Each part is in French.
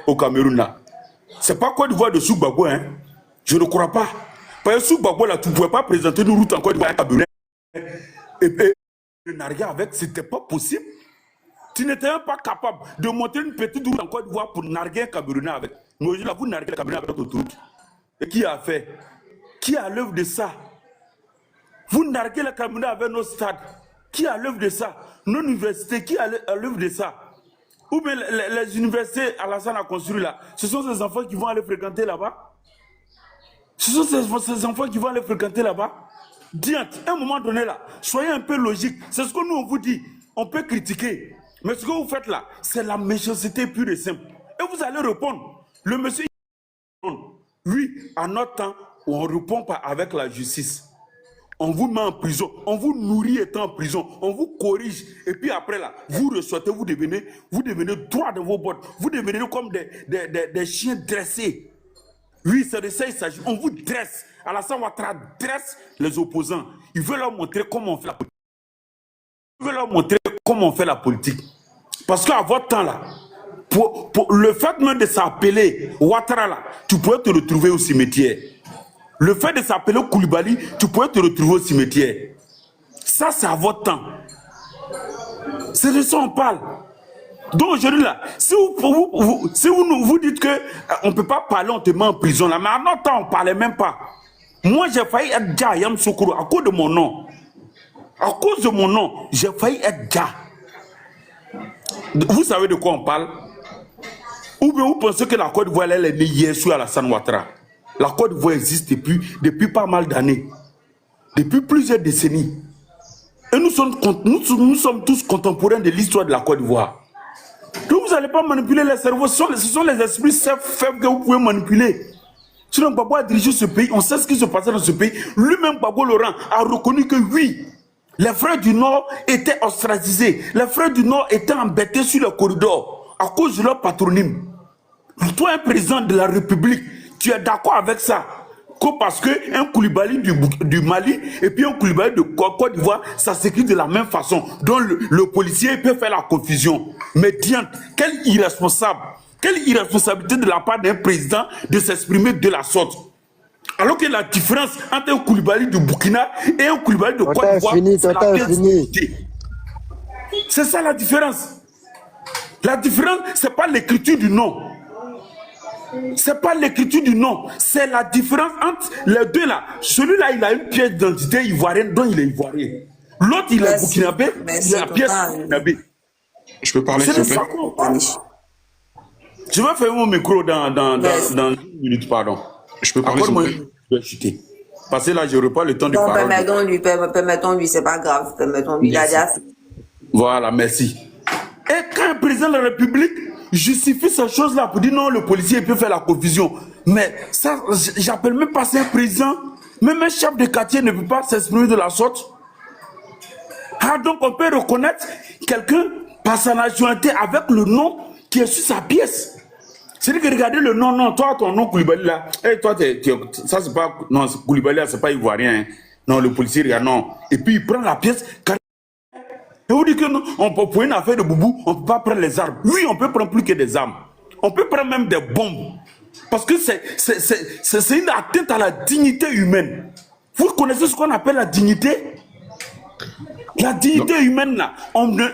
au Cameroun là. C'est pas Côte d'Ivoire de Souk Gbagbo, hein. Je ne crois pas. Parce que Souk Gbagbo là, tu ne pouvais pas présenter une route en Côte d'Ivoire Cameroun. Et le narguer avec, c'était pas possible. Tu n'étais même pas capable de monter une petite route en Côte d'Ivoire pour narguer un Camerounais avec. Mais aujourd'hui, vous narguez le Camerounais avec votre route. Et qui a fait? Qui est à l'œuvre de ça? Vous narguez le Camerounais avec nos stades. Qui est à l'œuvre de ça? Nos universités, qui est à l'œuvre de ça? Ou bien les universités Alassane a construit là, ce sont ces enfants qui vont aller fréquenter là-bas. Ce sont ces enfants qui vont aller fréquenter là-bas. Diant, à un moment donné là, soyez un peu logique. C'est ce que nous on vous dit. On peut critiquer. Mais ce que vous faites là, c'est la méchanceté pure et simple. Et vous allez répondre. Le monsieur, oui, à notre temps, on ne répond pas avec la justice. On vous met en prison, on vous nourrit étant en prison, on vous corrige, et puis après là, vous ressortez, vous devenez droit de vos bottes, vous devenez comme des chiens dressés. Oui, c'est de ça il s'agit, on vous dresse. Alassane Ouattara dresse les opposants. Il veut leur montrer comment on fait la politique. Il veut leur montrer comment on fait la politique. Parce qu'à votre temps là, pour le fait même de s'appeler Ouattara là, tu pouvais te retrouver au cimetière. Le fait de s'appeler Koulibaly, tu pourrais te retrouver au cimetière. Ça, c'est à votre temps. C'est de ça qu'on parle. Donc aujourd'hui là, si vous dites qu'on ne peut pas parler, on te met en prison là, mais à notre temps, on ne parlait même pas. Moi, j'ai failli être Dja Yam Sokoro à cause de mon nom. À cause de mon nom, j'ai failli être Dja. Vous savez de quoi on parle? Ou bien vous pensez que la Côte d'Ivoire, elle est née hier sur Alassane Ouattara? La Côte d'Ivoire existe depuis pas mal d'années, depuis plusieurs décennies. Et nous sommes tous contemporains de l'histoire de la Côte d'Ivoire. Donc vous n'allez pas manipuler les cerveaux, ce sont les esprits faibles que vous pouvez manipuler. Sinon, Gbagbo a dirigé ce pays, on sait ce qui se passait dans ce pays. Lui-même, Gbagbo Laurent, a reconnu que oui, les frères du Nord étaient ostracisés, les frères du Nord étaient embêtés sur le corridor à cause de leur patronyme. Toi, un président de la République, tu es d'accord avec ça? Que parce qu'un Koulibaly du Mali et puis un Koulibaly de Côte d'Ivoire, ça s'écrit de la même façon. Donc le policier peut faire la confusion. Mais tiens, quelle irresponsabilité de la part d'un président de s'exprimer de la sorte. Alors que la différence entre un Koulibaly du Burkina et un Koulibaly de Côte d'Ivoire, c'est la personnalité. C'est ça la différence. La différence, c'est pas l'écriture du nom. C'est pas l'écriture du nom, c'est la différence entre les deux là. Celui-là, il a une pièce d'identité ivoirienne dont il est ivoirien. L'autre, il est burkinabé, il a la pièce burkinabé. Je peux parler, s'il vous plaît? Je vais fermer mon micro dans une minute, pardon. Je peux parler, s'il vous plaît? Je vais chuter. Parce que là, je reprends le temps de parole. Permettons-lui, c'est pas grave. Permettons-lui, il a déjà fait. Voilà, merci. Et quand un président de la République justifie ces choses-là pour dire non, le policier peut faire la confusion. Mais ça, j'appelle même pas ça un président. Même un chef de quartier ne peut pas s'exprimer de la sorte. Ah, donc on peut reconnaître quelqu'un par sa nationalité avec le nom qui est sur sa pièce. C'est-à-dire que regardez le nom, non, toi, ton nom Koulibaly là, hey, toi, ça c'est pas, non, Koulibaly là, c'est pas ivoirien. Hein. Non, le policier, regarde, non. Et puis il prend la pièce. Et vous dites que non, pour une affaire de boubou, on ne peut pas prendre les armes. Oui, on peut prendre plus que des armes. On peut prendre même des bombes. Parce que c'est une atteinte à la dignité humaine. Vous connaissez ce qu'on appelle la dignité? La dignité humaine, là,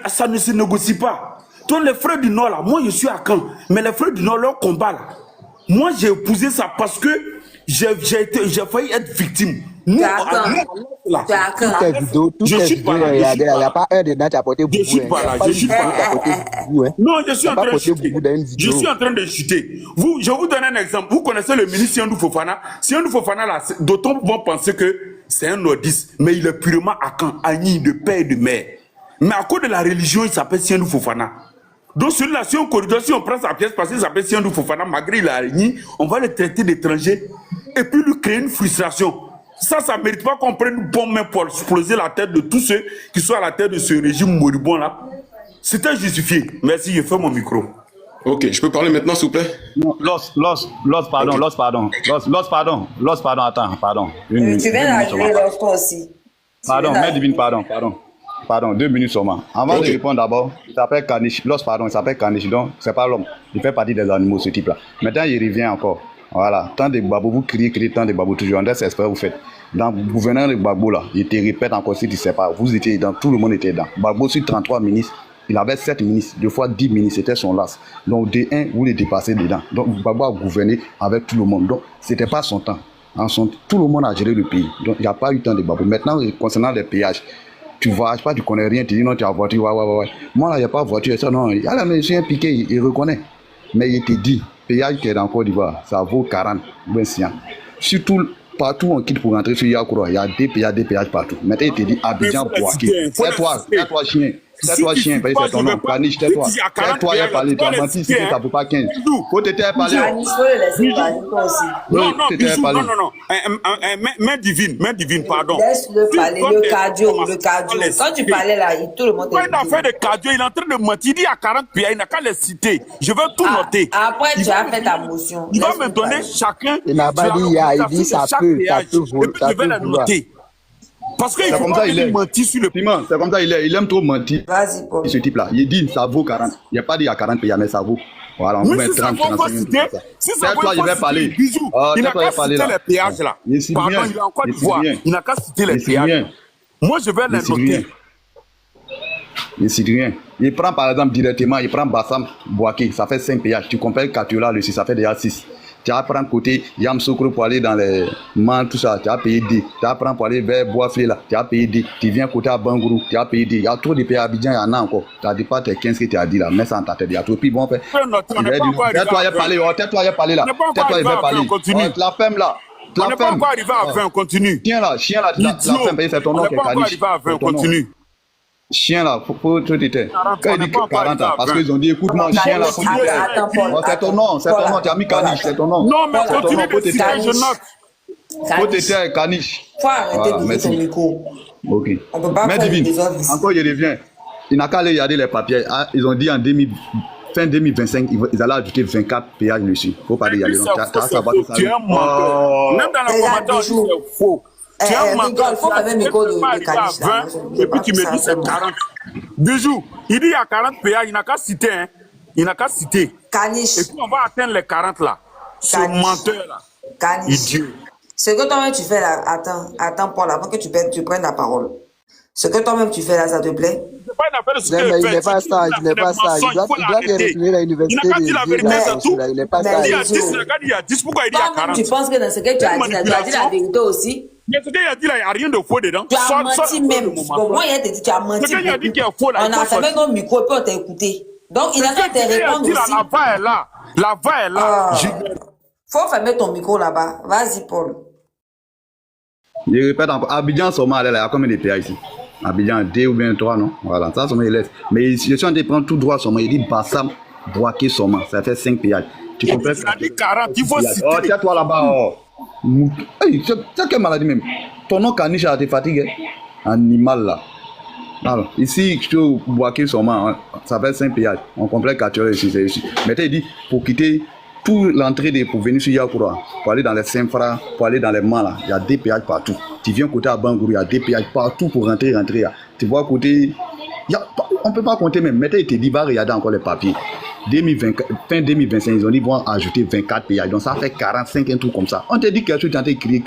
ça ne se négocie pas. Donc les frères du Nord, là, moi je suis à Caen, mais les frères du Nord, leur combat, là, moi j'ai épousé ça parce que j'ai failli être victime. Nous, Toutes tes vidéos, il n'y a pas un dedans qui a porté beaucoup. Je suis pas là, je suis pas là. Non, je suis en train de chuter. Je suis en train de chuter. Je vous donne un exemple. Vous connaissez le ministre Siandou Fofana. Siandou Fofana, là, d'autant vont penser que c'est un nordiste, mais il est purement Akan, Agni, de père et de mère. Mais à cause de la religion, il s'appelle Siandou Fofana. Donc celui-là, si on corridor, si on prend sa pièce parce qu'il s'appelle Siandou Fofana, malgré il a Agni, on va le traiter d'étranger et puis lui créer une frustration. Ça ne mérite pas qu'on prenne une bombe pour exploser la tête de tous ceux qui sont à la tête de ce régime moribond là. C'était justifié. Merci, je fais mon micro. Ok, je peux parler maintenant, s'il vous plaît? Non, pardon, attends, pardon. Tu viens d'arriver l'autre aussi. Pardon, mère divine, pardon. Pardon, 2 minutes seulement. Avant de répondre d'abord, il s'appelle Caniche. L'os, pardon, il s'appelle Caniche. Donc, c'est pas l'homme. Il fait partie des animaux, ce type-là. Maintenant, il revient encore. Voilà. Tant de babou, vous criez, tant de babou, toujours. En c'est ce que vous faites. Dans le gouverneur de Gbagbo, là, il te répète encore si tu ne sais pas. Vous étiez dedans, tout le monde était dedans. Gbagbo, sur 33 ministres, il avait 7 ministres, 2 fois 10 ministres, c'était son las. Donc, de 1, vous le dépassez dedans. Donc, Gbagbo a gouverné avec tout le monde. Donc, ce n'était pas son temps. Tout le monde a géré le pays. Donc, il n'y a pas eu temps de Gbagbo. Maintenant, concernant les péages, tu ne voyages pas, tu ne connais rien, tu dis non, tu as voiture, ouais. Moi, là, il n'y a pas de voiture, ça, non. Il y a la médecin piqué, il reconnaît. Mais il te dit, péage qui est dans Côte d'Ivoire, ça vaut 40, surtout, partout on quitte pour rentrer sur Yakoura, il y a des péages partout. Maintenant, il te dit Abidjan, Boaké. C'est toi, chien. C'est toi, chien, parce que c'est ton nom. Caniche, tais-toi. Tais-toi, il a parlé. Tu as menti, si ça ne peut pas 15. Faut te taire parler. Non, main divine, pardon. Laisse-le parler, le cardio. Quand tu parlais là, tout le monde est. Quand il a fait de cardio, il est en train de mentir. Il dit à 40 PA, il n'a qu'à les citer. Je veux tout noter. Après, tu as fait ta motion. Il va me donner chacun. Il n'a pas dit, il dit ça peut je vais les noter. Parce qu'il faut pas mentir sur le piment. C'est comme ça, il aime trop mentir. Vas-y, Paul. Ce type-là, il dit ça vaut 40. Il n'a pas dit à 40 pays, mais ça vaut. Voilà, on met 30, 35. Si ça vaut, il va parler. Bisous. Il n'a qu'à citer les péages là. Pardon, il a encore dit quoi? Il n'a qu'à citer les péages. Moi, je vais les noter. Il ne cite rien. Il prend par exemple directement, il prend Bassam, Boaké, ça fait 5 péages. Tu compares Katiola, le 6, ça fait déjà 6. Tu vas prendre côté Yamsoukro pour aller dans les man, tout ça, tu vas payer D. Tu vas prendre pour aller vers Boisflé là, tu vas payer D. Tu viens côté à Bangourou, tu vas payer D. Il y a trop de pays à Abidjan, il y en a encore. Tu as dit pas tes 15 que tu as dit là, mets ça en ta tête. Il y a trop. Puis bon, fait. Tais-toi, il va parler là. Tais-toi, il va parler. La femme là. On n'est pas encore arrivé à 20, on continue. Chien là, la femme, c'est ton nom qui est Caniche. On n'est pas encore arrivé à 20, on continue. Chien là, faut tout était. Quand il dit 40 ans, parce qu'ils ont dit écoute-moi, chien là, faut c'est ton nom, tu as mis Caniche, c'est ton nom. Non, mais continue de citer, je note. Faut t'éteindre, Caniche. Faut arrêter de ton micro. Ok. On peut pas faire des autres ici. Encore, il revient. Il n'a qu'à aller regarder les papiers. Ils ont dit en fin 2025, ils allaient ajouter 24 péages dessus. Il ne faut pas y aller. Tu es un menteur. Même dans le commentaire, c'est faux. Tu as un menteur, et puis tu me dis c'est 40. Bijou, il dit il y a 40 péages, il n'a qu'à citer. Hein. Il n'a qu'à citer. Caniche. Et puis on va atteindre les 40 là. Ce menteur-là. Caniche. Idiot. Ce que toi-même tu fais là, attends Paul, avant que tu prennes la parole. Ce que toi-même tu fais là, ça te plaît? C'est pas une affaire de ce que il n'est pas ça, il n'est pas ça. Il doit retourner à l'université. Il n'a pas dit la vérité, c'est tout. Il n'est pas ça. Il y a 10, il y a 10, pourquoi il dit à 40? Tu penses que dans ce que tu as dit, tu as dit la vérité aussi? Mais ce qu'il a dit là, il n'y a rien de faux dedans. Tu as menti même. Moi, il a dit tu as menti. Ce qu'il a dit qu'il est faux là. On a fermé ton micro et puis on t'a écouté. Donc, il a qu'à te répondre aussi. La voix est là. La voix est là. Faut fermer ton micro là-bas. Vas-y, Paul. Je répète encore, Abidjan, Soma, il y a combien de pays ici? Abidjan, 2 ou bien 3, non? Voilà, ça, Soma, il laisse. Mais je suis en train de prendre tout droit, Soma. Il dit Bassam, Boaké, Soma. Ça fait 5 péages. Tu comprends? Il a dit 40, il faut citer. Oh, tiens-toi là-bas, oh. Hey, c'est quelle maladie même? Ton nom Caniche a été fatigué? Animal là. Alors, ici, je suis Boaké, Soma. Ça fait 5 péages. On complète 4 heures ici, c'est ici. Maintenant, il dit, pour quitter toute l'entrée pour venir sur Yakoura, pour aller dans les Saint-Fra, pour aller dans les Mans là, il y a des péages partout. Tu viens côté à Bangourou, il y a des péages partout pour rentrer. Tu vois côté, on ne peut pas compter même. Maintenant, il te dit, va regarder encore les papiers. Fin 2025, ils ont dit, ils vont ajouter 24 péages. Donc ça fait 45, un truc comme ça. On te dit quelque chose, tu es en train de crier.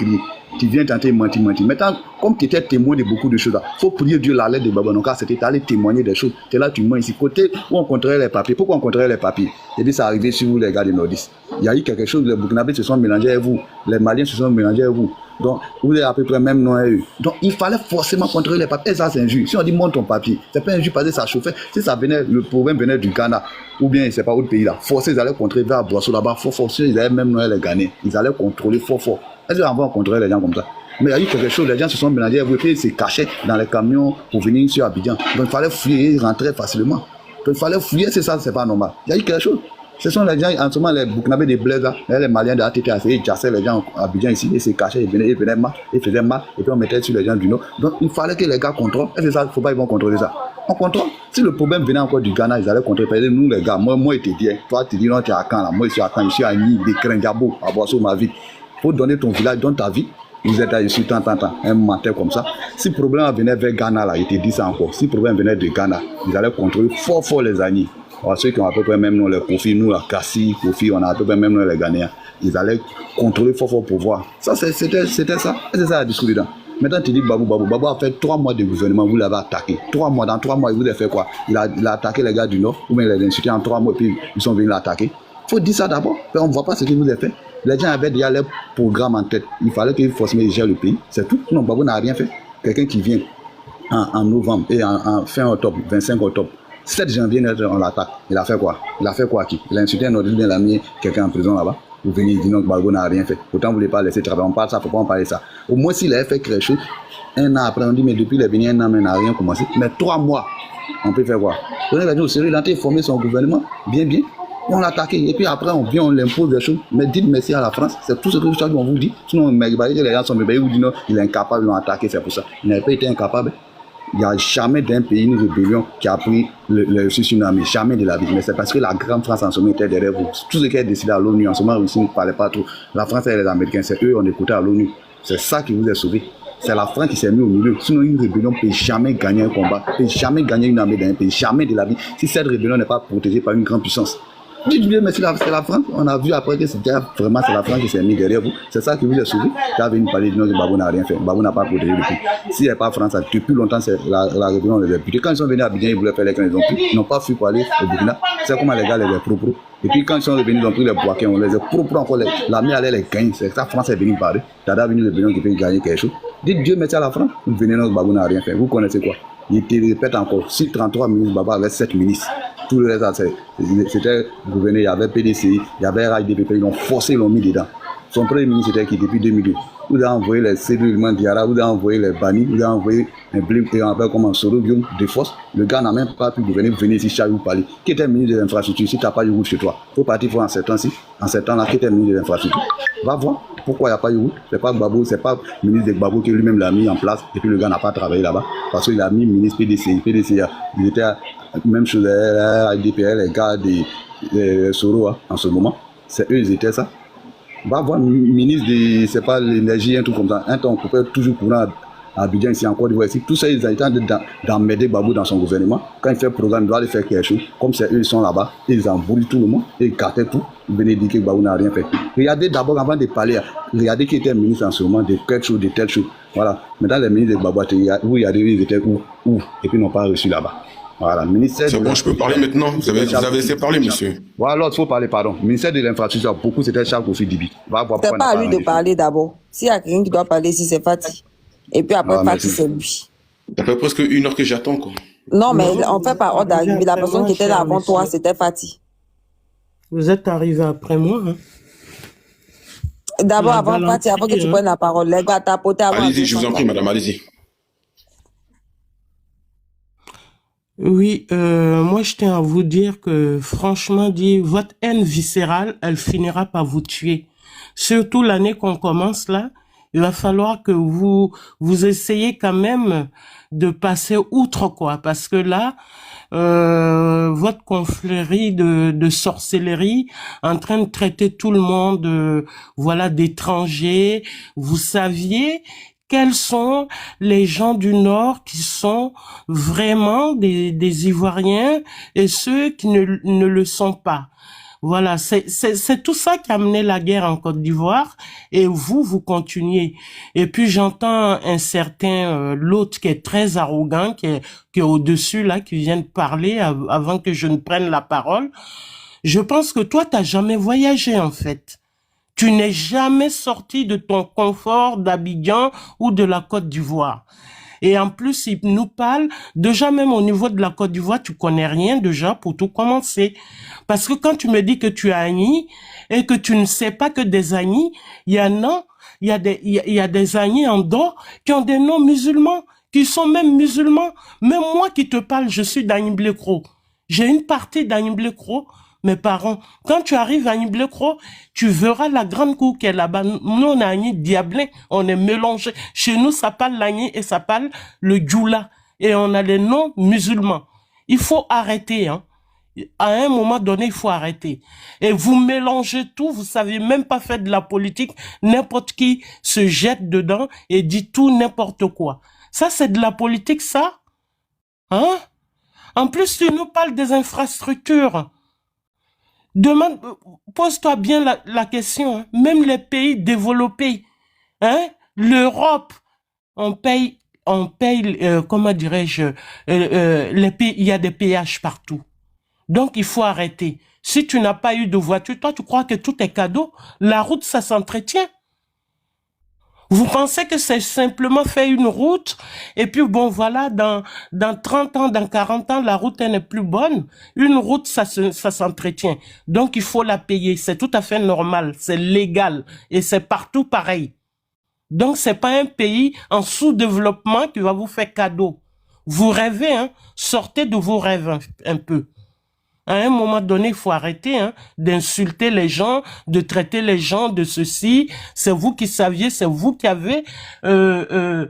Tu viens tenter mentir. Maintenant, comme tu étais témoin de beaucoup de choses, il faut prier Dieu la lettre de Baba Nonka, c'était aller témoigner des choses. Tu es là, tu mens ici. Côté où on contrôlait les papiers. Pourquoi on contrôlait les papiers? Et puis ça arrivait sur vous, les gars des Nordistes. Il y a eu quelque chose, les Burkinabés se sont mélangés avec vous, les Maliens se sont mélangés avec vous. Donc, vous êtes à peu près même nom à eux. Donc, il fallait forcément contrôler les papiers. Et ça, c'est injuste. Si on dit monte ton papier, c'est pas injuste parce que ça chauffait. Si ça venait, le problème venait du Ghana, ou bien, c'est pas autre pays là. Forcés, ils allaient contrôler vers Boisseau là-bas. Forcés, ils allaient même nom les Ghanais. Ils allaient contrôler fort. Est-ce qu'on va contrôler les gens comme ça? Mais il y a eu quelque chose, les gens se sont mélangés, et puis ils se cachaient dans les camions pour venir sur Abidjan. Donc, il fallait fouiller et rentrer facilement. Donc, il fallait fouiller, c'est ça, c'est pas normal. Il y a eu quelque chose. Ce sont les gens, en ce moment, les Burkinabés des Blaise, les Maliens de ATTAC, ils chassaient les gens à Abidjan ici, ils se cachaient, ils venaient mal, ils faisaient mal, et puis on mettait sur les gens du Nord. Donc il fallait que les gars contrôlent, et c'est ça, il ne faut pas qu'ils vont contrôler ça. On contrôle. Si le problème venait encore du Ghana, ils allaient contrôler. Parce que nous, les gars, moi, je te dis, toi, tu dis non, tu es à Caen, là, moi, je suis à Caen, je suis à Nîmes, des Krendiabo, à Boisseau, ma vie. Il faut donner ton village, donne ta vie. vous êtes là, je suis tant, un menteur comme ça. Si le problème venait vers Ghana, là, il te dit ça encore. Si le problème venait de Ghana, ils allaient contrôler fort les Agnis. Alors, ceux qui ont à peu près même nous, les Kofi, nous, la Kassi, Kofi, on a à peu près même nous, les Ghanéens. Ils allaient contrôler fort pour voir. Ça, c'était ça. Et c'est ça la discussion dedans. Maintenant, tu dis Babou a fait 3 mois de gouvernement, vous l'avez attaqué. 3 mois, dans 3 mois, il vous a fait quoi? Il a attaqué les gars du Nord, ou bien il les a insultés en 3 mois, et puis ils sont venus l'attaquer. Il faut dire ça d'abord, on ne voit pas ce qu'il vous a fait. Les gens avaient déjà leur programme en tête. Il fallait qu'ils forcément gèrent le pays. C'est tout. Non, Babou n'a rien fait. Quelqu'un qui vient en novembre et en fin octobre, 25 octobre, 7 janvier, on l'attaque. Il a fait quoi? Il a fait quoi qui? Il a insulté un autre, il a mis quelqu'un en prison là-bas. Vous venez dire non, que Babou n'a rien fait. Pourtant, vous ne voulez pas laisser travailler. On parle ça, il ne faut pas en parler ça. Au moins, s'il avait fait quelque chose, un an après, on dit, mais depuis il est venu un an, mais il n'a rien commencé. Mais 3 mois, on peut faire quoi? On va dire au sérieux, il a été formé son gouvernement, bien. On l'a attaqué. Et puis après, on l'impose des choses. Mais dites merci à la France. C'est tout ce que on vous dit. Sinon, les gens sont mébaillés, vous disent non, il est incapable, ils l'ont attaqué, c'est pour ça. Il n'avait pas été incapable. Il n'y a jamais d'un pays, une rébellion qui a pris le tsunami, jamais de la vie. Mais c'est parce que la grande France en ce moment était derrière vous. Tout ce qui est décidé à l'ONU, en ce moment, Russie ne parlait pas trop. La France et les Américains, c'est eux, on écoutait à l'ONU. C'est ça qui vous a sauvé. C'est la France qui s'est mise au milieu. Sinon, une rébellion ne peut jamais gagner un combat, ne peut jamais gagner une armée d'un pays, jamais de la vie, si cette rébellion n'est pas protégée par une grande puissance. Dites bien, mais c'est la France. On a vu après que c'était vraiment la France qui s'est mise derrière vous. C'est ça qui vous a sauvé. Qui a venu parler de nous que Babou n'a rien fait. Babou n'a pas protégé le pays. S'il n'y a pas France, depuis longtemps, c'est la rébellion des députés. Quand ils sont venus à Abidjan, ils voulaient faire les camps, ils n'ont pas fui pour aller au Burkina. C'est comment les gars les propres. Et puis quand ils sont revenus, ils ont pris les Boaké, on les a propres encore. L'armée allait les gagner. C'est ça, France est venue parler. Dada est venu le Bénin qui peut gagner quelque chose. Dites Dieu merci à la France. Vous venez, non, Babou n'a rien fait. Vous connaissez quoi? Il te répète encore. Si 33 ministres, Baba avait 7 ministres. Tout le reste, c'était gouverné, il y avait PDCI, il y avait RAIDPP, ils l'ont forcé, ils l'ont mis dedans. Son premier ministre était qui depuis 2002. Vous avez envoyé les Cédric Diarra, vous avez envoyé les Bani, vous avez envoyé un blim et un peu comme un Soro Guillaume de force. Le gars n'a même pas pu gouverner, vous venez ici, Charles, vous parlez. Qui était ministre des infrastructures si tu n'as pas eu route chez toi? Il faut partir en ces temps-ci. En ces temps-là, qui était ministre des infrastructures? Va voir pourquoi il n'y a pas eu route. C'est pas Babou, c'est pas le ministre de Babou qui lui-même l'a mis en place et puis le gars n'a pas travaillé là-bas. Parce qu'il a mis ministre PDCI. PDCI, il était même chose, IDPL, les gars de Soro en ce moment. C'est eux, ils étaient ça. Va voir ministre de, c'est pas l'énergie, un truc comme ça. Un temps, on coupait toujours courant à Abidjan, ici en Côte d'Ivoire. Tout ça, ils étaient d'emmerder Babou dans son gouvernement. Quand il fait programme, il doit aller faire quelque chose. Comme c'est eux, ils sont là-bas, ils embrouillent tout le monde, et ils cartaient tout. Ils venaient dire que Babou n'a rien fait. Regardez d'abord, avant de parler, regardez qui était ministre en ce moment, de quelque chose, de telle chose. Voilà. Maintenant, les ministres de Babou, vous regardez, ils étaient où, et puis ils n'ont pas reçu là-bas. Voilà, ministère. C'est bon, je peux parler maintenant. Vous avez laissé parler, monsieur. Voilà, il faut parler, pardon. Ministère de l'infrastructure, beaucoup, c'était Charles Kofi Dibi. C'est pas à lui de parler d'abord. S'il y a quelqu'un qui doit parler ici, c'est Fatih. Et puis après, Fatih, c'est lui. Ça fait presque 1 heure que j'attends, quoi. Non, mais on fait par ordre d'arrivée. La personne qui était là avant toi, c'était Fatih. Vous êtes arrivé après moi, hein? D'abord, avant Fatih, avant que tu prennes la parole. Les gars, tapoter avant. Allez-y, je vous en prie, madame, allez-y. Oui, moi je tiens à vous dire que franchement dit, votre haine viscérale, elle finira par vous tuer. Surtout l'année qu'on commence là, il va falloir que vous essayez quand même de passer outre quoi, parce que là, votre confrérie de sorcellerie en train de traiter tout le monde, voilà, d'étrangers. Vous saviez quels sont les gens du Nord qui sont vraiment des Ivoiriens et ceux qui ne le sont pas. Voilà, c'est tout ça qui a mené la guerre en Côte d'Ivoire et vous continuez. Et puis j'entends un certain l'autre qui est très arrogant, qui est au-dessus là, qui vient de parler avant que je ne prenne la parole. Je pense que toi, t'as jamais voyagé en fait. Tu n'es jamais sorti de ton confort d'Abidjan ou de la Côte d'Ivoire. Et en plus, il nous parle, déjà même au niveau de la Côte d'Ivoire, tu connais rien déjà pour tout commencer. Parce que quand tu me dis que tu es Agni et que tu ne sais pas que des Agni, il y a des Agni en dehors qui ont des noms musulmans, qui sont même musulmans. Même moi qui te parle, je suis d'Agni Blekro. J'ai une partie d'Agni Blekro. Mes parents, quand tu arrives à Niblekro, tu verras la grande cour qui est là-bas. Nous, on a un diablin, on est mélangé. Chez nous, ça parle l'agni et ça parle le djoula. Et on a les noms musulmans. Il faut arrêter, hein. À un moment donné, il faut arrêter. Et vous mélangez tout, vous savez même pas faire de la politique. N'importe qui se jette dedans et dit tout n'importe quoi. Ça, c'est de la politique, ça? Hein? En plus, tu nous parles des infrastructures. Demande, pose-toi bien la question. Hein. Même les pays développés, hein, l'Europe, on paye, comment dirais-je, les pays, il y a des péages partout. Donc, il faut arrêter. Si tu n'as pas eu de voiture, toi, tu crois que tout est cadeau. La route, ça s'entretient. Vous pensez que c'est simplement faire une route et puis bon voilà, dans 30 ans, dans 40 ans, la route elle n'est plus bonne. Une route, ça s'entretient. Donc il faut la payer. C'est tout à fait normal, c'est légal et c'est partout pareil. Donc c'est pas un pays en sous-développement qui va vous faire cadeau. Vous rêvez, hein? Sortez de vos rêves un peu. À un moment donné, il faut arrêter hein, d'insulter les gens, de traiter les gens de ceci. C'est vous qui saviez, c'est vous qui avez le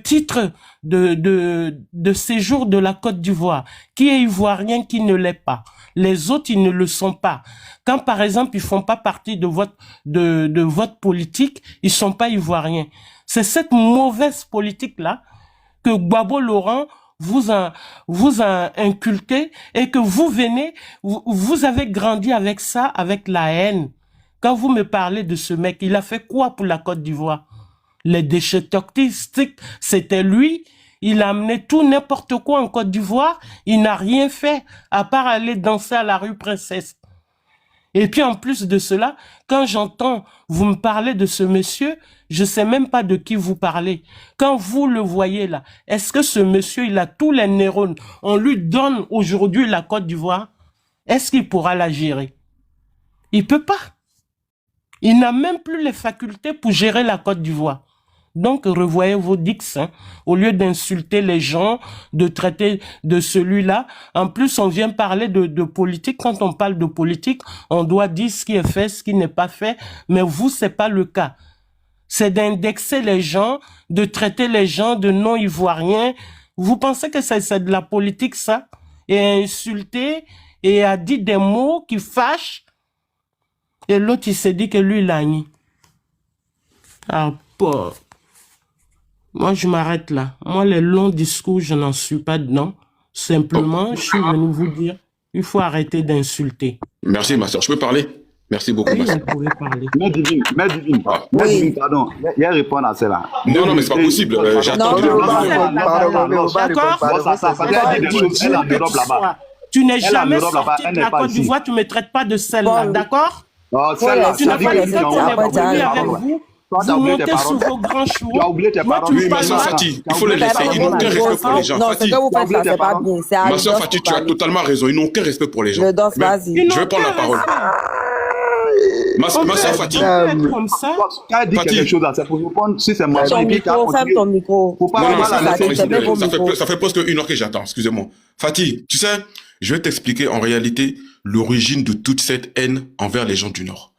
titre de séjour de la Côte d'Ivoire. Qui est ivoirien, qui ne l'est pas. Les autres, ils ne le sont pas. Quand, par exemple, ils font pas partie de votre politique, ils sont pas ivoiriens. C'est cette mauvaise politique-là que Gbagbo Laurent vous a inculqué et que vous venez, vous avez grandi avec ça, avec la haine. Quand vous me parlez de ce mec, il a fait quoi pour la Côte d'Ivoire? Les déchets toxiques, c'était lui. Il a amené tout n'importe quoi en Côte d'Ivoire. Il n'a rien fait à part aller danser à la rue Princesse. Et puis en plus de cela, quand j'entends vous me parler de ce monsieur, je sais même pas de qui vous parlez. Quand vous le voyez là, est-ce que ce monsieur, il a tous les neurones? On lui donne aujourd'hui la Côte d'Ivoire. Est-ce qu'il pourra la gérer? Il peut pas. Il n'a même plus les facultés pour gérer la Côte d'Ivoire. Donc, revoyez vos dix, hein, au lieu d'insulter les gens, de traiter de celui-là. En plus, on vient parler de politique. Quand on parle de politique, on doit dire ce qui est fait, ce qui n'est pas fait. Mais vous, c'est pas le cas. C'est d'indexer les gens, de traiter les gens de non-ivoiriens. Vous pensez que c'est de la politique, ça? Et à insulter, et à dire des mots qui fâchent. Et l'autre, il s'est dit que lui, il a nié. Ah, pauvre. Moi, je m'arrête là. Moi, les longs discours, je n'en suis pas dedans. Simplement, je suis venu vous dire, il faut arrêter d'insulter. Merci, ma soeur. Je peux parler? Merci beaucoup, ma soeur. Vous pouvez parler. Mère divine, pardon. Il y a répondre à cela. Non, mais c'est pas possible. J'attends. D'accord? Tu n'es jamais sorti de la Côte d'Ivoire, tu ne me traites pas de celle-là, d'accord? Tu n'as pas le temps qu'on est venu avec vous. Vous montez sur vos grands chevaux. Oui, ma soeur Fatih, il faut les laisser. Ils n'ont aucun respect pour les gens. Non, ce que vous faites là, c'est pas bien. Ma soeur Fatih, tu as totalement raison. Ils n'ont aucun respect pour les gens. Je vais prendre la parole. Ma soeur Fatih. Comme ça. Quand elle dit quelque chose, c'est pour répondre si c'est moi. Ferme ton micro. Non, ça fait presque 1 heure que j'attends. Excusez-moi. Fatih, tu sais, je vais t'expliquer en réalité l'origine de toute cette haine envers les gens du Nord.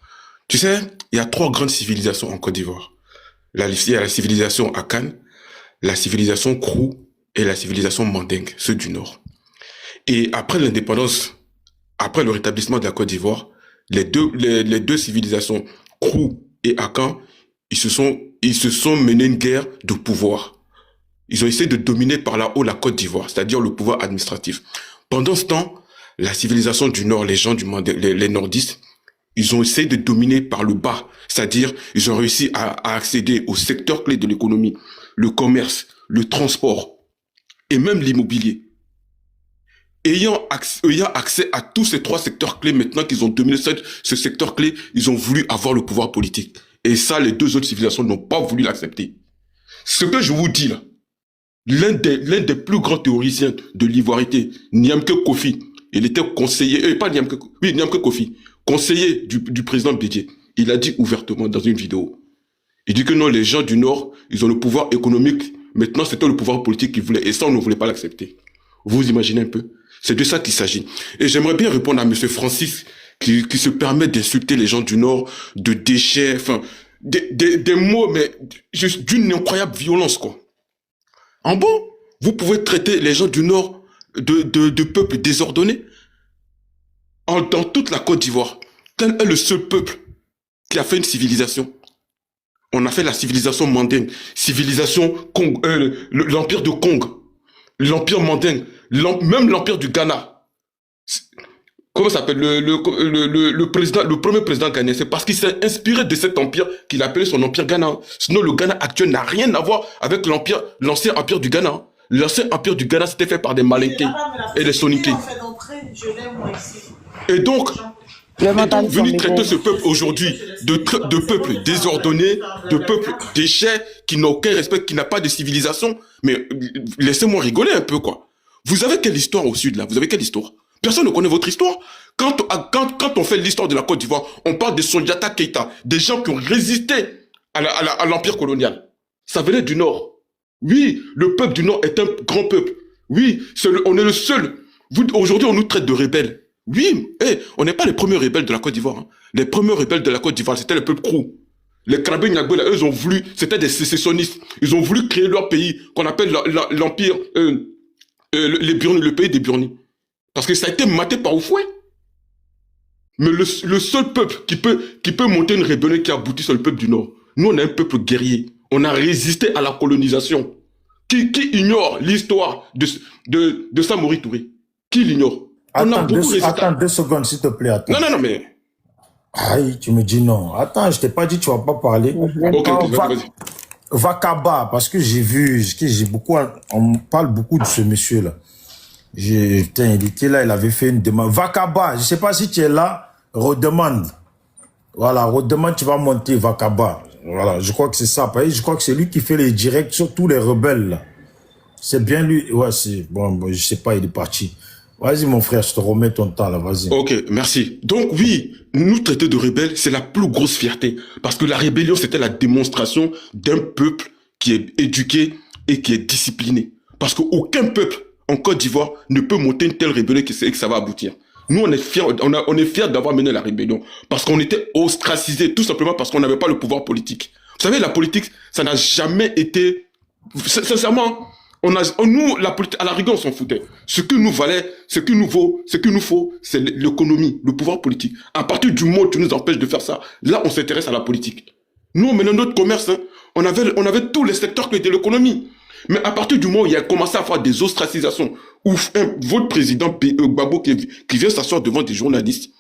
Tu sais, il y a 3 grandes civilisations en Côte d'Ivoire. Il y a la civilisation Akan, la civilisation Krou et la civilisation Mandingue, ceux du Nord. Et après l'indépendance, après le rétablissement de la Côte d'Ivoire, les deux civilisations Krou et Akan, ils se sont menés une guerre de pouvoir. Ils ont essayé de dominer par là-haut la Côte d'Ivoire, c'est-à-dire le pouvoir administratif. Pendant ce temps, la civilisation du Nord, les gens du Mandingue, les nordistes, ils ont essayé de dominer par le bas, c'est-à-dire ils ont réussi à accéder au secteur clé de l'économie, le commerce, le transport et même l'immobilier. Ayant accès à tous ces 3 secteurs clés, maintenant qu'ils ont dominé ce secteur clé, ils ont voulu avoir le pouvoir politique. Et ça, les 2 autres civilisations n'ont pas voulu l'accepter. Ce que je vous dis là, l'un des plus grands théoriciens de l'ivoirité, Niamke Kofi, il était conseiller, Niamke Kofi, conseiller du président Bédié, il a dit ouvertement dans une vidéo. Il dit que non, les gens du Nord, ils ont le pouvoir économique. Maintenant, c'était le pouvoir politique qu'ils voulaient. Et ça, on ne voulait pas l'accepter. Vous imaginez un peu? C'est de ça qu'il s'agit. Et j'aimerais bien répondre à monsieur Francis, qui se permet d'insulter les gens du Nord, de déchets, enfin, des mots, mais juste d'une incroyable violence, quoi. En bon, vous pouvez traiter les gens du Nord de peuples désordonnés. Dans toute la Côte d'Ivoire, quel est le seul peuple qui a fait une civilisation? On a fait la civilisation mandingue, l'empire de Congo, l'empire mandingue, même l'empire du Ghana. Comment s'appelle le président, le premier président ghanéen? C'est parce qu'il s'est inspiré de cet empire qu'il a appelé son empire Ghana. Sinon, le Ghana actuel n'a rien à voir avec l'ancien empire du Ghana. L'ancien empire du Ghana, c'était fait par des Malinké et des Soninké. Et donc, venir traiter ce peuple aujourd'hui de peuple désordonné, de peuple déchet, qui n'a aucun respect, qui n'a pas de civilisation, mais laissez-moi rigoler un peu, quoi. Vous avez quelle histoire au sud, là? Vous avez quelle histoire? Personne ne connaît votre histoire. Quand on fait l'histoire de la Côte d'Ivoire, on parle de Soundiata Keita, des gens qui ont résisté à l'empire colonial. Ça venait du Nord. Oui, le peuple du Nord est un grand peuple. Oui, on est le seul. Aujourd'hui, on nous traite de rebelles. Oui, on n'est pas les premiers rebelles de la Côte d'Ivoire. Hein. Les premiers rebelles de la Côte d'Ivoire, c'était le peuple Krou. Les Krabé Nyagbe, eux, ils ont voulu, c'était des sécessionnistes. Ils ont voulu créer leur pays, qu'on appelle l'empire, le pays des Burnis. Parce que ça a été maté par Oufoué. Mais le seul peuple qui peut monter une rébellion qui aboutit sur le peuple du Nord. Nous, on est un peuple guerrier. On a résisté à la colonisation. Qui ignore l'histoire de Samori Touré? Qui l'ignore? Attends 2 secondes, s'il te plaît. Attends. Non, mais... Aïe, tu me dis non. Attends, je t'ai pas dit tu vas pas parler. Ok, vas-y. Vakaba, parce que j'ai vu, on parle beaucoup de ce monsieur-là. Putain, il était là, il avait fait une demande. Vakaba, je sais pas si tu es là, redemande. Voilà, redemande, tu vas monter, Vakaba. Voilà, je crois que c'est ça. Je crois que c'est lui qui fait les directs sur tous les rebelles, là. C'est bien lui. Ouais, c'est bon, je sais pas, il est parti. Vas-y, mon frère, je te remets ton temps, là, vas-y. Ok, merci. Donc oui, nous traiter de rebelles, c'est la plus grosse fierté. Parce que la rébellion, c'était la démonstration d'un peuple qui est éduqué et qui est discipliné. Parce qu'aucun peuple en Côte d'Ivoire ne peut monter une telle rébellion que ça va aboutir. Nous, on est fiers d'avoir mené la rébellion. Parce qu'on était ostracisés, tout simplement parce qu'on n'avait pas le pouvoir politique. Vous savez, la politique, ça n'a jamais été... Sincèrement, nous, la politique, à la rigueur, on s'en foutait. Ce qui nous valait, ce qui nous faut, c'est l'économie, le pouvoir politique. À partir du moment où tu nous empêches de faire ça, là, on s'intéresse à la politique. Nous, maintenant, notre commerce, hein, on avait tous les secteurs qui étaient l'économie. Mais à partir du moment où il a commencé à faire des ostracisations, où votre président Gbagbo qui vient s'asseoir devant des journalistes,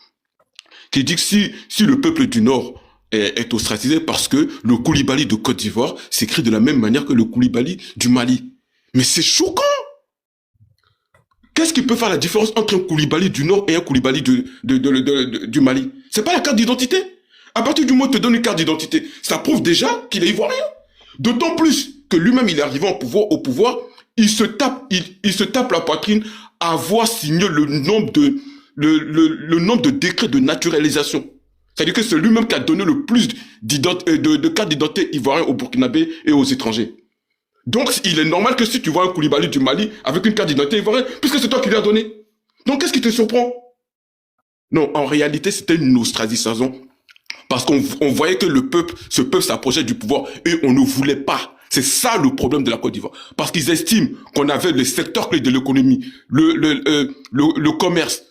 qui dit que si le peuple du Nord est ostracisé parce que le Koulibaly de Côte d'Ivoire s'écrit de la même manière que le Koulibaly du Mali. Mais c'est choquant! Qu'est-ce qui peut faire la différence entre un Koulibaly du Nord et un Koulibaly du Mali? C'est pas la carte d'identité. À partir du moment où tu te donnes une carte d'identité, ça prouve déjà qu'il est ivoirien. D'autant plus que lui-même, il est arrivé au pouvoir, il se tape la poitrine à avoir signé le nombre de décrets de naturalisation. C'est-à-dire que c'est lui-même qui a donné le plus de cartes d'identité ivoiriennes aux Burkinabés et aux étrangers. Donc, il est normal que si tu vois un Koulibaly du Mali avec une carte d'identité ivoirienne, puisque c'est toi qui lui as donné. Donc, qu'est-ce qui te surprend? Non, en réalité, c'était une ostracisation. Parce qu'on voyait que ce peuple s'approchait du pouvoir et on ne voulait pas. C'est ça le problème de la Côte d'Ivoire. Parce qu'ils estiment qu'on avait le secteur clé de l'économie, le commerce,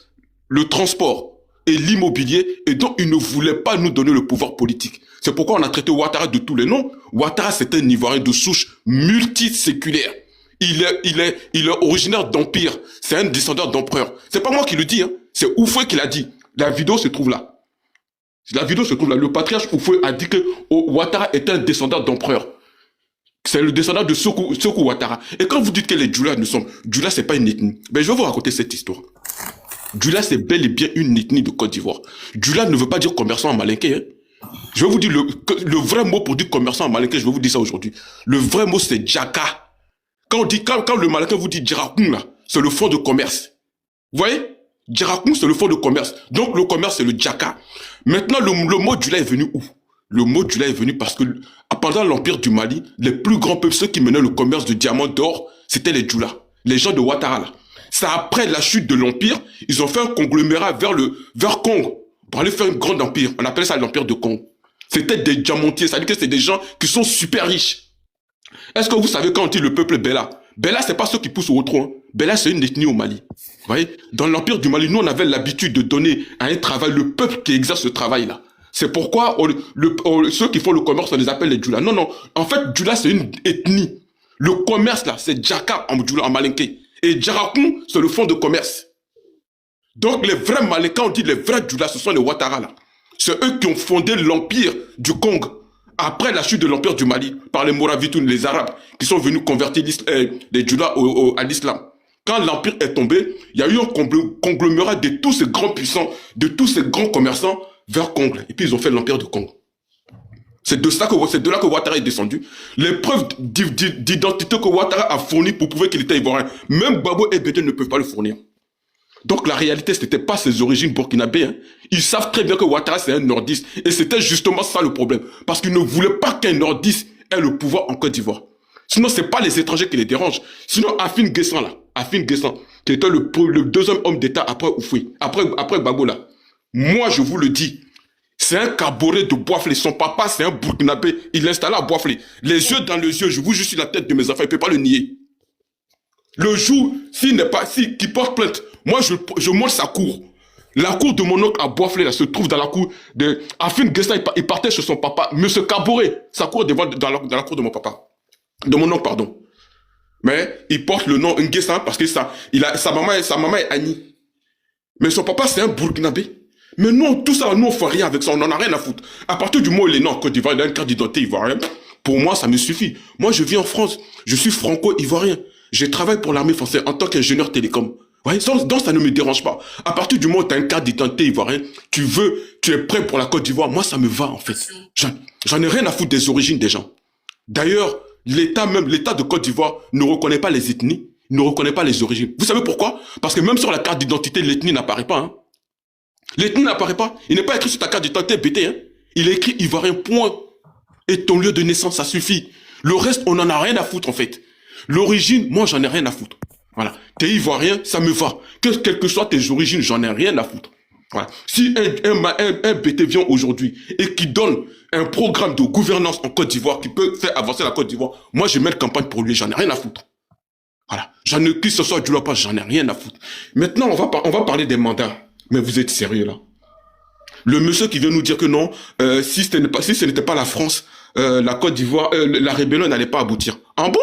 le transport et l'immobilier, et donc ils ne voulaient pas nous donner le pouvoir politique. C'est pourquoi on a traité Ouattara de tous les noms. Ouattara, c'est un Ivoirien de souche multiséculaire. Il est originaire d'empire. C'est un descendant d'empereur. C'est pas moi qui le dis, hein. C'est Oufoué qui l'a dit. La vidéo se trouve là. La vidéo se trouve là. Le patriarche Oufoué a dit que Ouattara est un descendant d'empereur. C'est le descendant de Sékou Ouattara. Et quand vous dites que les Djoula ne sont... Djoula, c'est pas une ethnie. Ben, je vais vous raconter cette histoire. Djoula, c'est bel et bien une ethnie de Côte d'Ivoire. Djoula ne veut pas dire commerçant en malinké, hein. Je vais vous dire le vrai mot pour dire commerçant en malinké, je vais vous dire ça aujourd'hui. Le vrai mot, c'est Djaka. Quand le malinké vous dit Djarakoum, là, c'est le fonds de commerce. Vous voyez? Djarakoum, c'est le fonds de commerce. Donc, le commerce, c'est le Djaka. Maintenant, le mot Djoula est venu où? Le mot Djoula est venu parce que pendant l'empire du Mali, les plus grands peuples, ceux qui menaient le commerce de diamants d'or, c'était les Djoula. Les gens de Ouattara, là. C'est après la chute de l'empire, ils ont fait un conglomérat vers Congo. Pour aller faire un grand empire. On appelle ça l'empire de Congo. C'était des diamantiers. Ça veut dire que c'est des gens qui sont super riches. Est-ce que vous savez quand on dit le peuple Bella? Bella, c'est pas ceux qui poussent au trône. Bella, c'est une ethnie au Mali. Vous voyez, dans l'Empire du Mali, nous, on avait l'habitude de donner à un travail le peuple qui exerce ce travail-là. C'est pourquoi ceux qui font le commerce, on les appelle les Djoula. Non, non. En fait, Djoula, c'est une ethnie. Le commerce, là, c'est Djaka en Djoula, en Malinké. Et Djarakoum, c'est le fond de commerce. Donc, les vrais Malinkas, on dit les vrais Djoula, ce sont les Ouattara, là. C'est eux qui ont fondé l'empire du Congo. Après la chute de l'empire du Mali, par les Moravitoun, les Arabes, qui sont venus convertir les Djoula à l'islam. Quand l'empire est tombé, il y a eu un conglomérat de tous ces grands puissants, de tous ces grands commerçants vers Congo. Et puis ils ont fait l'empire de Congo. C'est de là que Ouattara est descendu. Les preuves d'identité que Ouattara a fournies pour prouver qu'il était ivoirien, même Gbagbo et Bédé ne peuvent pas le fournir. Donc la réalité, ce n'était pas ses origines burkinabées. Hein. Ils savent très bien que Ouattara, c'est un nordiste. Et c'était justement ça le problème. Parce qu'ils ne voulaient pas qu'un nordiste ait le pouvoir en Côte d'Ivoire. Sinon, ce n'est pas les étrangers qui les dérangent. Sinon, Afin Guessan, là, qui était le deuxième homme d'État après Oufoué, après Gbagbo, là. Moi, je vous le dis, c'est un caboret de Boiflé. Son papa, c'est un burkinabé. Il l'installa à Boiflé. Les yeux dans les yeux, je vous jure sur la tête de mes enfants, il ne peut pas le nier. Le jour, qu'il porte plainte, moi, je monte sa cour. La cour de mon oncle à Boiflé, là, se trouve dans la cour de Afin Guessan. Il partait chez son papa. Monsieur Caboret, sa cour est dans la cour de mon papa. De mon oncle, pardon. Mais il porte le nom Nguessan parce que sa maman est Annie. Mais son papa, c'est un burkinabé. Mais nous, tout ça, nous, on fait rien avec ça. On n'en a rien à foutre. À partir du moment où il est né en Côte d'Ivoire, il a une carte d'identité ivoirienne. Pour moi, ça me suffit. Moi, je vis en France. Je suis franco-ivoirien. Je travaille pour l'armée française en tant qu'ingénieur télécom. Ouais, donc ça ne me dérange pas. À partir du moment où tu as une carte d'identité ivoirienne, tu es prêt pour la Côte d'Ivoire. Moi, ça me va, en fait. J'en ai rien à foutre des origines des gens. D'ailleurs, l'État de Côte d'Ivoire ne reconnaît pas les ethnies, ne reconnaît pas les origines. Vous savez pourquoi? Parce que même sur la carte d'identité, l'ethnie n'apparaît pas. Hein. L'ethnie n'apparaît pas. Il n'est pas écrit sur ta carte d'identité BT. Hein. Il est écrit ivoirien, point. Et ton lieu de naissance, ça suffit. Le reste, on n'en a rien à foutre, en fait. L'origine, moi, j'en ai rien à foutre. Voilà. T'es ivoirien, ça me va. Quelles que soient tes origines, j'en ai rien à foutre. Voilà. Si un BT vient aujourd'hui et qui donne un programme de gouvernance en Côte d'Ivoire qui peut faire avancer la Côte d'Ivoire, moi je mets une campagne pour lui, j'en ai rien à foutre. Voilà. Qui ce soit du pas, j'en ai rien à foutre. Maintenant, on va parler des mandats. Mais vous êtes sérieux là? Le monsieur qui vient nous dire que non, si ce n'était pas la France, la Côte d'Ivoire, la rébellion n'allait pas aboutir. Ah bon?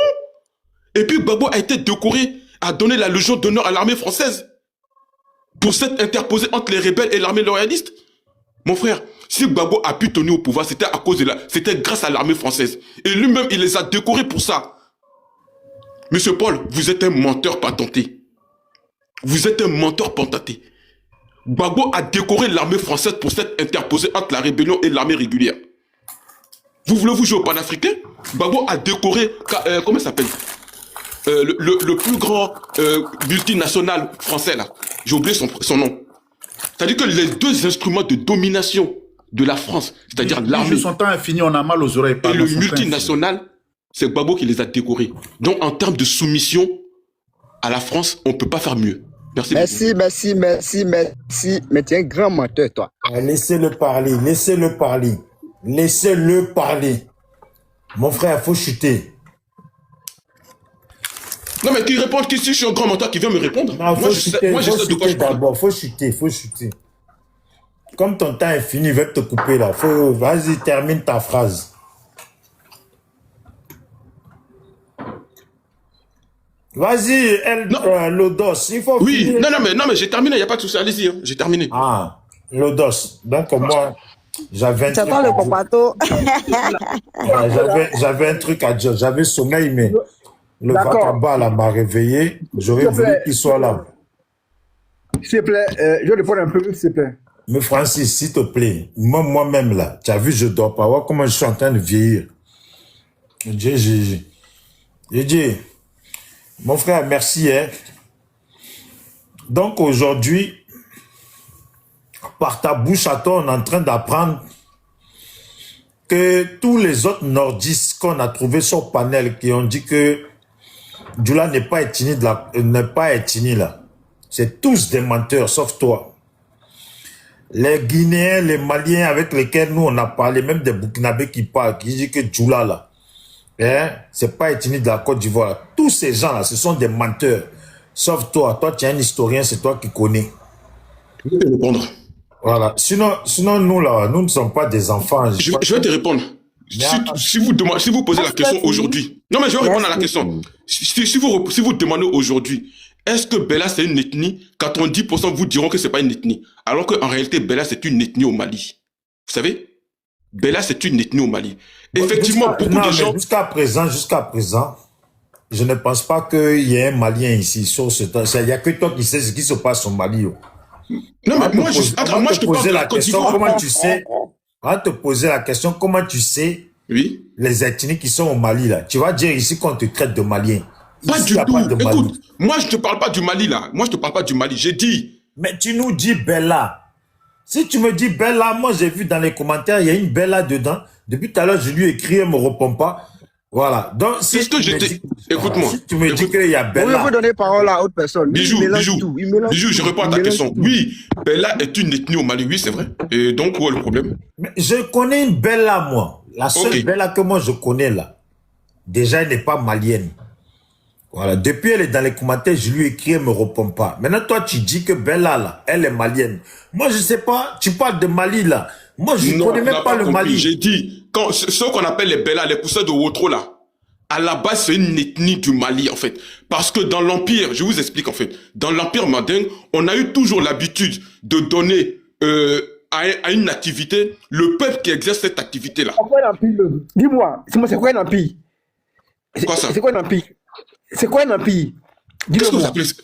Et puis Gbagbo a été décoré, a donné la Légion d'honneur à l'armée française pour s'être interposé entre les rebelles et l'armée loyaliste. Mon frère, si Gbagbo a pu tenir au pouvoir, c'était grâce à l'armée française. Et lui-même, il les a décorés pour ça. Monsieur Paul, vous êtes un menteur patenté. Vous êtes un menteur patenté. Gbagbo a décoré l'armée française pour s'être interposé entre la rébellion et l'armée régulière. Vous voulez vous jouer au panafricain? Gbagbo a décoré, comment il s'appelle? Le plus grand multinational français là. J'ai oublié son nom. C'est-à-dire que les deux instruments de domination de la France, c'est-à-dire l'armée. Son temps est fini, on a mal aux oreilles. Et le multinational, c'est Gbagbo qui les a décorés. Donc en termes de soumission à la France, on ne peut pas faire mieux. Merci. Mais tu es un grand menteur, toi. Laissez-le parler. Mon frère, il faut chuter. Non, mais qui répond qu'ici, je suis un grand menteur qui vient me répondre. Non, moi, je sais de quoi je parle. D'abord, faut chuter. Comme ton temps est fini, il va te couper là. Vas-y, termine ta phrase. Vas-y, Lodos, il faut finir. Non, mais j'ai terminé, il n'y a pas de souci, allez-y, hein, j'ai terminé. Ah, Lodos. Donc, moi, j'avais un truc. J'attends le papato. J'avais un truc à dire. J'avais sommeil, mais le Vakaba là m'a réveillé. J'aurais voulu qu'il soit là. S'il te plaît, je vais répondre un peu, s'il te plaît. Mais Francis, s'il te plaît, moi-même là, tu as vu, je ne dors pas. Voir comment je suis en train de vieillir. J'ai dit, mon frère, merci. Hein. Donc aujourd'hui, par ta bouche à toi, on est en train d'apprendre que tous les autres nordistes qu'on a trouvés sur panel qui ont dit que Djoula n'est pas ethnie là. C'est tous des menteurs, sauf toi. Les Guinéens, les Maliens avec lesquels nous on a parlé, même des Burkinabés qui parlent, qui disent que Djoula là, Hein? C'est pas ethnique de la Côte d'Ivoire. Tous ces gens-là, ce sont des menteurs. Sauf toi. Toi, tu es un historien, c'est toi qui connais. Je vais te répondre. Voilà. Sinon nous, là, nous ne sommes pas des enfants. Je vais te répondre. Si vous posez la question aujourd'hui. Non, mais je vais répondre à la question. Si vous demandez aujourd'hui, est-ce que Bella c'est une ethnie? 90% vous diront que c'est pas une ethnie. Alors qu'en réalité, Bella c'est une ethnie au Mali. Vous savez? Bella c'est une ethnie au Mali. Effectivement, beaucoup de gens... Jusqu'à présent, je ne pense pas qu'il y ait un Malien ici. Il n'y a que toi qui sais ce qui se passe au Mali. Non, mais moi, je te pose la question, comment tu sais? On va te poser la question, comment tu sais les ethnies qui sont au Mali, là? Tu vas dire ici qu'on te traite de Malien. Pas du tout. Écoute, moi, je te parle pas du Mali, là. Moi, je te parle pas du Mali. J'ai dit... Mais tu nous dis Bella. Si tu me dis Bella, moi, j'ai vu dans les commentaires, il y a une Bella dedans. Depuis tout à l'heure, je lui ai écrit, elle me répond pas. Voilà. Donc, si tu me dis qu'il y a Bella... Vous pouvez donner parole à autre personne. Bijou, je réponds à ta question. Oui, Bella est une ethnie au Mali, oui, c'est vrai. Et donc, où est le problème? Mais je connais une Bella, moi. La seule Bella que moi, je connais, là. Déjà, elle n'est pas malienne. Voilà. Depuis, elle est dans les commentaires, je lui ai écrit, elle ne me répond pas. Maintenant, toi, tu dis que Bella, là, elle est malienne. Moi, je ne sais pas, tu parles de Mali, là. Moi, je ne connais même pas le Mali. J'ai dit, ceux qu'on appelle les Bella, les poussins de Wotro, là, à la base, c'est une ethnie du Mali, en fait. Parce que dans l'Empire, je vous explique, en fait, dans l'Empire mandingue, on a eu toujours l'habitude de donner à une activité le peuple qui exerce cette activité-là. Dis-moi, c'est quoi un empire? C'est quoi ça? C'est quoi un empire? C'est quoi un empire? Qu'est-ce que vous appelez ça?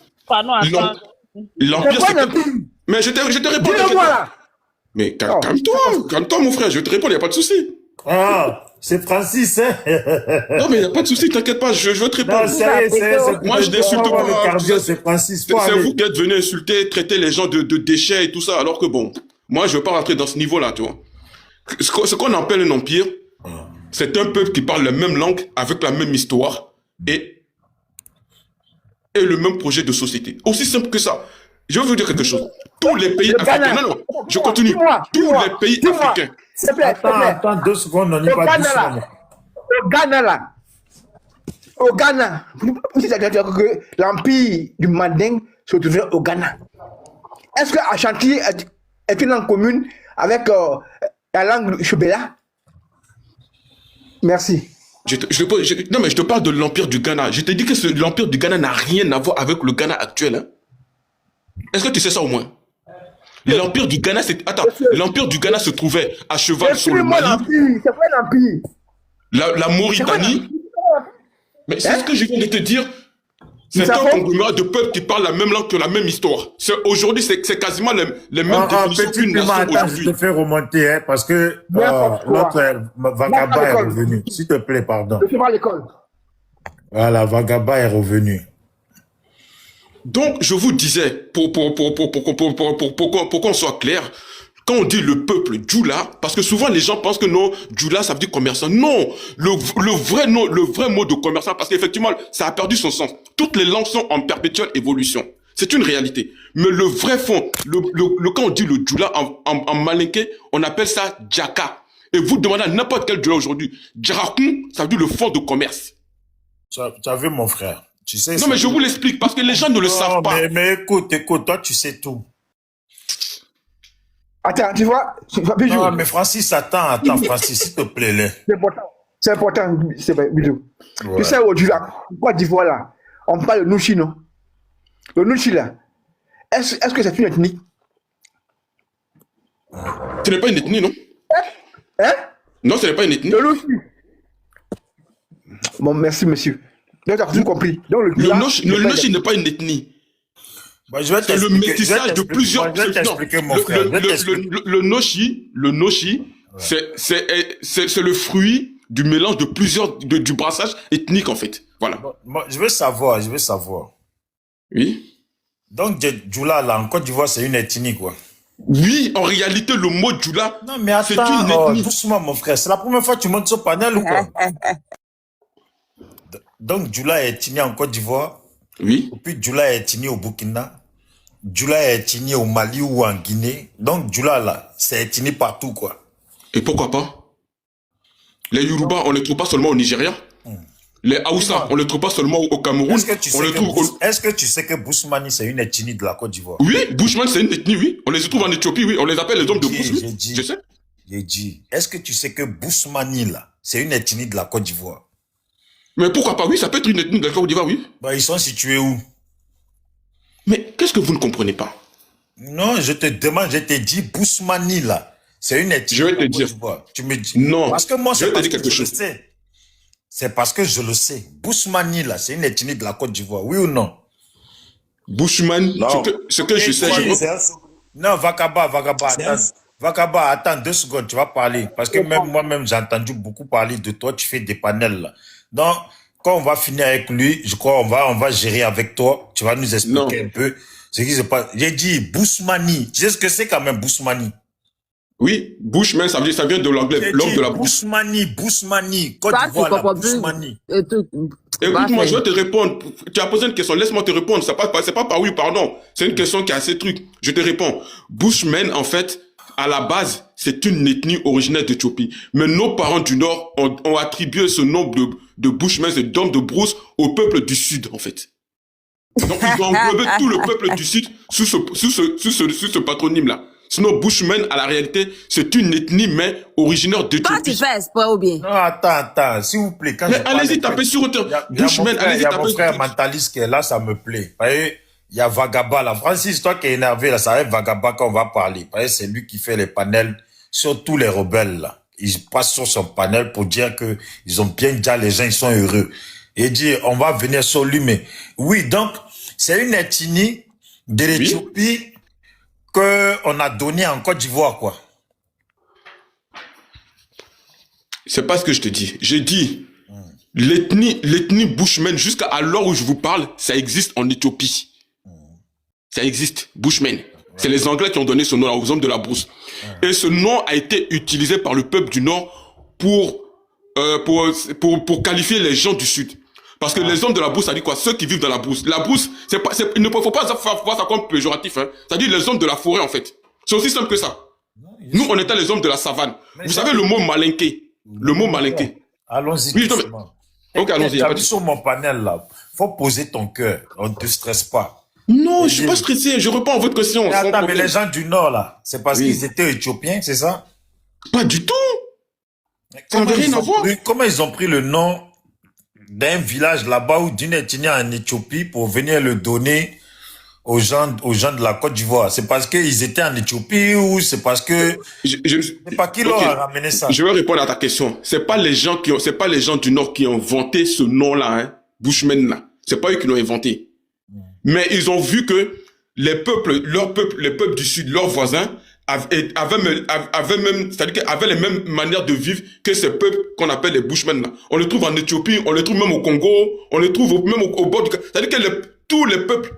L'empire, c'est quoi? Mais je te réponds. Mais calme-toi, mon frère, je vais te répondre, il n'y a pas de souci. Ah, c'est Francis, hein? Non, mais il n'y a pas de souci, t'inquiète pas, je veux te répondre. Non, c'est moi, je n'insulte pas. C'est Francis. C'est vous qui êtes venu insulter, traiter les gens de déchets et tout ça, alors que bon, moi, je ne veux pas rentrer dans ce niveau-là, tu vois. Ce qu'on appelle un empire, c'est un peuple qui parle la même langue, avec la même histoire, et le même projet de société. Aussi simple que ça. Je vais vous dire quelque chose. Tous les pays africains... Non, je continue. Tous les pays africains... S'il te plaît, Attends 2 secondes, on y va doucement. Au Ghana, là. Au Ghana. Vous dites que l'empire du Manding se trouvait au Ghana. Est-ce que Ashanti est une langue commune avec la langue Chebela? Merci. Non, mais je te parle de l'empire du Ghana. Je te dis que l'empire du Ghana n'a rien à voir avec le Ghana actuel. Hein? Est-ce que tu sais ça au moins? L'empire du Ghana, l'empire du Ghana se trouvait à cheval sur le Mali. C'est quoi l'empire? La Mauritanie. Mais c'est ce que je viens de te dire. C'est un conglomérat de peuples qui parlent la même langue, que la même histoire. Aujourd'hui, c'est quasiment les mêmes définitions qu'une nation aujourd'hui. Je te fais remonter, hein, parce que l'autre Vagaba est revenu. S'il te plaît, pardon. Je vais à l'école. Voilà, Vagaba est revenu. Donc, je vous disais, pour qu'on soit clair, quand on dit le peuple Djoula, parce que souvent les gens pensent que non, Djoula ça veut dire commerçant. Non, le vrai mot de commerçant, parce qu'effectivement, ça a perdu son sens. Toutes les langues sont en perpétuelle évolution. C'est une réalité. Mais le vrai fond, quand on dit le Djoula en malinké, on appelle ça Djaka. Et vous demandez à n'importe quel Djoula aujourd'hui, Djarakoun, ça veut dire le fond de commerce. Tu as vu mon frère? Tu sais, non, mais je vous l'explique parce que les gens ne le savent pas. Mais écoute, toi, tu sais tout. Attends, tu vois, non, mais Francis, attends, Francis, s'il te plaît, là. C'est important, Bijou. Ouais. Tu sais, aujourd'hui, là, Côte d'Ivoire, là, on parle de Nouchi, non? Le Nouchi, là, est-ce que c'est une ethnie? Ce n'est pas une ethnie, non? Hein? Non, ce n'est pas une ethnie. Le Nouchi. Bon, merci, monsieur. Donc, tu as tout compris. Donc, le Nouchi n'est pas une ethnie. Bah, c'est le métissage de plusieurs... Le Noshi, ouais. c'est le fruit du mélange de plusieurs... du brassage ethnique, en fait. Voilà. Bon, je veux savoir. Oui? Donc, Djoula, là, en Côte d'Ivoire, c'est une ethnie, quoi. Oui, en réalité, le mot Djoula, non, mais attends, c'est une ethnie. Doucement, mon frère. C'est la première fois que tu montes ce panel, ou quoi? Donc, Djoula est ethnie en Côte d'Ivoire. Oui. Et puis, Djoula est ethnie au Burkina. Djoula est ethnie au Mali ou en Guinée. Donc, Djoula, là, c'est ethnie partout, quoi. Et pourquoi pas? Les Yoruba, on ne les trouve pas seulement au Nigeria? Les Haoussa, on ne les trouve pas seulement au Cameroun, on les trouve Est-ce que tu sais que Bousmani, c'est une ethnie de la Côte d'Ivoire? Oui, Bushman, c'est une ethnie, oui. On les trouve en Éthiopie, oui. On les appelle les hommes de Brousse, oui. Je sais. J'ai dit, est-ce que tu sais que Bousmani, là, c'est une ethnie de la Côte d'Ivoire? Mais pourquoi pas, oui, ça peut être une ethnie de la Côte d'Ivoire, oui. Bah, ils sont situés où? Mais qu'est-ce que vous ne comprenez pas? Non, je te demande, je t'ai dit, Bousmani, là, c'est une ethnie Je vais de la te Côte dire. d'Ivoire. Tu me dis. Non. Parce que moi, je vais te dire quelque je chose. le sais. C'est parce que je le sais. Bousmani, là, c'est une ethnie de la Côte d'Ivoire, oui ou non? Bushman, ce que je sais, Non, Vakaba, attends. Vakaba, attends 2 secondes, tu vas parler. Parce que même moi-même, j'ai entendu beaucoup parler de toi, tu fais des panels, là. Donc, quand on va finir avec lui, je crois on va gérer avec toi. Tu vas nous expliquer un peu ce qui se passe. J'ai dit Bousmani. Tu sais ce que c'est quand même, Bousmani? Oui, Bushman, ça vient de l'anglais, l'homme de la brousse. Bousmani, Côte d'Ivoire, Bousmani. Écoute-moi, je vais te répondre. Tu as posé une question, laisse-moi te répondre. C'est pas par oui, pardon. C'est une question qui a assez trucs. Je te réponds. Bushman, en fait, à la base, c'est une ethnie originaire d'Éthiopie. Mais nos parents du Nord ont attribué ce nom de Bushman, c'est d'homme de brousse, au peuple du Sud, en fait. Donc, ils ont englobé tout le peuple du Sud sous ce patronyme-là. Sinon, Bushman, à la réalité, c'est une ethnie, mais originaire d'Éthiopie. Toi, tu fais espoir ou bien? Non, attends, s'il vous plaît. Quand allez-y, tapez sur Bushman, allez-y, tapez sur. Il y a mon frère mentaliste qui est là, ça me plaît. Vous voyez, il y a Vagaba là. Francis, toi qui es énervé là, ça va être Vagaba quand on va parler. Vous voyez, c'est lui qui fait les panels sur tous les rebelles là. Il passe sur son panel pour dire que ils ont bien déjà, les gens, ils sont heureux. Et il dit, on va venir sur lui, mais oui, donc, c'est une ethnie de l'Éthiopie qu'on a donné en Côte d'Ivoire, quoi. C'est pas ce que je te dis. J'ai dit, l'ethnie Bushman, jusqu'à l'heure où je vous parle, ça existe en Éthiopie. Ça existe, Bushman. C'est les Anglais qui ont donné ce nom aux hommes de la brousse. Et ce nom a été utilisé par le peuple du Nord pour qualifier les gens du Sud. Parce que les hommes de la brousse, ça dit quoi? Ceux qui vivent dans la brousse. La brousse, il ne faut pas voir ça comme péjoratif, hein. Ça dit les hommes de la forêt, en fait. C'est aussi simple que ça. Nous, on était les hommes de la savane. Vous savez le mot malinqué? Le mot malinqué. Allons-y. Oui, ok, allons-y. Tu as vu sur mon panel, là. Faut poser ton cœur. On ne te stresse pas. Non, je suis pas stressé. Je réponds à votre question. Attends, mais les gens du Nord, là, c'est parce qu'ils étaient éthiopiens, c'est ça? Pas du tout. Ça n'a rien à voir. Comment ils ont pris le nom d'un village là-bas ou d'une ethnie en Éthiopie pour venir le donner aux gens de la Côte d'Ivoire? C'est parce qu'ils étaient en Éthiopie ou c'est parce que c'est pas qui leur a ramené ça? Je vais répondre à ta question. C'est pas les gens du Nord qui ont inventé ce nom-là, hein, Bushman là. C'est pas eux qui l'ont inventé. Mais ils ont vu que les peuples du Sud, leurs voisins, avaient les mêmes manières de vivre que ces peuples qu'on appelle les Bushmen là. On les trouve en Éthiopie, on les trouve même au Congo, on les trouve même au bord du... C'est-à-dire que tous les peuples...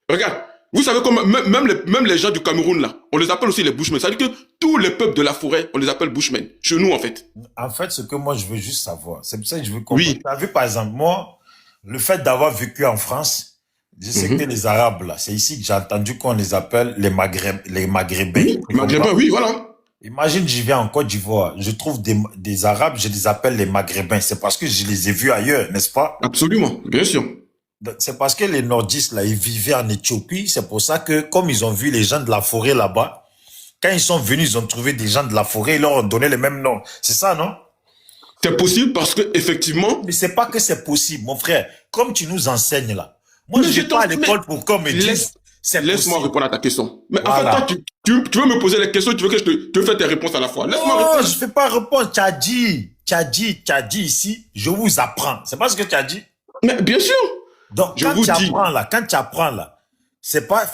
Regarde, vous savez comment même les gens du Cameroun là, on les appelle aussi les Bushmen. C'est-à-dire que tous les peuples de la forêt, on les appelle Bushmen. Chez nous en fait. En fait, ce que moi je veux juste savoir, c'est pour ça que je veux comprendre. Oui. Tu as vu par exemple, moi, le fait d'avoir vécu en France, je sais que les Arabes, là, c'est ici que j'ai entendu qu'on les appelle les Maghrébins. Oui, Maghrébins, oui, voilà. Imagine, j'y vais en Côte d'Ivoire, je trouve des Arabes, je les appelle les Maghrébins. C'est parce que je les ai vus ailleurs, n'est-ce pas? Absolument, bien sûr. C'est parce que les nordistes, là, ils vivaient en Éthiopie. C'est pour ça que, comme ils ont vu les gens de la forêt là-bas, quand ils sont venus, ils ont trouvé des gens de la forêt, ils leur ont donné les mêmes noms. C'est ça, non? C'est possible parce que, effectivement... Mais c'est pas que c'est possible, mon frère. Comme tu nous enseignes, là. Moi, je vais pas à l'école pour qu'on me dise. Laisse-moi répondre à ta question. Mais voilà. En fait, toi, tu veux me poser les questions, tu veux que je te fasse tes réponses à la fois. Laisse-moi répondre. Non, je fais pas répondre. Tu as dit ici, je vous apprends. C'est pas ce que tu as dit? Mais bien sûr. Donc, quand tu apprends là,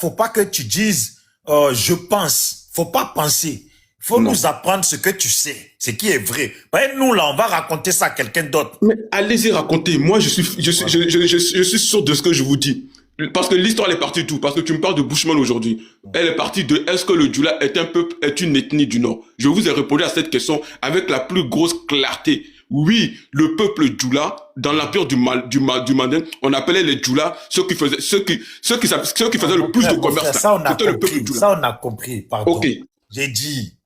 faut pas que tu dises, je pense. Faut pas penser. Faut nous apprendre ce que tu sais, ce qui est vrai. Nous, là, on va raconter ça à quelqu'un d'autre. Mais allez-y raconter. Moi, je suis sûr de ce que je vous dis. Parce que l'histoire est partie de tout. Parce que tu me parles de Bushman aujourd'hui. Elle est partie de est-ce que le Djoula est une ethnie du Nord? Je vous ai répondu à cette question avec la plus grosse clarté. Oui, le peuple Djoula, dans l'empire du Mandin, on appelait les Djoula ceux qui faisaient le plus de commerce. Ça, on a compris. Pardon. Ok. J'ai dit,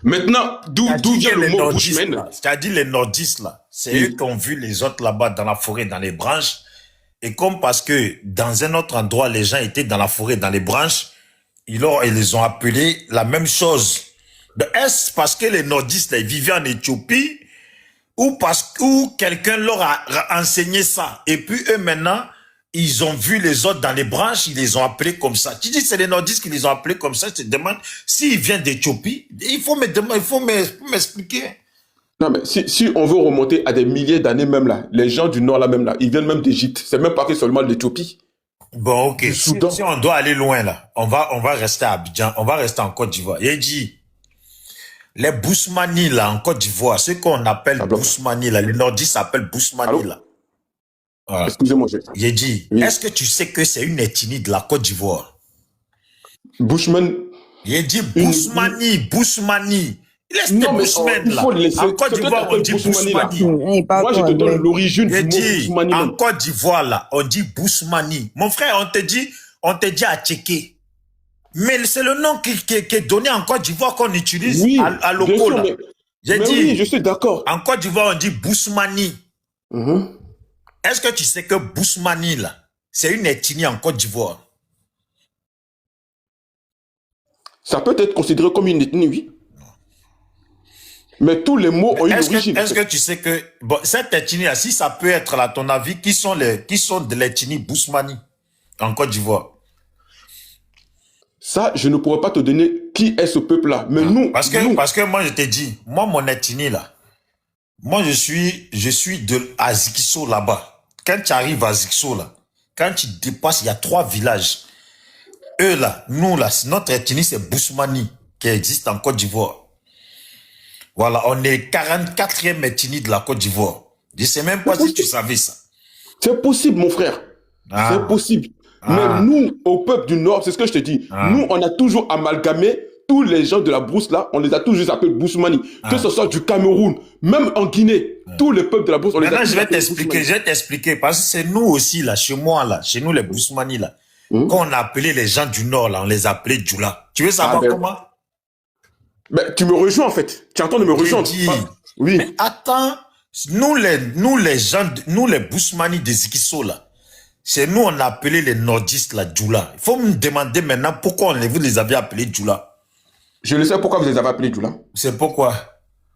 Maintenant, d'où vient le mot bushman? C'est-à-dire les nordistes, là. C'est eux qui ont vu les autres là-bas dans la forêt, dans les branches. Et comme parce que dans un autre endroit, les gens étaient dans la forêt, dans les branches, ils les ont appelés la même chose. Est-ce parce que les nordistes là, ils vivaient en Éthiopie ou quelqu'un leur a enseigné ça? Et puis eux maintenant, ils ont vu les autres dans les branches, ils les ont appelés comme ça. Tu dis c'est les nordistes qui les ont appelés comme ça, je te demande s'ils viennent d'Éthiopie, il faut m'expliquer. Non, mais si on veut remonter à des milliers d'années même là, les gens du Nord là même là, ils viennent même d'Égypte. C'est même pas que seulement de l'Éthiopie. Bon, ok. Si on doit aller loin là, on va rester à Abidjan, on va rester en Côte d'Ivoire. Il dit, les Bousmani là, en Côte d'Ivoire, ceux qu'on appelle Bousmani là, les nordistes s'appellent Bousmani là. Voilà. Excusez-moi, j'ai dit, oui. Est-ce que tu sais que c'est une ethnie de la Côte d'Ivoire? Bushman. J'ai dit Bousmani. Laisse tes Bushman là. En Côte d'Ivoire, on dit Bousmani. Moi, je te donne l'origine du mot Bousmani. En Côte d'Ivoire là, on dit Bousmani. Mon frère, on te dit à checker. Mais c'est le nom qui est donné en Côte d'Ivoire qu'on utilise à loco là. J'ai dit, oui, je suis d'accord. En Côte d'Ivoire, on dit Bousmani. Est-ce que tu sais que Bousmani, là, c'est une ethnie en Côte d'Ivoire? Ça peut être considéré comme une ethnie, oui. Mais tous les mots ont une origine. Est-ce que tu sais que cette ethnie-là, si ça peut être, à ton avis, qui sont de l'ethnie Bousmani en Côte d'Ivoire? Ça, je ne pourrais pas te donner qui est ce peuple-là. Mais nous... Parce que moi, je t'ai dit, moi, mon ethnie, là, moi, je suis à Zikiso, là-bas. Quand tu arrives à Zikiso, là, quand tu dépasses, il y a 3 villages. Eux, là, nous, là, notre ethnie, c'est Bousmani, qui existe en Côte d'Ivoire. Voilà, on est 44e ethnie de la Côte d'Ivoire. Je ne sais même pas si tu savais ça. C'est possible, mon frère. C'est possible. Mais nous, au peuple du Nord, c'est ce que je te dis. Nous, on a toujours amalgamé tous les gens de la brousse là, on les a toujours appelés Bousmani. Que ce soit du Cameroun, même en Guinée, tous les peuples de la brousse, on les a toujours appelés Bousmani. Maintenant, je vais t'expliquer, parce que c'est nous aussi, là, chez moi, là, chez nous, les Bousmani, là, quand on a appelé les gens du Nord, là, on les appelait Djoula. Tu veux savoir comment? Ben, tu me rejoins, en fait. Tu es en train de me rejoindre. Oui. Mais attends, nous, les Bousmani des Zikiso, là, c'est nous, on a appelé les nordistes, la Djoula. Il faut me demander maintenant pourquoi vous les avez appelés Djoula. Je ne sais pourquoi vous les avez appelés Djoula. C'est pourquoi?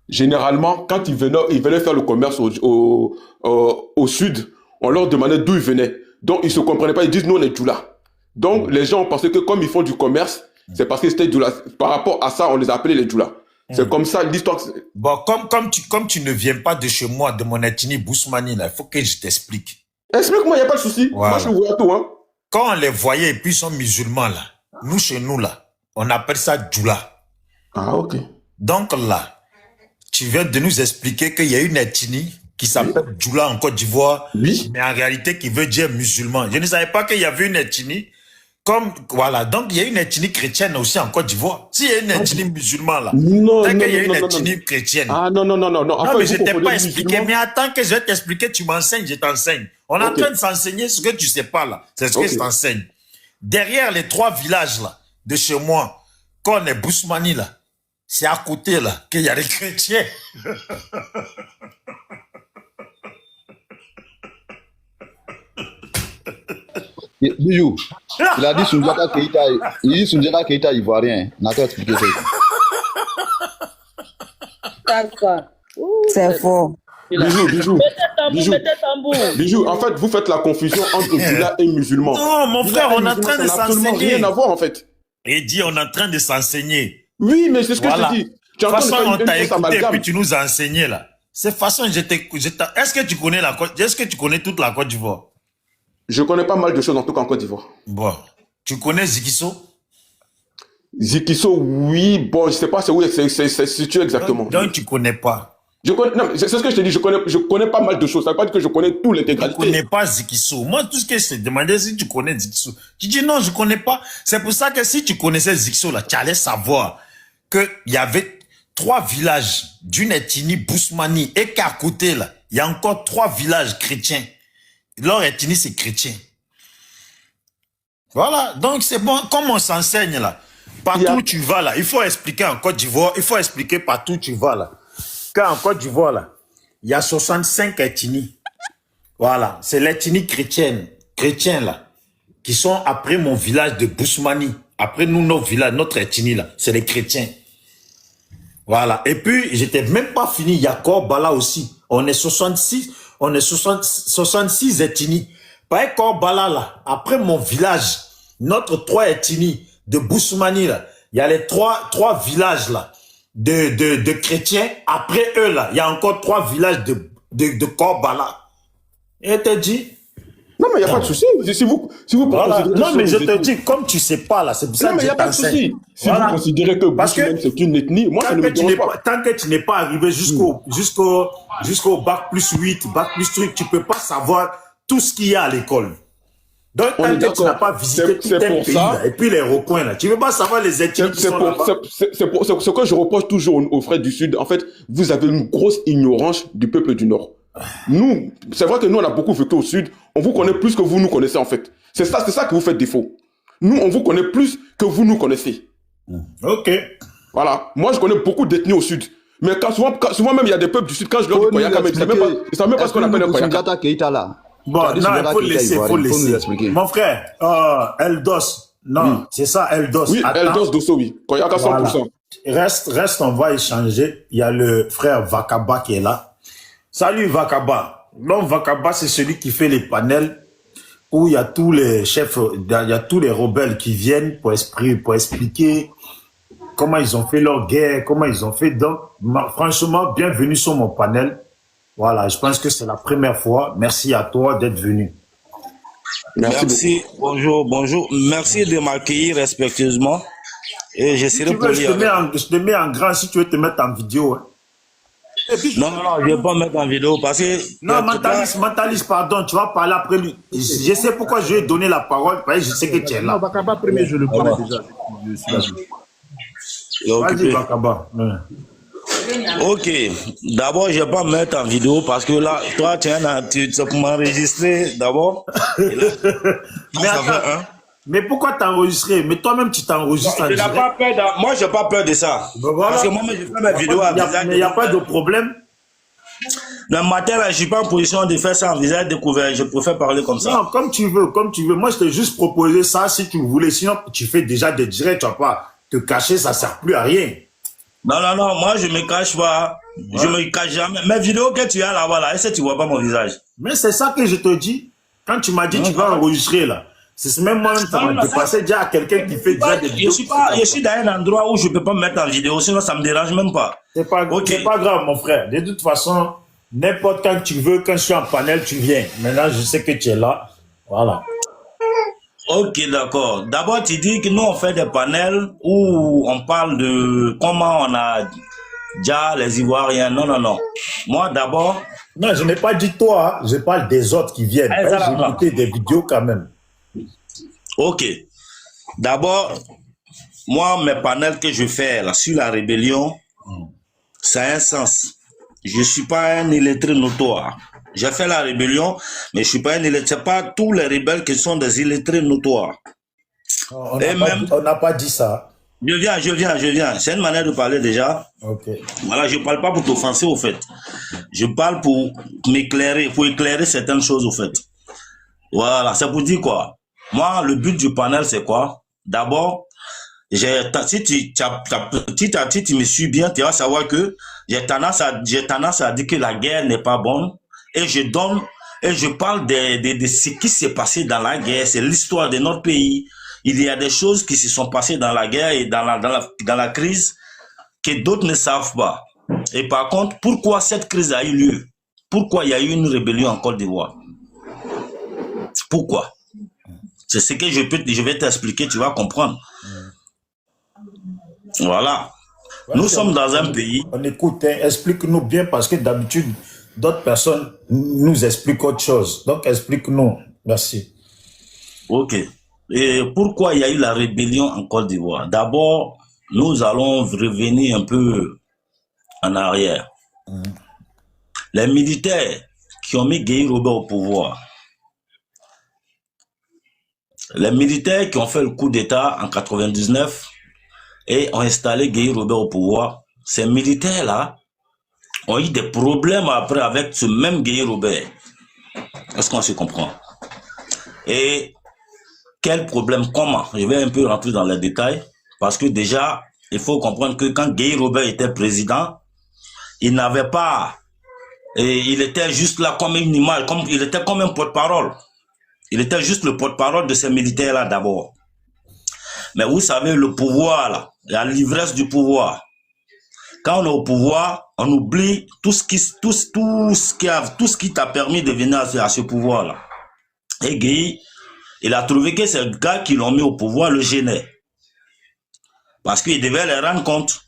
Généralement, quand ils venaient faire le commerce au sud, on leur demandait d'où ils venaient. Donc, ils ne se comprenaient pas, ils disent nous, on est Djoula. Donc, les gens ont pensé que comme ils font du commerce, c'est parce que c'était Djoula. Par rapport à ça, on les a appelés les Djoula. C'est comme ça, l'histoire. Bon, comme tu ne viens pas de chez moi, de mon ethnie Bousmani, là, il faut que je t'explique. Explique-moi, il n'y a pas de souci. Voilà. Moi, je suis ouvert à tout, hein. Quand on les voyait et puis ils sont musulmans, là, nous, chez nous, là, on appelle ça Djoula. Ah, ok. Donc là, tu viens de nous expliquer qu'il y a une ethnie qui s'appelle Djoula en Côte d'Ivoire, mais en réalité qui veut dire musulman. Je ne savais pas qu'il y avait une ethnie comme, voilà, donc il y a une ethnie chrétienne aussi en Côte d'Ivoire. S'il y a une ethnie musulmane là, il y a une ethnie chrétienne. Ah non. Non, mais je t'ai pas expliqué, mais attends que je vais t'expliquer, tu m'enseignes, je t'enseigne. On est en train de s'enseigner ce que tu sais pas là, c'est ce que je t'enseigne. Derrière les 3 villages là, de chez moi, quand on est Bousmani là, c'est à côté là, qu'il y a les chrétiens. Bijou, il a dit Soundiata Keita ivoirien. N'a qu'à expliquer ça. D'accord. C'est faux. Bijou, en fait, vous faites la confusion entre Djoula et musulman. Non, mon frère, on est en train de s'enseigner. Ça n'a absolument rien à voir, en fait. Il dit, on est en train de s'enseigner. Oui, mais c'est ce que je te dis. De toute façon, on t'a écouté et puis tu nous as enseigné, là. C'est façon, est-ce que tu connais toute la Côte d'Ivoire? Je connais pas mal de choses, en tout cas en Côte d'Ivoire. Bon. Tu connais Zikiso? Zikiso, oui. Bon, je sais pas où c'est situé exactement. Donc, tu connais pas. Non, c'est ce que je te dis. Je connais pas mal de choses. Ça veut pas dire que je connais tout l'intégralité. Je connais pas Zikiso. Moi, tout ce que je te demandais, si tu connais Zikiso. Tu dis non, je connais pas. C'est pour ça que si tu connaissais Zikiso, là, tu allais savoir qu'il y avait 3 villages d'une ethnie Bousmani et qu'à côté, là, il y a encore 3 villages chrétiens. Leur ethnie, c'est chrétien. Voilà. Donc, c'est bon. Comme on s'enseigne, là. Partout où tu vas là, il faut expliquer en Côte d'Ivoire, il faut expliquer partout où tu vas là. Car en Côte d'Ivoire là, il y a 65 ethnies. Voilà, c'est l'ethnie chrétienne là, qui sont après mon village de Bousmani. Après nous, notre village, notre ethnie là, c'est les chrétiens. Voilà. Et puis, j'étais même pas fini, il y a Korbala aussi. On est 66 ethnies. Par Korbala là, après mon village, notre 3 ethnies de Bousmani là, il y a les trois villages là, de chrétiens. Après eux là, il y a encore 3 villages de Korbala. Et te dit. Non, mais il n'y a pas de souci. Si vous voilà. Non, mais je te dis, comme tu sais pas là, c'est pour ça que il n'y a pas de souci. Si vous considérez que Boussoumane, c'est une ethnie, moi, ça ne me dérange pas. Tant que tu n'es pas arrivé jusqu'au bac plus 8, bac plus truc, tu peux pas savoir tout ce qu'il y a à l'école. Donc, tant que tu n'as pas visité tout un pays, là, et puis les recoins, là, tu ne peux pas savoir les ethnies qui sont là-bas. C'est ce que je reproche toujours aux frères du Sud. En fait, vous avez une grosse ignorance du peuple du Nord. Nous, c'est vrai que nous, on a beaucoup vécu au Sud. On vous connaît plus que vous nous connaissez, en fait. C'est ça que vous faites défaut. Nous, on vous connaît plus que vous nous connaissez. Ok. Voilà. Moi, je connais beaucoup d'ethnies au Sud. Mais souvent même, il y a des peuples du Sud, quand je leur dis Koyaka, ils ne savent même pas ce qu'on appelle un Koyaka. Bon, non, il faut laisser. Mon frère, Eldos. Non, c'est ça, Eldos. Oui, Eldos Dosso, oui. Koyaka 100%. Voilà. Reste, on va échanger. Il y a le frère Vakaba qui est là. Salut Vakaba. Donc Vakaba, c'est celui qui fait les panels où il y a tous les chefs, il y a tous les rebelles qui viennent pour expliquer comment ils ont fait leur guerre, comment ils ont fait. Donc, franchement, bienvenue sur mon panel. Voilà, je pense que c'est la première fois. Merci à toi d'être venu. Merci. Bonjour. Merci de m'accueillir respectueusement. Et je serai poli. Je te mets en grand si tu veux te mettre en vidéo. Hein. Puis, non, je ne vais pas mettre en vidéo parce que... Non, mentaliste, pardon, tu vas parler après lui. Je sais pourquoi je lui ai donné la parole, parce que je sais que tu es là. Non, Vakaba, premier, je le connais déjà. Vas-y, Vakaba. Ok, d'abord, je ne vais pas mettre en vidéo parce que là, toi, tu peux m'enregistrer d'abord. Mais attends, mais pourquoi t'as enregistré? Mais toi-même, tu t'enregistres en direct. Moi, je n'ai pas peur de ça. Ben voilà. Parce que moi, je fais mes vidéos à visage. Mais il n'y a pas de problème. Le matin, là, je ne suis pas en position de faire ça en visage découvert. Je préfère parler comme ça. Non, comme tu veux. Moi, je t'ai juste proposé ça si tu voulais. Sinon, tu fais déjà des directs. Tu ne vas pas te cacher, ça ne sert plus à rien. Non, moi, je ne me cache pas. Ouais. Je ne me cache jamais. Mes vidéos que tu as là-bas, là, est-ce que tu ne vois pas mon visage? Mais c'est ça que je te dis. Quand tu m'as dit tu vas enregistrer, là. C'est même moi-même, ça m'a dépassé déjà à quelqu'un qui fait déjà des vidéos. Je suis dans un endroit où je ne peux pas me mettre en vidéo, sinon ça ne me dérange même pas. C'est pas grave, mon frère. De toute façon, n'importe quand tu veux, quand je suis en panel, tu viens. Maintenant, je sais que tu es là. Voilà. Ok, d'accord. D'abord, tu dis que nous, on fait des panels où on parle de comment on a déjà les Ivoiriens. Non. Moi, d'abord... Non, je n'ai pas dit toi. Hein. Je parle des autres qui viennent. J'ai écouté des vidéos quand même. Ok. D'abord, moi, mes panels que je fais là, sur la rébellion, ça a un sens. Je ne suis pas un illettré notoire. J'ai fait la rébellion, mais je ne suis pas un illettré. Ce n'est pas tous les rebelles qui sont des illettrés notoires. On n'a pas dit ça. Je viens. C'est une manière de parler déjà. Okay. Voilà, je ne parle pas pour t'offenser au fait. Je parle pour m'éclairer, pour éclairer certaines choses au fait. Voilà, c'est pour dire quoi? Moi, le but du panel, c'est quoi? D'abord, si tu me suis bien, tu vas savoir que j'ai tendance à dire que la guerre n'est pas bonne. Et je parle de ce qui s'est passé dans la guerre. C'est l'histoire de notre pays. Il y a des choses qui se sont passées dans la guerre et dans la crise que d'autres ne savent pas. Et par contre, pourquoi cette crise a eu lieu? Pourquoi il y a eu une rébellion en Côte d'Ivoire? Pourquoi? C'est ce que je vais t'expliquer, tu vas comprendre. Voilà. Nous sommes dans un pays... On écoute, hein, explique-nous bien parce que d'habitude, d'autres personnes nous expliquent autre chose. Donc, explique-nous. Merci. Ok. Et pourquoi il y a eu la rébellion en Côte d'Ivoire? D'abord, nous allons revenir un peu en arrière. Les militaires qui ont mis Guy Robert au pouvoir, les militaires qui ont fait le coup d'État en 99, et ont installé Guy Robert au pouvoir, ces militaires-là ont eu des problèmes après avec ce même Guy Robert. Est-ce qu'on se comprend? Et quel problème? Comment? Je vais un peu rentrer dans les détails, parce que déjà, il faut comprendre que quand Guy Robert était président, il n'avait pas... Et il était juste là comme une image, il était comme un porte-parole. Il était juste le porte-parole de ces militaires-là d'abord. Mais vous savez, le pouvoir, là, la l'ivresse du pouvoir. Quand on est au pouvoir, on oublie tout ce qui t'a permis de venir à ce pouvoir-là. Et Guy, il a trouvé que ces gars qui l'ont mis au pouvoir le gênaient. Parce qu'il devait les rendre compte.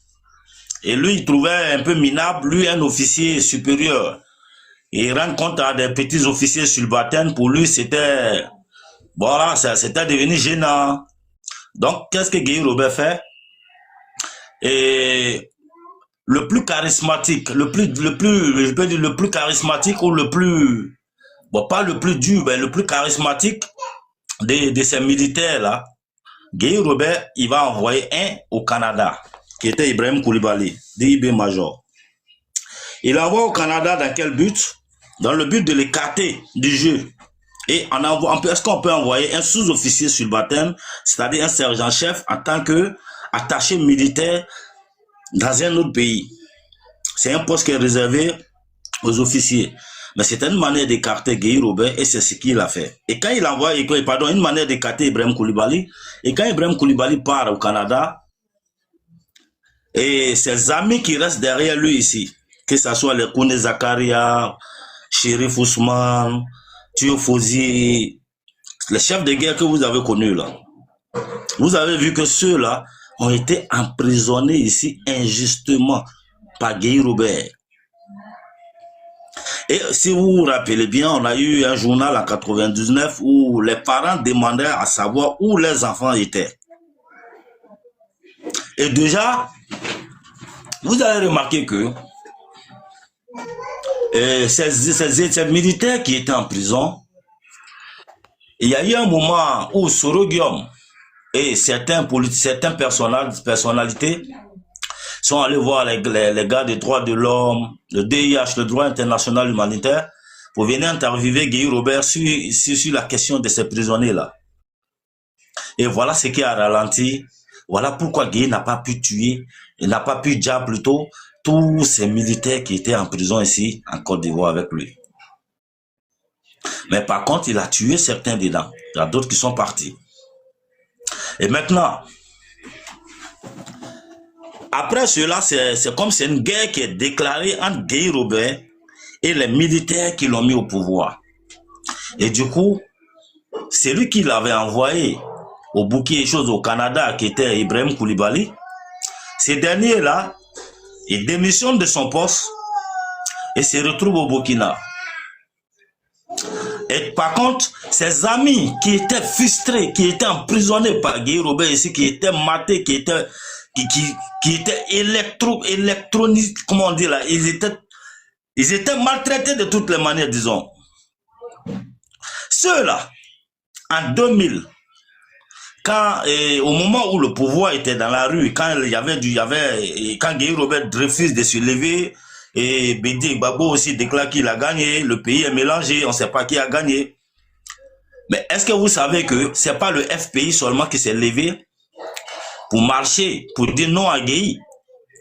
Et lui, il trouvait un peu minable, lui, un officier supérieur. Et rendre compte à des petits officiers subalternes, pour lui, c'était... Voilà, c'était devenu gênant. Donc, qu'est-ce que Guy Robert fait? Et le plus charismatique, le plus charismatique ou le plus... Bon, pas le plus dur, mais le plus charismatique de ces militaires-là, Guy Robert, il va envoyer un au Canada, qui était Ibrahim Koulibaly, DIB Major. Il envoie au Canada dans quel but? Dans le but de l'écarter du jeu. Et est-ce qu'on peut envoyer un sous-officier subalterne, c'est-à-dire un sergent-chef, en tant que attaché militaire dans un autre pays? C'est un poste qui est réservé aux officiers. Mais c'était une manière d'écarter Guy Robert et c'est ce qu'il a fait. Et quand il envoie, une manière d'écarter Ibrahim Koulibaly, et quand Ibrahim Koulibaly part au Canada, et ses amis qui restent derrière lui ici, que ce soit les Kouné Zakaria, Chérif Ousmane, Thio Fauzi, les chefs de guerre que vous avez connus là, vous avez vu que ceux-là ont été emprisonnés ici injustement par Guy Robert. Et si vous vous rappelez bien, on a eu un journal en 99 où les parents demandaient à savoir où les enfants étaient. Et déjà, vous avez remarqué que ces militaires qui étaient en prison, il y a eu un moment où Soro Guillaume et certaines personnalités sont allés voir les gars des droits de l'homme, le DIH, le droit international humanitaire, pour venir interviewer Guy Robert sur la question de ces prisonniers-là. Et voilà ce qui a ralenti. Voilà pourquoi Guy n'a pas pu tuer, il n'a pas pu dire plutôt tous ces militaires qui étaient en prison ici, en Côte d'Ivoire avec lui. Mais par contre, il a tué certains dedans. Il y a d'autres qui sont partis. Et maintenant, après cela, c'est comme c'est une guerre qui est déclarée entre Guy Robert et les militaires qui l'ont mis au pouvoir. Et du coup, c'est lui qui l'avait envoyé au bouquet des choses au Canada, qui était Ibrahim Koulibaly. Ces derniers-là, il démissionne de son poste et se retrouve au Burkina. Et par contre, ses amis qui étaient frustrés, qui étaient emprisonnés par Guy Robert ici, qui étaient matés, qui étaient électroniques, comment on dit là, ils étaient maltraités de toutes les manières, disons. Ceux-là, en 2000, au moment où le pouvoir était dans la rue, quand Guy Robert refuse de se lever, et Bédi Gbagbo aussi déclare qu'il a gagné, le pays est mélangé, on ne sait pas qui a gagné. Mais est-ce que vous savez que ce n'est pas le FPI seulement qui s'est levé pour marcher, pour dire non à Guy?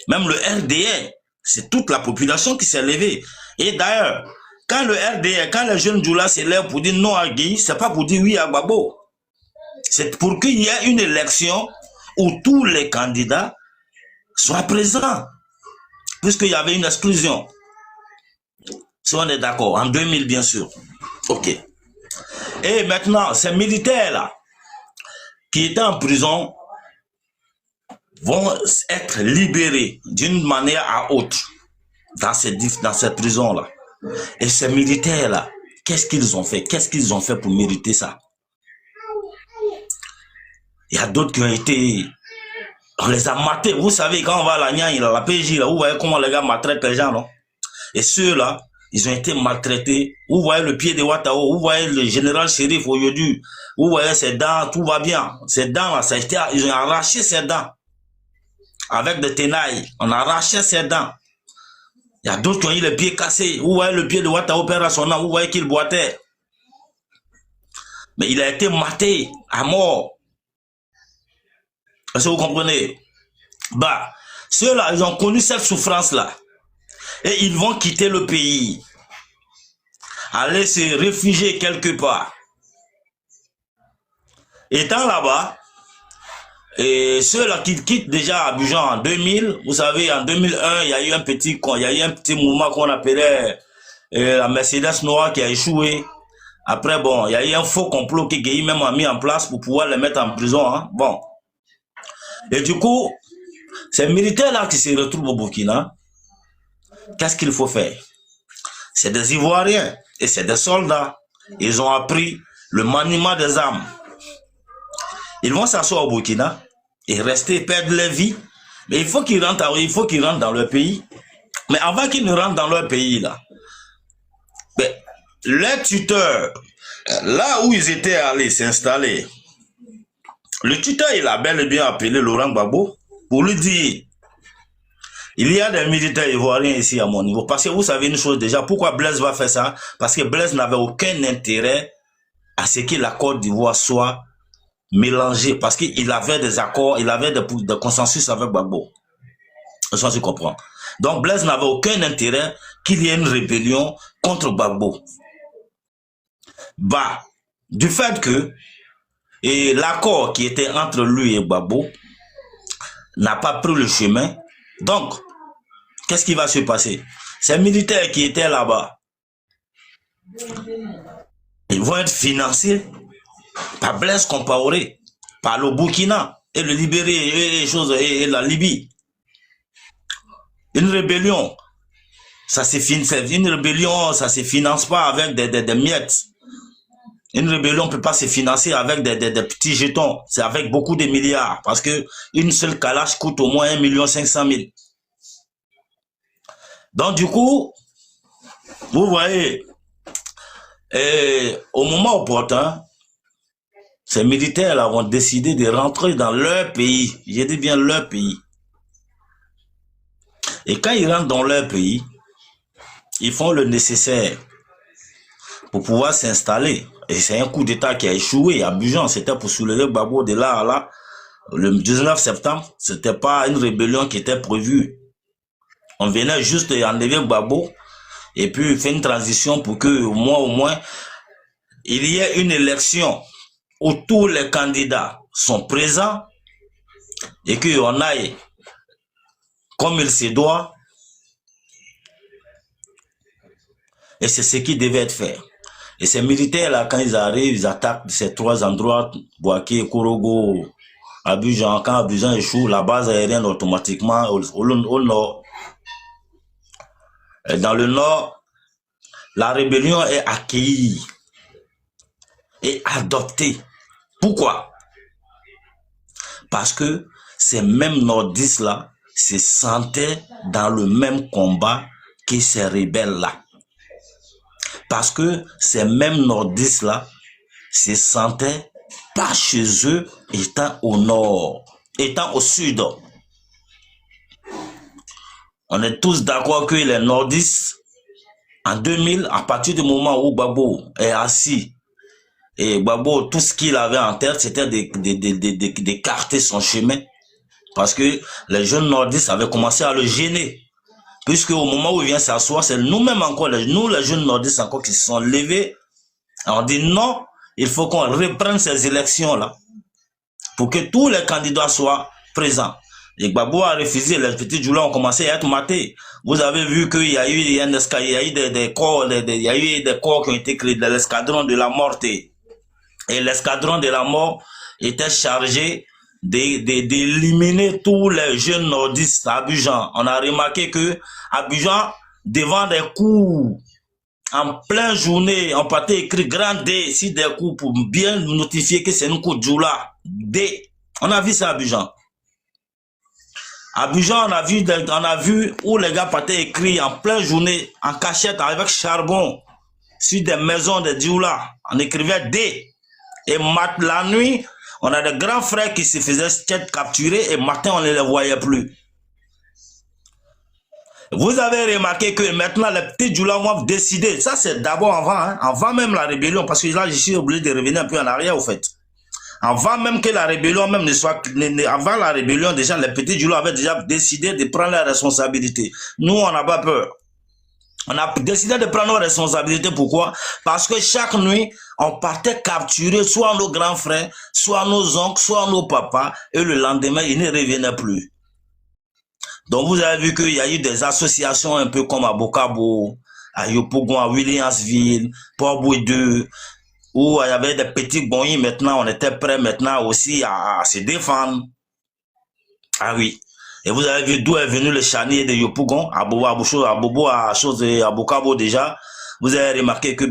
Même le RDR, c'est toute la population qui s'est levée. Et d'ailleurs, quand le RDR, quand les jeunes Djoula se lèvent pour dire non à Guy, ce n'est pas pour dire oui à Gbagbo. C'est pour qu'il y ait une élection où tous les candidats soient présents. Puisqu'il y avait une exclusion. Si on est d'accord, en 2000 bien sûr. Ok. Et maintenant, ces militaires-là, qui étaient en prison, vont être libérés d'une manière à autre dans ces prisons-là. Et ces militaires-là, qu'est-ce qu'ils ont fait? Qu'est-ce qu'ils ont fait pour mériter ça? Il y a d'autres qui ont été... On les a matés. Vous savez, quand on va à la Niagne, à la PJ, là, vous voyez comment les gars maltraitent les gens, non? Et ceux-là, ils ont été maltraités. Vous voyez le pied de Ouattao, vous voyez le général Chérif aujourd'hui, vous voyez ses dents, tout va bien. Ses dents, là, ils ont arraché ses dents. avec des tenailles. On arrachait ses dents. Il y a d'autres qui ont eu les pieds cassés. Vous voyez le pied de Ouattara opérationnel, vous voyez qu'il boitait. Mais il a été maté à mort. Est-ce que vous comprenez? Bah, ceux-là, ils ont connu cette souffrance-là. Et ils vont quitter le pays. Aller se réfugier quelque part. Étant là-bas, et ceux-là qui quittent déjà Abidjan en 2000, vous savez, en 2001, il y a eu un petit mouvement qu'on appelait la Mercedes noire qui a échoué. Après, bon, il y a eu un faux complot que Gueye même a mis en place pour pouvoir les mettre en prison. Hein. Bon. Et du coup, ces militaires-là qui se retrouvent au Burkina, qu'est-ce qu'il faut faire? C'est des Ivoiriens et c'est des soldats. Ils ont appris le maniement des armes. Ils vont s'asseoir au Burkina et rester, perdre leur vie. Mais il faut qu'ils rentrent, dans leur pays. Mais avant qu'ils ne rentrent dans leur pays, là, les tuteurs, là où ils étaient allés s'installer, le tuteur, il a bel et bien appelé Laurent Gbagbo pour lui dire, il y a des militaires ivoiriens ici à mon niveau. Parce que vous savez une chose déjà, pourquoi Blaise va faire ça? Parce que Blaise n'avait aucun intérêt à ce que la Côte d'Ivoire soit mélangée. Parce qu'il avait des accords, il avait des consensus avec Gbagbo. Ça, je comprends. Donc Blaise n'avait aucun intérêt qu'il y ait une rébellion contre Gbagbo. Bah, du fait que l'accord qui était entre lui et Gbagbo n'a pas pris le chemin, donc, qu'est-ce qui va se passer? Ces militaires qui étaient là-bas, ils vont être financés par Blaise Compaoré, par le Burkina et le Libéria et la Libye. Une rébellion, ça se finance pas avec des miettes. Une rébellion ne peut pas se financer avec des petits jetons. C'est avec beaucoup de milliards. Parce que une seule calache coûte au moins 1 500 000. Donc du coup, vous voyez, au moment opportun, ces militaires-là vont décider de rentrer dans leur pays. Je dis bien leur pays. Et quand ils rentrent dans leur pays, ils font le nécessaire pour pouvoir s'installer. Et c'est un coup d'État qui a échoué à Abidjan. C'était pour soulever Gbagbo de là à là. Le 19 septembre, c'était pas une rébellion qui était prévue. On venait juste enlever Gbagbo et puis faire une transition pour que au moins, il y ait une élection où tous les candidats sont présents et qu'on aille comme il se doit. Et c'est ce qui devait être fait. Et ces militaires-là, quand ils arrivent, ils attaquent ces trois endroits, Bouaké, Korogo, Abidjan. Quand Abidjan échoue, la base aérienne automatiquement au nord. Et dans le nord, la rébellion est accueillie et adoptée. Pourquoi? Parce que ces mêmes nordistes-là se sentaient dans le même combat que ces rebelles-là. Parce que ces mêmes nordistes-là se sentaient pas chez eux étant au nord, étant au sud. On est tous d'accord que les nordistes, en 2000, à partir du moment où Gbagbo est assis, et Gbagbo, tout ce qu'il avait en tête, c'était d'écarter son chemin. Parce que les jeunes nordistes avaient commencé à le gêner. Puisque au moment où il vient s'asseoir, c'est nous-mêmes encore, nous les jeunes nordistes encore qui se sont levés. On dit non, il faut qu'on reprenne ces élections-là pour que tous les candidats soient présents. Et Gbagbo a refusé, les petits Djoula ont commencé à être matés. Vous avez vu qu'il y a eu des corps qui ont été créés de l'escadron de la mort. Et l'escadron de la mort était chargé d'éliminer tous les jeunes nordistes à Abidjan. On a remarqué que Abidjan, devant des coups, en pleine journée, on partait écrit grand D, si des coups pour bien notifier que c'est un coup de Djoula. D. On a vu ça à Abidjan. Abidjan, on a vu où les gars partaient écrit en pleine journée, en cachette, avec charbon, sur des maisons de Djoula. On écrivait D. Et la nuit, On a des grands frères qui se faisaient capturer et matin, on ne les voyait plus. Vous avez remarqué que maintenant, les petits Djoula vont décider. Ça, c'est d'abord avant, hein, avant même la rébellion, parce que là, je suis obligé de revenir un peu en arrière, au fait. Avant même que la rébellion même ne soit... Avant la rébellion, déjà, les petits Djoula avaient déjà décidé de prendre leurs responsabilités. Nous, on n'a pas peur. On a décidé de prendre nos responsabilités. Pourquoi? Parce que chaque nuit, on partait capturer soit nos grands frères, soit nos oncles, soit nos papas, et le lendemain, ils ne revenaient plus. Donc, vous avez vu qu'il y a eu des associations un peu comme à Bokabo, à Yopougon, à Williamsville, Port-Bouydeux, où il y avait des petits boyins. Maintenant, on était prêts maintenant aussi à se défendre. Ah oui. Et vous avez vu d'où est venu le charnier de Yopougon, à Bokabo déjà. Vous avez remarqué que,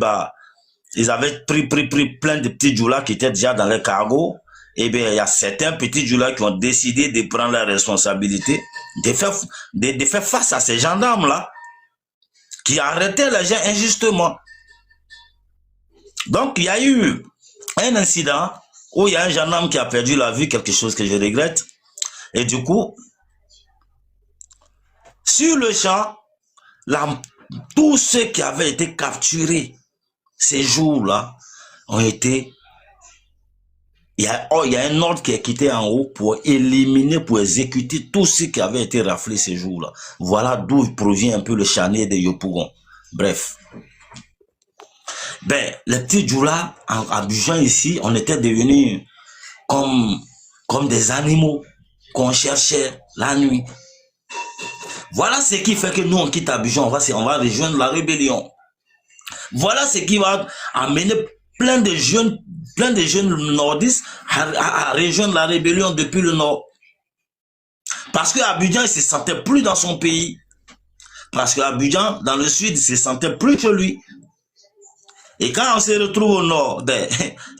ils avaient pris plein de petits djoulas qui étaient déjà dans les cargos. Eh bien, il y a certains petits djoulas qui ont décidé de prendre la responsabilité, de faire face à ces gendarmes-là, qui arrêtaient les gens injustement. Donc, il y a eu un incident où il y a un gendarme qui a perdu la vie, quelque chose que je regrette. Et du coup, sur le champ, tous ceux qui avaient été capturés ces jours-là ont été... Il y a un ordre qui est quitté en haut pour éliminer, pour exécuter tous ceux qui avaient été raflés ces jours-là. Voilà d'où provient un peu le charnier de Yopougon. Bref. Ben, les petits djoulas à Abidjan ici, on était devenus comme des animaux qu'on cherchait la nuit. Voilà ce qui fait que nous, on quitte Abidjan, on va rejoindre la rébellion. Voilà ce qui va amener plein de jeunes nordistes à rejoindre la rébellion depuis le nord. Parce qu'Abidjan, il ne se sentait plus dans son pays. Parce qu'Abidjan, dans le sud, il ne se sentait plus que lui. Et quand on se retrouve au nord,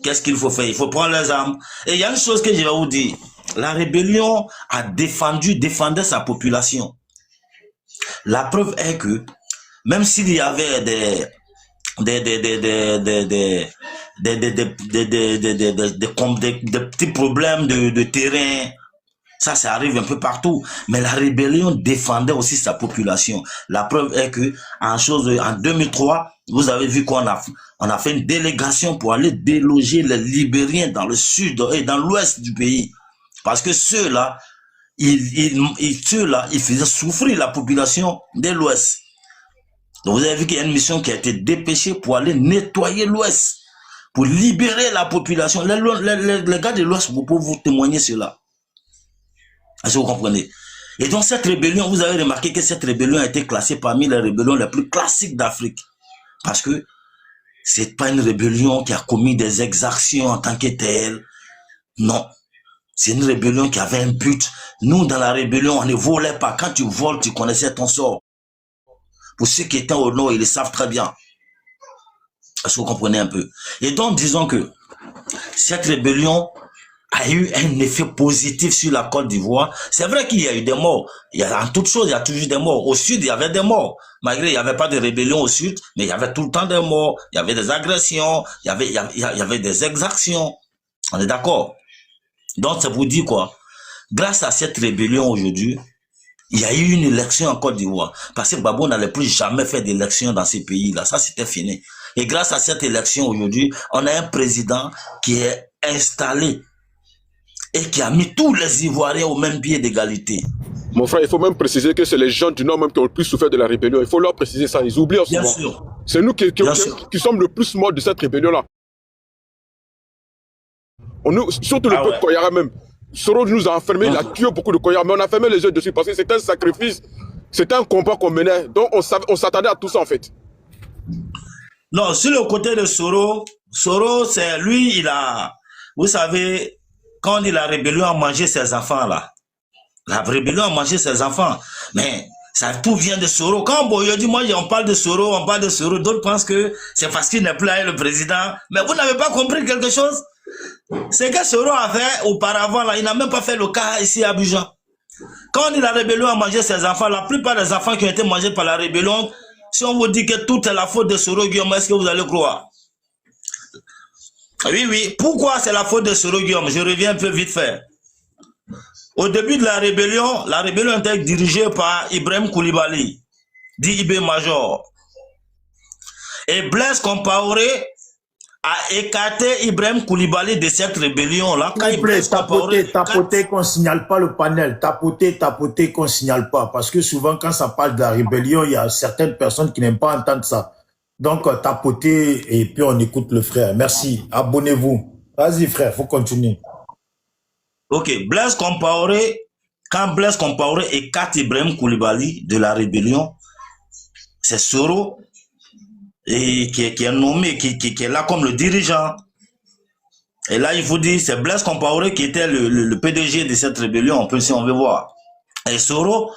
qu'est-ce qu'il faut faire? Il faut prendre les armes. Et il y a une chose que je vais vous dire. La rébellion a défendait sa population. La preuve est que, même s'il y avait des petits problèmes de terrain, ça arrive un peu partout, mais la rébellion défendait aussi sa population. La preuve est que en 2003, vous avez vu qu'on a fait une délégation pour aller déloger les Libériens dans le sud et dans l'ouest du pays, parce que ceux-là, ils faisaient souffrir la population de l'ouest. Donc vous avez vu qu'il y a une mission qui a été dépêchée pour aller nettoyer l'Ouest, pour libérer la population. Les gars de l'Ouest peuvent vous témoigner cela. Est-ce que vous comprenez? Et donc cette rébellion, vous avez remarqué que cette rébellion a été classée parmi les rébellions les plus classiques d'Afrique. Parce que c'est pas une rébellion qui a commis des exactions en tant que telle. Non. C'est une rébellion qui avait un but. Nous, dans la rébellion, on ne volait pas. Quand tu voles, tu connaissais ton sort. Pour ceux qui étaient au nord, ils le savent très bien. Est-ce que vous comprenez un peu? Et donc, disons que cette rébellion a eu un effet positif sur la Côte d'Ivoire. C'est vrai qu'il y a eu des morts. En toute chose, il y a toujours des morts. Au sud, il y avait des morts. Malgré il n'y avait pas de rébellion au sud, mais il y avait tout le temps des morts. Il y avait des agressions. Il y avait des exactions. On est d'accord? Donc, ça vous dit quoi? Grâce à cette rébellion aujourd'hui, il y a eu une élection en Côte d'Ivoire. Parce que Gbagbo n'allait plus jamais faire d'élection dans ces pays-là. Ça, c'était fini. Et grâce à cette élection aujourd'hui, on a un président qui est installé et qui a mis tous les Ivoiriens au même pied d'égalité. Mon frère, il faut même préciser que c'est les gens du Nord même qui ont le plus souffert de la rébellion. Il faut leur préciser ça. Ils oublient souvent. Bien sûr. C'est nous qui sommes le plus morts de cette rébellion-là. Surtout le peuple Koyara même. Soro nous a enfermés, il a tué beaucoup de Koyara, mais on a fermé les yeux dessus parce que c'était un sacrifice, c'était un combat qu'on menait. Donc on s'attendait à tout ça en fait. Non, sur le côté de Soro, c'est lui, vous savez, quand on dit la rébellion a mangé ses enfants là, la rébellion a mangé ses enfants, mais ça tout vient de Soro. Quand Boyo dit, moi on parle de Soro, d'autres pensent que c'est parce qu'il n'est plus là le président, mais vous n'avez pas compris quelque chose? C'est que Soro a fait auparavant, là, il n'a même pas fait le cas ici à Abidjan. Quand on dit la rébellion a mangé ses enfants, la plupart des enfants qui ont été mangés par la rébellion, si on vous dit que tout est la faute de Soro Guillaume, est-ce que vous allez croire? Oui, oui. Pourquoi c'est la faute de Soro Guillaume? Je reviens un peu vite fait. Au début de la rébellion était dirigée par Ibrahim Koulibaly, dit IB Major. Et Blaise Compaoré a écarté Ibrahim Koulibaly de cette rébellion-là. S'il vous plaît, tapoter qu'on signale pas le panel. Tapoter qu'on signale pas. Parce que souvent, quand ça parle de la rébellion, il y a certaines personnes qui n'aiment pas entendre ça. Donc, tapoter et puis on écoute le frère. Merci. Abonnez-vous. Vas-y, frère, faut continuer. Ok, Blaise Compaoré, quand Blaise Compaoré écarte Ibrahim Koulibaly de la rébellion, c'est Soro et qui est nommé, qui est là comme le dirigeant. Et là, il vous dit, c'est Blaise Compaoré qui était le PDG de cette rébellion, on peut, si on veut voir. Et Soro,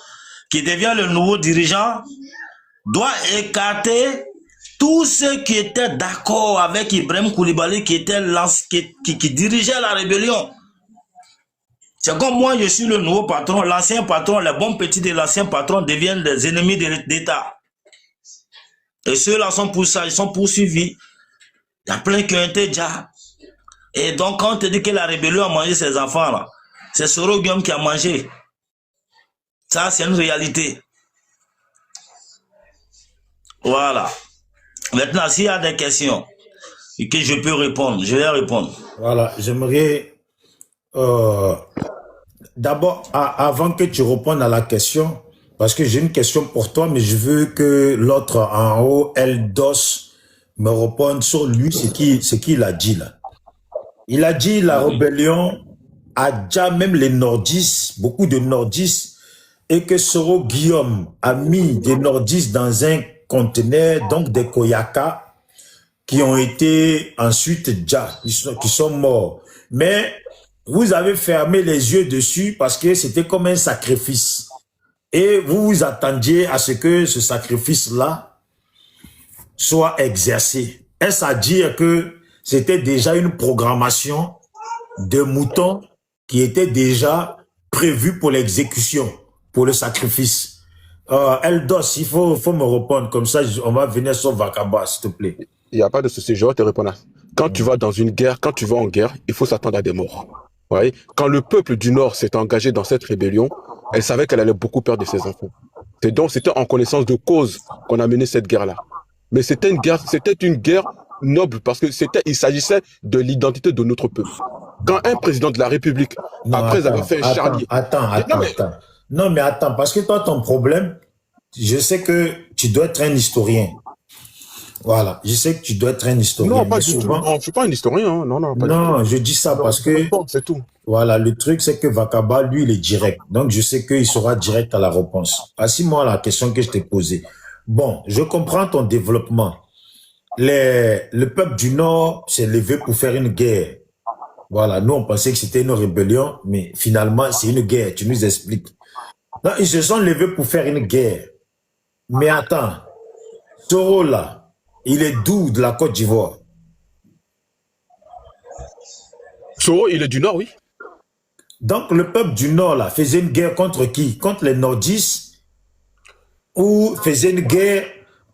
qui devient le nouveau dirigeant, doit écarter tous ceux qui étaient d'accord avec Ibrahim Koulibaly, qui dirigeait la rébellion. C'est comme moi, je suis le nouveau patron, l'ancien patron, les bons petits de l'ancien patron deviennent des ennemis de l'État. Et ceux-là sont pour ça, ils sont poursuivis. Il y a plein qui ont été déjà. Et donc, quand on te dit que la rébellion a mangé ses enfants-là, c'est Soro Guillaume qui a mangé. Ça, c'est une réalité. Voilà. Maintenant, s'il y a des questions et que je peux répondre, je vais répondre. Voilà, j'aimerais... D'abord, avant que tu répondes à la question, parce que j'ai une question pour toi, mais je veux que l'autre en haut, Eldos, me réponde sur lui, ce qu'il a dit là. Il a dit la rébellion a déjà même les nordistes, beaucoup de nordistes, et que Soro Guillaume a mis des nordistes dans un conteneur, donc des Koyaka, qui ont été ensuite déjà, qui sont morts. Mais vous avez fermé les yeux dessus parce que c'était comme un sacrifice. Et vous vous attendiez à ce que ce sacrifice-là soit exercé. Est-ce à dire que c'était déjà une programmation de moutons qui était déjà prévue pour l'exécution, pour le sacrifice? Eldos, il faut me répondre, comme ça on va venir sur Vakaba, s'il te plaît. Il n'y a pas de souci, je vais te répondre. Quand tu vas dans une guerre, quand tu vas en guerre, il faut s'attendre à des morts. Ouais. Quand le peuple du Nord s'est engagé dans cette rébellion, elle savait qu'elle allait beaucoup perdre de ses enfants. Donc c'était en connaissance de cause qu'on a mené cette guerre-là. Mais c'était une guerre noble parce que il s'agissait de l'identité de notre peuple. Quand un président de la République, après avoir fait un charnier... Non mais attends, parce que toi ton problème, je sais que tu dois être un historien. Voilà, je sais que tu dois être un historien. Non, pas du tout. Non, je ne suis pas un historien. Hein. Non, je dis ça parce que... C'est tout. Voilà, le truc, c'est que Vakaba, lui, il est direct. Donc, je sais qu'il sera direct à la réponse. Assis-moi la question que je t'ai posée. Bon, je comprends ton développement. Le peuple du Nord s'est levé pour faire une guerre. Voilà, nous, on pensait que c'était une rébellion, mais finalement, c'est une guerre. Tu nous expliques. Non, ils se sont levés pour faire une guerre. Mais attends, Soro, là, il est d'où de la Côte d'Ivoire? Soro, il est du Nord, oui. Donc, le peuple du Nord, là, faisait une guerre contre qui? Contre les nordistes? Ou faisait une guerre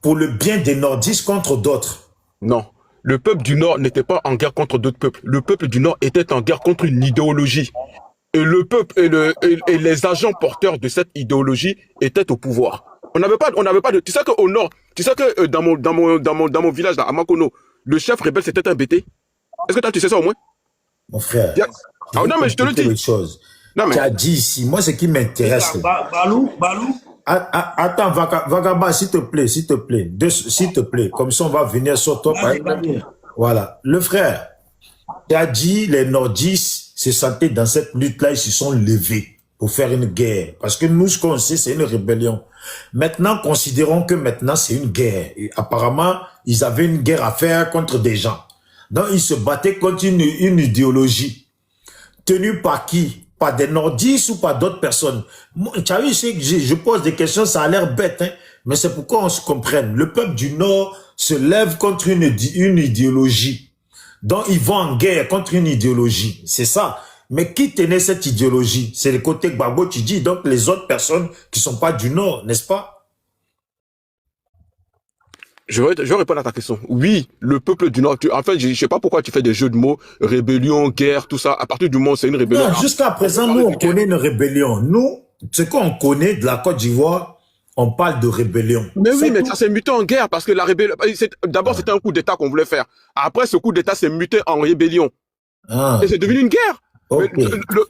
pour le bien des nordistes contre d'autres? Non. Le peuple du Nord n'était pas en guerre contre d'autres peuples. Le peuple du Nord était en guerre contre une idéologie. Et le peuple et les agents porteurs de cette idéologie étaient au pouvoir. On n'avait pas de... Tu sais qu'au Nord, tu sais que dans mon village, là, à Makono, le chef rebelle, c'était un BT. Est-ce que toi, tu sais ça au moins? Mon frère, ah, non, mais je te le dis. Non, mais... Tu as dit ici, moi, ce qui m'intéresse... Balou. Attends, Vagaba, s'il te plaît, s'il te plaît. Comme ça, on va venir sur toi. Voilà. Le frère, tu as dit, les nordistes se sentaient dans cette lutte-là, ils se sont levés pour faire une guerre. Parce que nous, ce qu'on sait, c'est une rébellion. Maintenant, considérons que maintenant, c'est une guerre. Et apparemment, ils avaient une guerre à faire contre des gens. Donc, ils se battaient contre une idéologie. Tenue par qui? Par des nordistes ou par d'autres personnes? Tu as vu, je pose des questions, ça a l'air bête, hein, mais c'est pourquoi on se comprenne. Le peuple du Nord se lève contre une idéologie. Donc, ils vont en guerre contre une idéologie. C'est ça. Mais qui tenait cette idéologie? C'est le côté Gbagbo, tu dis, donc les autres personnes qui ne sont pas du Nord, n'est-ce pas? Je vais répondre à ta question. Oui, le peuple du Nord, en fait, je sais pas pourquoi tu fais des jeux de mots, rébellion, guerre, tout ça. À partir du moment où c'est une rébellion. Non, jusqu'à présent, nous, on connaît une rébellion. Nous, ce qu'on connaît de la Côte d'Ivoire, on parle de rébellion. Mais oui, mais ça s'est muté en guerre parce que la rébellion, d'abord, c'était un coup d'État qu'on voulait faire. Après, ce coup d'État s'est muté en rébellion. Et c'est devenu une guerre. Okay.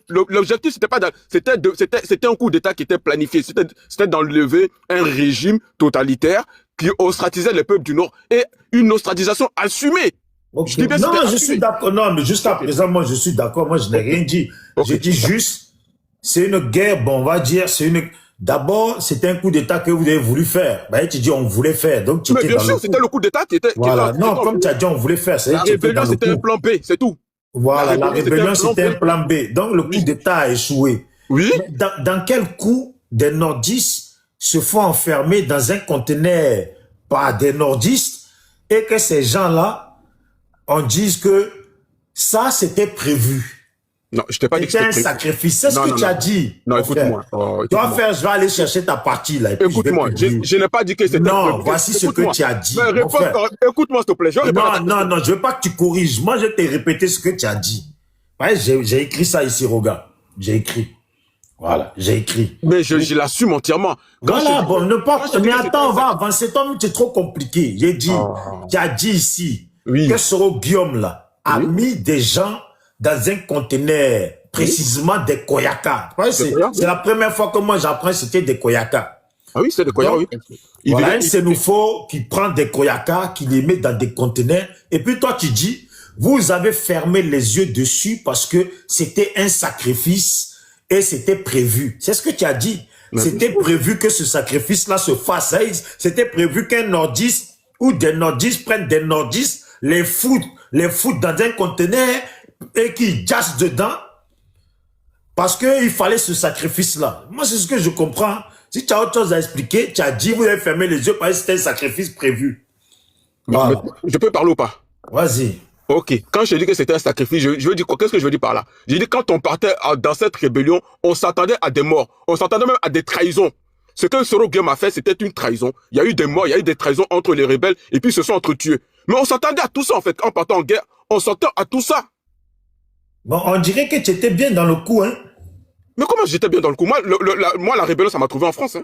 L'objectif, c'était pas, c'était un coup d'État qui était planifié. C'était d'enlever un régime totalitaire qui ostratisait les peuples du Nord et une ostratisation assumée. Okay. Je dis bien, non, je suis d'accord. Non, mais jusqu'à présent, moi, je suis d'accord. Moi, je n'ai rien dit. Je dis juste, c'est une guerre, bon, on va dire, c'est une... D'abord, c'était un coup d'État que vous avez voulu faire. Bah, tu dis, on voulait faire. Donc, tu mais étais bien dans sûr, c'était le coup d'État qui était... Voilà. Non, comme tu as dit, on voulait faire. La rébellion, c'était un plan B, c'est tout. Voilà, la rébellion, c'était un plan B. Donc, le coup d'État a échoué. Oui. Dans quel coup des nordistes se font enfermer dans un conteneur par des nordistes et que ces gens-là, on dise que ça, c'était prévu. Non, je t'ai pas dit que c'était un sacrifice. C'est ce que tu as dit. Non, écoute-moi. Tu vas faire, je vais aller chercher ta partie là. Écoute-moi, je n'ai pas dit que c'était non, voici ce que tu as dit. Écoute-moi, s'il te plaît. Non, je veux pas que tu corriges. Moi, je t'ai répété ce que tu as dit. Ouais, j'ai écrit ça ici, regarde. J'ai écrit. Voilà, j'ai écrit. Mais je l'assume entièrement. Voilà, bon, ne pas... Mais attends, on va avancer. Toi, c'est trop compliqué. J'ai dit, tu as dit ici que Soro Guillaume, là, a mis des gens dans un conteneur, précisément des Koyaka. C'est la première fois que moi j'apprends que c'était des Koyaka. Ah oui, c'est des Koyaka, oui. Voilà, un Sénoufo qui prend des Koyaka, qui les met dans des conteneurs, et puis toi tu dis, vous avez fermé les yeux dessus parce que c'était un sacrifice et c'était prévu. C'est ce que tu as dit. C'était prévu que ce sacrifice-là se fasse. C'était prévu qu'un nordiste ou des nordistes prennent des nordistes, les foutent dans un conteneur et qui jassent dedans parce qu'il fallait ce sacrifice-là. Moi, c'est ce que je comprends. Si tu as autre chose à expliquer, tu as dit, vous avez fermé les yeux parce que c'était un sacrifice prévu. Voilà. Je peux parler ou pas? Vas-y. Ok. Quand je dis que c'était un sacrifice, je veux dire quoi? Qu'est-ce que je veux dire par là? J'ai dit quand on partait dans cette rébellion, on s'attendait à des morts. On s'attendait même à des trahisons. Ce que Soro Guillaume a fait, c'était une trahison. Il y a eu des morts, il y a eu des trahisons entre les rebelles et puis ils se sont entretués. Mais on s'attendait à tout ça en fait. Quand on partait en guerre, on s'attendait à tout ça. Bon, on dirait que tu étais bien dans le coup, hein. Mais comment j'étais bien dans le coup? Moi, la rébellion, ça m'a trouvé en France, hein.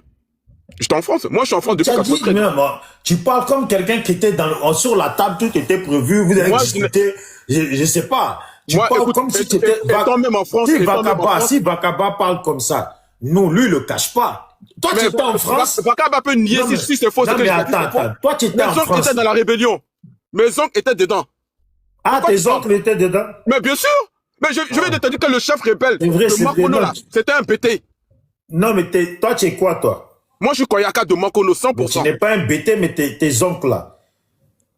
J'étais en France. Moi, je suis en France depuis 93. Tu parles comme quelqu'un qui était sur la table, tout était prévu, vous avez discuté, je sais pas. Tu parles comme si tu étais... même en France, si Vakaba parle comme ça, nous, lui, il le cache pas. Toi, tu étais en France. Vakaba peut nier si c'est faux. Non, mais attends. Toi, tu étais en France. Mes oncles étaient dans la rébellion. Mes oncles étaient dedans. Ah, tes oncles étaient dedans? Mais bien sûr. Mais je vais te dire que le chef rebelle de Makono, là, c'était un BT. Non, mais toi, tu es quoi, toi? Moi, je suis Koyaka de Makono, 100%. Mais tu n'es pas un BT, mais tes oncles, là.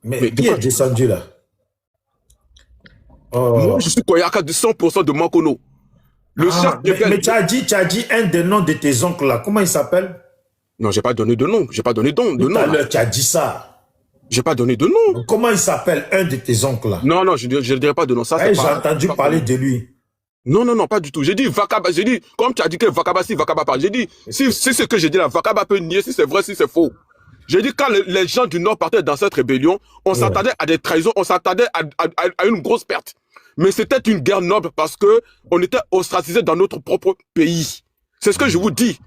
Mais qui est descendu, là? Moi, je suis Koyaka de 100% de Makono. Le chef rebelle... Mais tu as dit un des noms de tes oncles, là. Comment il s'appelle? Non, j'ai pas donné de nom. J'ai pas donné de nom. Tout à l'heure, tu as dit ça. J'ai pas donné de nom. Comment il s'appelle, un de tes oncles là? Non, je ne dirai pas de nom. J'ai entendu parler de lui. Non, pas du tout. J'ai dit Vakaba, comme tu as dit que Vakaba, si Vakaba parle, j'ai dit, si ce que j'ai dit là, Vakaba peut nier si c'est vrai, si c'est faux. J'ai dit quand les gens du Nord partaient dans cette rébellion, on s'attendait à des trahisons, on s'attendait à une grosse perte. Mais c'était une guerre noble parce que on était ostracisés dans notre propre pays. C'est ce que je vous dis.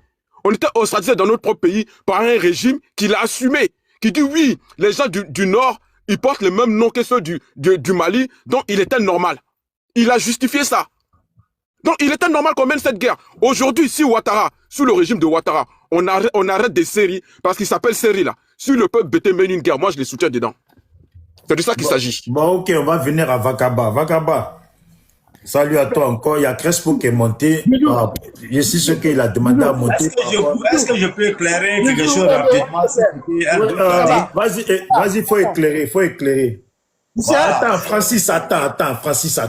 On était ostracisés dans notre propre pays par un régime qui l'a assumé. Qui dit oui, les gens du Nord, ils portent le même nom que ceux du Mali, donc il était normal. Il a justifié ça. Donc il était normal qu'on mène cette guerre. Aujourd'hui, si Ouattara, sous le régime de Ouattara, on arrête des séries, parce qu'il s'appelle série là, si le peuple BT mène une guerre, moi je les soutiens dedans. C'est de ça qu'il s'agit. Bon, ok, on va venir à Vakaba. Vakaba, salut à toi encore. Il y a Crespo qui est monté. Je sais ce qu'il a demandé à monter. Est-ce que je peux éclairer quelque chose rapidement? Vas-y, il faut éclairer. Voilà. Attends, Francis, attends.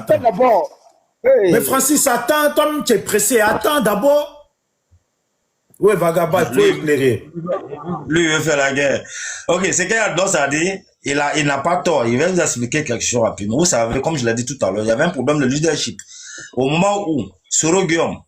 D'abord. Mais Francis, attends, toi tu es pressé. Attends d'abord. Oui, Vagaba, il faut éclairer. Lui, il veut faire la guerre. Ok, c'est qu'Ados a dit, il n'a pas tort. Il va vous expliquer quelque chose rapidement. Vous savez, comme je l'ai dit tout à l'heure, il y avait un problème de leadership. Au moment où Soro Guillaume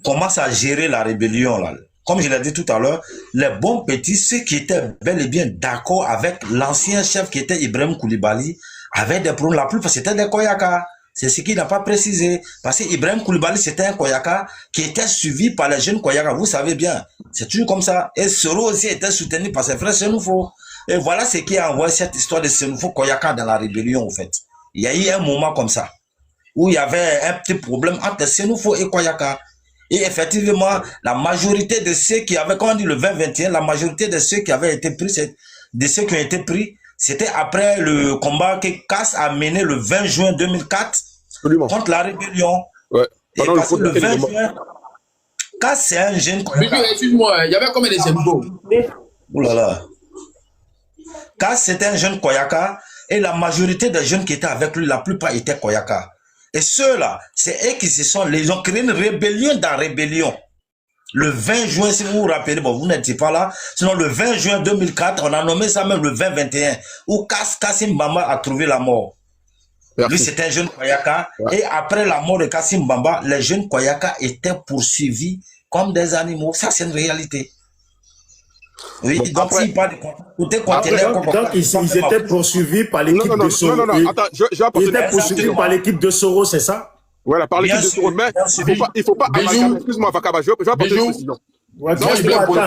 commence à gérer la rébellion, là, comme je l'ai dit tout à l'heure, les bons petits, ceux qui étaient bel et bien d'accord avec l'ancien chef qui était Ibrahim Koulibaly, avaient des problèmes. La plupart, c'était des Koyaka. C'est ce qu'il n'a pas précisé. Parce que Ibrahim Koulibaly, c'était un Koyaka qui était suivi par les jeunes Koyaka. Vous savez bien. C'est toujours comme ça. Et Soro aussi était soutenu par ses frères Senoufo. Et voilà ce qui a envoyé cette histoire de Senoufo Koyaka dans la rébellion, en fait. Il y a eu un moment comme ça, où il y avait un petit problème entre Senoufo et Koyaka. Et effectivement, la majorité de ceux qui avaient, quand on dit le 20-21, la majorité de ceux qui avaient été pris, de ceux qui ont été pris, c'était après le combat que Cass a mené le 20 juin 2004 contre la rébellion. Ouais. Et parce que le 20 juin, Cass c'est un jeune Koyaka. Excuse-moi, il y avait combien de Senoufo? Ouh là là. Cass c'était un jeune Koyaka et la majorité des jeunes qui étaient avec lui, la plupart étaient Koyaka. Et ceux-là, c'est eux qui ils ont créé une rébellion dans rébellion. Le 20 juin, si vous vous rappelez, bon, vous n'étiez pas là, sinon le 20 juin 2004, on a nommé ça même le 20-21, où Kassim Bamba a trouvé la mort. Merci. Lui, c'était un jeune Koyaka, et après la mort de Kassim Bamba, les jeunes Koyaka étaient poursuivis comme des animaux. Ça, c'est une réalité. Oui, bon, donc s'il parle de côté conteneur, donc ils étaient poursuivis par l'équipe de Soro. Non, attends, ils étaient poursuivis par l'équipe de Soro, c'est ça? Voilà, par l'équipe de Soro, mais il faut pas amalgamer. Excuse-moi, Vakaba, je vais apporter une précision.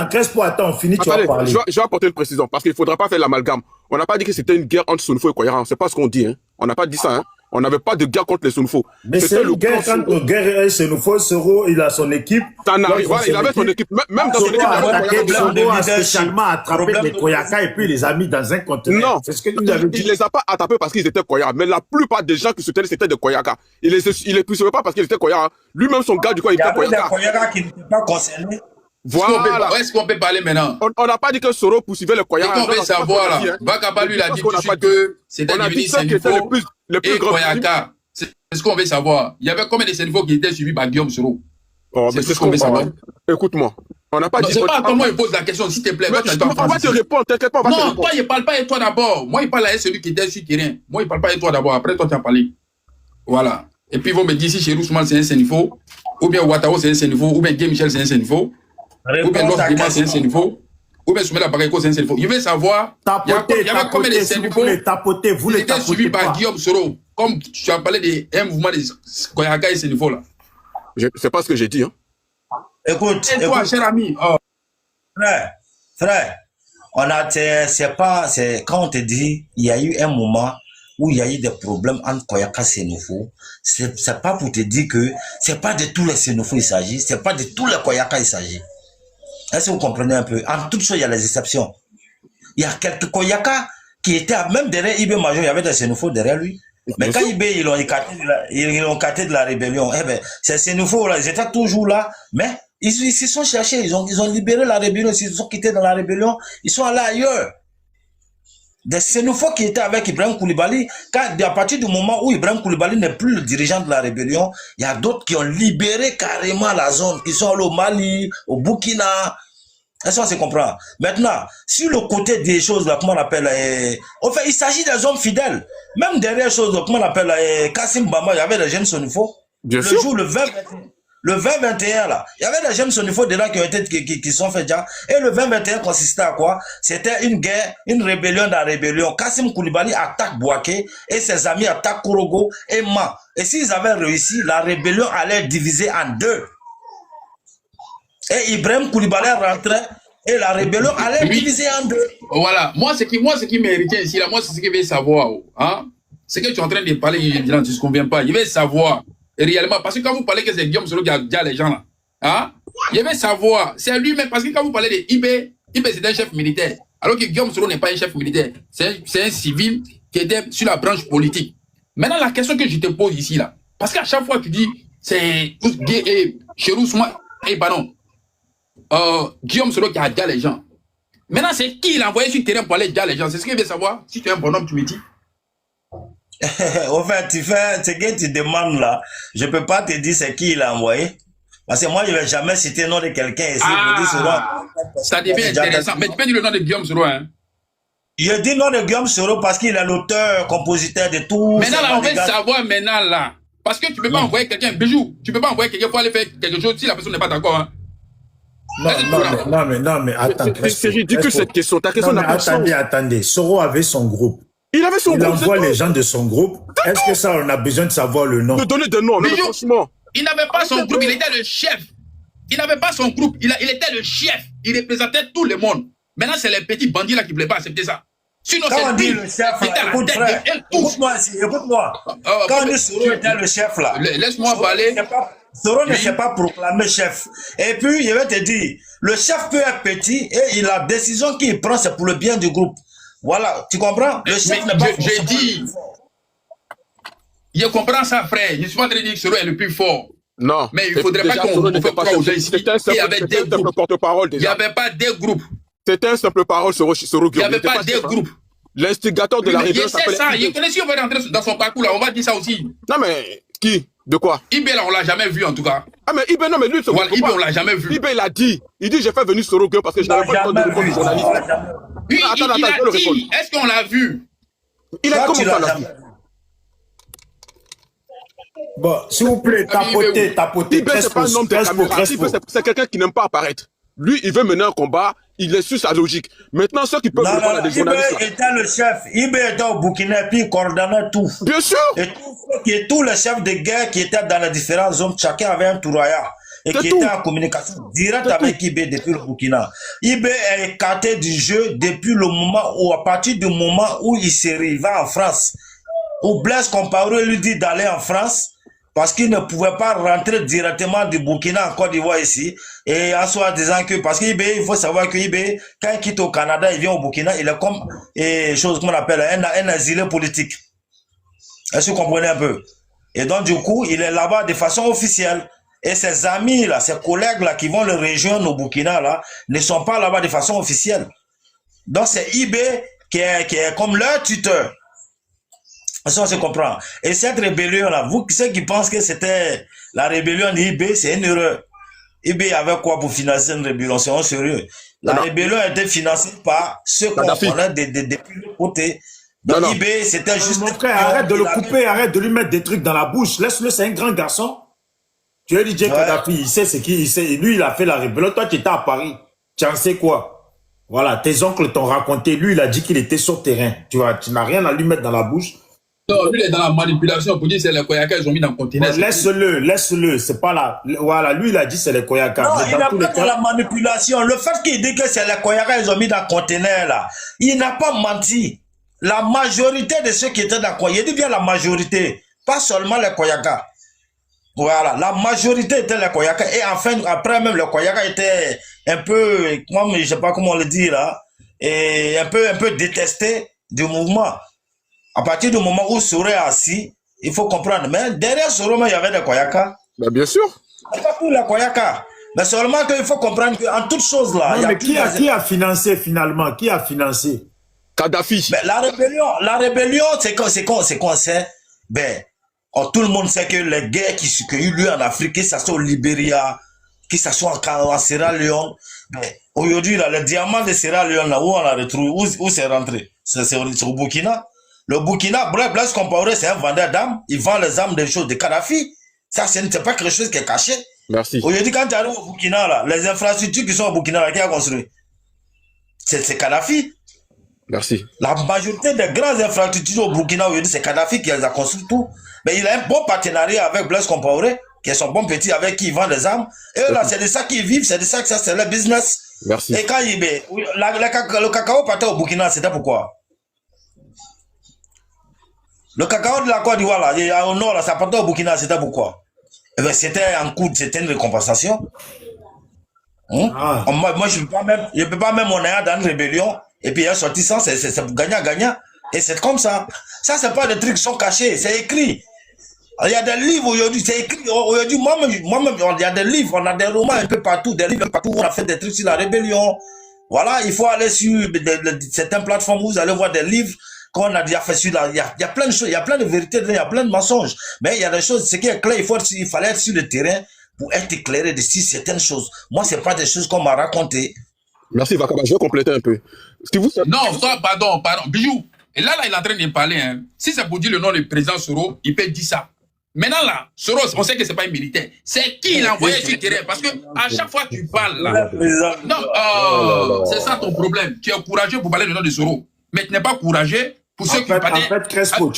Crespo, attends, on finit, tu vas parler. Je vais apporter une précision, parce qu'il ne faudra pas faire l'amalgame. On n'a pas dit que c'était une guerre entre Senoufo et Koyara, c'est pas ce qu'on dit, hein. On n'a pas dit ça, hein. On n'avait pas de guerre contre les Senoufo. Mais c'est une guerre contre guerre et Senoufo. Soro, il a son équipe. Voilà, il avait son équipe. Même dans son équipe, Soro a spécialement attrapé les Koyaka et puis les a mis dans un conteneur. Non, c'est ce que il les a pas attrapés parce qu'ils étaient Koyaka. Mais la plupart des gens qui soutenaient, c'était des Koyaka. Il les poursuivait pas parce qu'ils étaient Koyaka. Lui-même, son gars du coin, il était Koyaka. Il y avait des Koyaka qui n'étaient pas concernés. Voilà. Est-ce qu'on peut parler maintenant? On n'a pas dit que Soro poursuivait le Koyaka. On veut savoir, là. Vakaba, lui, il a dit tout de suite que c'était devenu Senoufo et Koyaka. C'est ce qu'on veut savoir. Il y avait combien de Senoufo qui étaient suivis par Guillaume Soro? C'est ce qu'on veut savoir. Écoute-moi. On n'a pas dit. C'est pas comment il pose la question, s'il te plaît. On va te répondre, t'inquiète pas. Non, toi, il parle pas et toi d'abord. Moi, il parle à celui qui était sur le terrain. Moi, il parle pas et toi d'abord. Après, toi, tu as parlé. Voilà. Et puis, ils vont me dire si chez Ousmane, c'est un Senoufo, ou bien Ouattao, c'est un Senoufo, ou bien Guy Michel, c'est un Senoufo, ou bien Lof Dima, c'est un Senoufo, ou bien Soumela Bakayoko, c'est un Senoufo. Il veut savoir, il y avait combien de Senoufo qui étaient suivis par Guillaume Soro. Comme tu as parlé d'un mouvement de Koyaka et Senoufo là. C'est pas ce que j'ai dit, hein. Écoute, toi, cher ami. Oh. Frère, quand on te dit, il y a eu un moment où il y a eu des problèmes entre Koyaka et Senoufo, c'est pas pour te dire que c'est pas de tous les Senoufo il s'agit, c'est pas de tous les Koyaka il s'agit. Est-ce que vous comprenez un peu? En toute chose, il y a les exceptions. Il y a quelques Koyaka qui étaient, même derrière Ibé Major, il y avait des Senoufo derrière lui. Mais quand Ibé, ils l'ont écarté de la rébellion, eh ben, ces Senoufo là, ils étaient toujours là, mais ils se sont cherchés, ils ont libéré la rébellion, ils se sont quittés dans la rébellion, ils sont allés ailleurs. Des Senoufo qui étaient avec Ibrahim Koulibaly, à partir du moment où Ibrahim Koulibaly n'est plus le dirigeant de la rébellion, il y a d'autres qui ont libéré carrément la zone, qui sont allés au Mali, au Burkina. Est-ce qu'on se comprend? Maintenant, sur le côté des choses, là, comment on appelle, en fait, il s'agit des hommes fidèles. Même derrière choses, comment on appelle, Kassim Bamba, il y avait des jeunes Senoufo. Le jour, le 20-21, là, il y avait des jeunes Senoufo dedans qui sont faits déjà. Et le 20-21 consistait à quoi? C'était une guerre, une rébellion dans la rébellion. Kassim Koulibaly attaque Bouaké et ses amis attaquent Korogo et Ma. Et s'ils avaient réussi, la rébellion allait être divisée en deux. Et Ibrahim Koulibaly rentrait et la rébellion allait être divisée en deux. Voilà. Moi, ce qui méritait ici, là, moi, c'est ce qu'il veut savoir. Hein? Ce que tu es en train de parler, il ne se convient pas. Il veut savoir réellement. Parce que quand vous parlez que c'est Guillaume Soro qui a déjà les gens là, hein? Il veut savoir. C'est lui-même. Parce que quand vous parlez de Ibé c'est un chef militaire. Alors que Guillaume Soro n'est pas un chef militaire. C'est un civil qui était sur la branche politique. Maintenant, la question que je te pose ici, là, parce qu'à chaque fois tu dis, c'est chez Ousmane, et pardon, Guillaume Soro qui a déjà les gens. Maintenant, c'est qui il a envoyé sur le terrain pour aller déjà les gens? C'est ce qu'il veut savoir. Si tu es un bonhomme, tu me dis. Au fait, ce que tu demandes là, je peux pas te dire c'est qui il a envoyé. Parce que moi, je vais jamais citer le nom de quelqu'un ici. Ça devient intéressant. Mais tu peux dire le nom de Guillaume Soro, hein? Je dis le nom de Guillaume Soro parce qu'il est l'auteur, compositeur de tout. Maintenant, là, on veut savoir maintenant, là. Parce que tu peux pas envoyer quelqu'un, bijou. Tu peux pas envoyer quelqu'un pour aller faire quelque chose si la personne n'est pas d'accord, hein? Non, mais attends. C'est ridicule cette question. Ta question n'a pas de sens. Attendez. Soro avait son groupe. Il avait son groupe. Il envoie les gens de son groupe. Est-ce que ça, on a besoin de savoir le nom? De donner des noms, mais franchement. Il n'avait pas son groupe, il était le chef. Il n'avait pas son groupe, il était le chef. Il représentait tout le monde. Maintenant, c'est les petits bandits là qui ne voulaient pas accepter ça. Sinon, quand on dit le chef, écoute-moi. Quand on dit Soro était le chef là, laisse-moi parler. Soro ne s'est pas proclamé chef. Et puis, je vais te dire, le chef peut être petit et la décision qu'il prend, c'est pour le bien du groupe. Voilà, tu comprends? Le chef n'est pas j'ai dit, je comprends ça, frère. Je ne suis pas en train de dire que Soro est le plus fort. Non. Mais il ne faudrait pas qu'on fasse aux gens ici. Il y avait des groupes. Porte-parole déjà. Il n'y avait pas des groupes. C'était un simple parole, Soro Il n'y avait pas des groupes. L'instigateur de la rébellion s'appelle... ça, il connaît si on va rentrer dans son parcours là, on va dire ça aussi. Non mais, qui? De quoi? Ibé là, on l'a jamais vu en tout cas. Ah mais Ibé, non mais lui, voilà, Ibé, on l'a jamais vu. Ibé, il a dit, j'ai fait venir Soro parce que je n'avais pas le temps de répondre aux journalistes. Oui, il a dit, est-ce qu'on l'a vu? Il a comment ça là? Bon, s'il vous plaît, tapotez. Ibé, c'est pas un homme de caméra. Ibé, c'est quelqu'un qui n'aime pas apparaître. Lui, il veut mener un combat, il est sur sa logique. Maintenant, ceux qui peuvent répondre à des journalistes... Ibé était le chef. Ibé était au Burkina, puis il coordonnait tout. Bien sûr. Et tous les chefs de guerre qui étaient dans les différentes zones, chacun avait un tournoyeur. Et qui était en communication directe avec Ibé depuis le Burkina. Ibé est écarté du jeu depuis le moment où, à partir du moment où il va en France, où Blaise Compaoré lui dit d'aller en France, parce qu'il ne pouvait pas rentrer directement du Burkina en Côte d'Ivoire ici, et en soi disant que, parce qu'Ibé, il faut savoir que Ibé, quand il quitte au Canada, il vient au Burkina, il est comme, chose qu'on appelle un asile politique. Est-ce que vous comprenez un peu? Et donc, du coup, il est là-bas de façon officielle. Et ses amis, là, ses collègues, là, qui vont le rejoindre au Burkina, là, ne sont pas là-bas de façon officielle. Donc, c'est Ibé qui est comme leur tuteur. Ça, on se comprend. Et cette rébellion-là, vous, ceux qui pensent que c'était la rébellion d'Ibé, c'est une erreur. Ibé avait quoi pour financer une rébellion? C'est sérieux. La rébellion a été financée par ceux qu'on connaît depuis le côté. Donc Ibé, c'était juste... Mon frère, arrête de le couper, arrête de lui mettre des trucs dans la bouche. Laisse-le, c'est un grand garçon. Tu as dit Kadhafi, il sait ce qu'il sait. Lui, il a fait la rébellion. Toi, tu étais à Paris. Tu en sais quoi? Voilà, tes oncles t'ont raconté. Lui, il a dit qu'il était sur terrain. Tu vois, tu n'as rien à lui mettre dans la bouche. Non, lui, il est dans la manipulation pour dire que c'est les Koyaka, ils ont mis dans le conteneur. Laisse-le, c'est pas là. Voilà, lui, il a dit c'est les Koyaka. Non, il n'a pas de la manipulation. Le fait qu'il dit que c'est les Koyaka, ils ont mis dans le conteneur, là, il n'a pas menti. La majorité de ceux qui étaient dans le Koyaka, il dit bien la majorité, pas seulement les Koyaka. Voilà, la majorité était les Koyaka. Et enfin, après même, les Koyaka étaient un peu, moi, je sais pas comment on le dit, là, et un peu détestés du mouvement. À partir du moment où Soro est assis, il faut comprendre. Mais derrière Soro, il y avait des Koyaka. Ben bien sûr. C'est pas pour les Koyaka. Mais seulement qu'il faut comprendre qu'en toutes choses là. Non, mais qui a financé finalement? Qui a financé? Kadhafi. Ben, la rébellion, c'est qu'on sait. Ben, tout le monde sait que les guerres qui ont eu lieu en Afrique, que ce soit au Libéria, que ce soit en Sierra Leone, ben, aujourd'hui, le diamant de Sierra Leone, là, où on l'a retrouvé, où c'est rentré? C'est au Burkina. Le Burkina, Blaise Compaoré, c'est un vendeur d'armes. Il vend les armes des choses de Kadhafi. Ça, c'est pas quelque chose qui est caché. Merci. Aujourd'hui, quand tu arrives au Burkina, là, les infrastructures qui sont au Burkina, là, qui a construit? C'est Kadhafi. Merci. La majorité des grandes infrastructures au Burkina, aujourd'hui, c'est Kadhafi qui les a construit tout. Mais il a un bon partenariat avec Blaise Compaoré, qui est son bon petit, avec qui il vend des armes. Et là, c'est de ça qu'ils vivent, c'est de ça que ça, c'est leur business. Merci. Et quand le cacao partait au Burkina, c'était pourquoi? Le cacao de la Côte d'Ivoire, là, au nord, là, ça partait au Burkina, c'était pourquoi? Eh bien, c'était un coup, c'était une récompensation. Moi, je ne peux pas même mon air dans une rébellion, et puis il est sorti sans, c'est gagnant-gagnant. Et c'est comme ça. Ça, c'est pas des trucs qui sont cachés, c'est écrit. Il y a des livres aujourd'hui, c'est écrit. Aujourd'hui, moi-même, il y a des livres, on a des romans un peu partout, des livres partout, on a fait des trucs sur la rébellion. Voilà, il faut aller sur certaines plateformes où vous allez voir des livres qu'on a déjà fait sur il y a plein de choses, il y a plein de vérités, il y a plein de mensonges. Mais il y a des choses, ce qui est clair, il fallait être sur le terrain pour être éclairé de certaines choses. Moi, c'est pas des choses qu'on m'a racontées. Merci, Vakaba, je vais compléter un peu. Non, pardon, Bijou. Et là, il est en train de parler. Hein. Si c'est pour dire le nom du président Soro, il peut dire ça. Maintenant là, Soros, on sait que c'est pas un militaire. C'est qui l'a envoyé sur le terrain? Parce que à chaque fois que tu parles là, non, c'est ça ton problème. Tu es courageux pour parler du nom de Soros, mais tu n'es pas courageux pour ceux qui parlent. En fait, Crespo,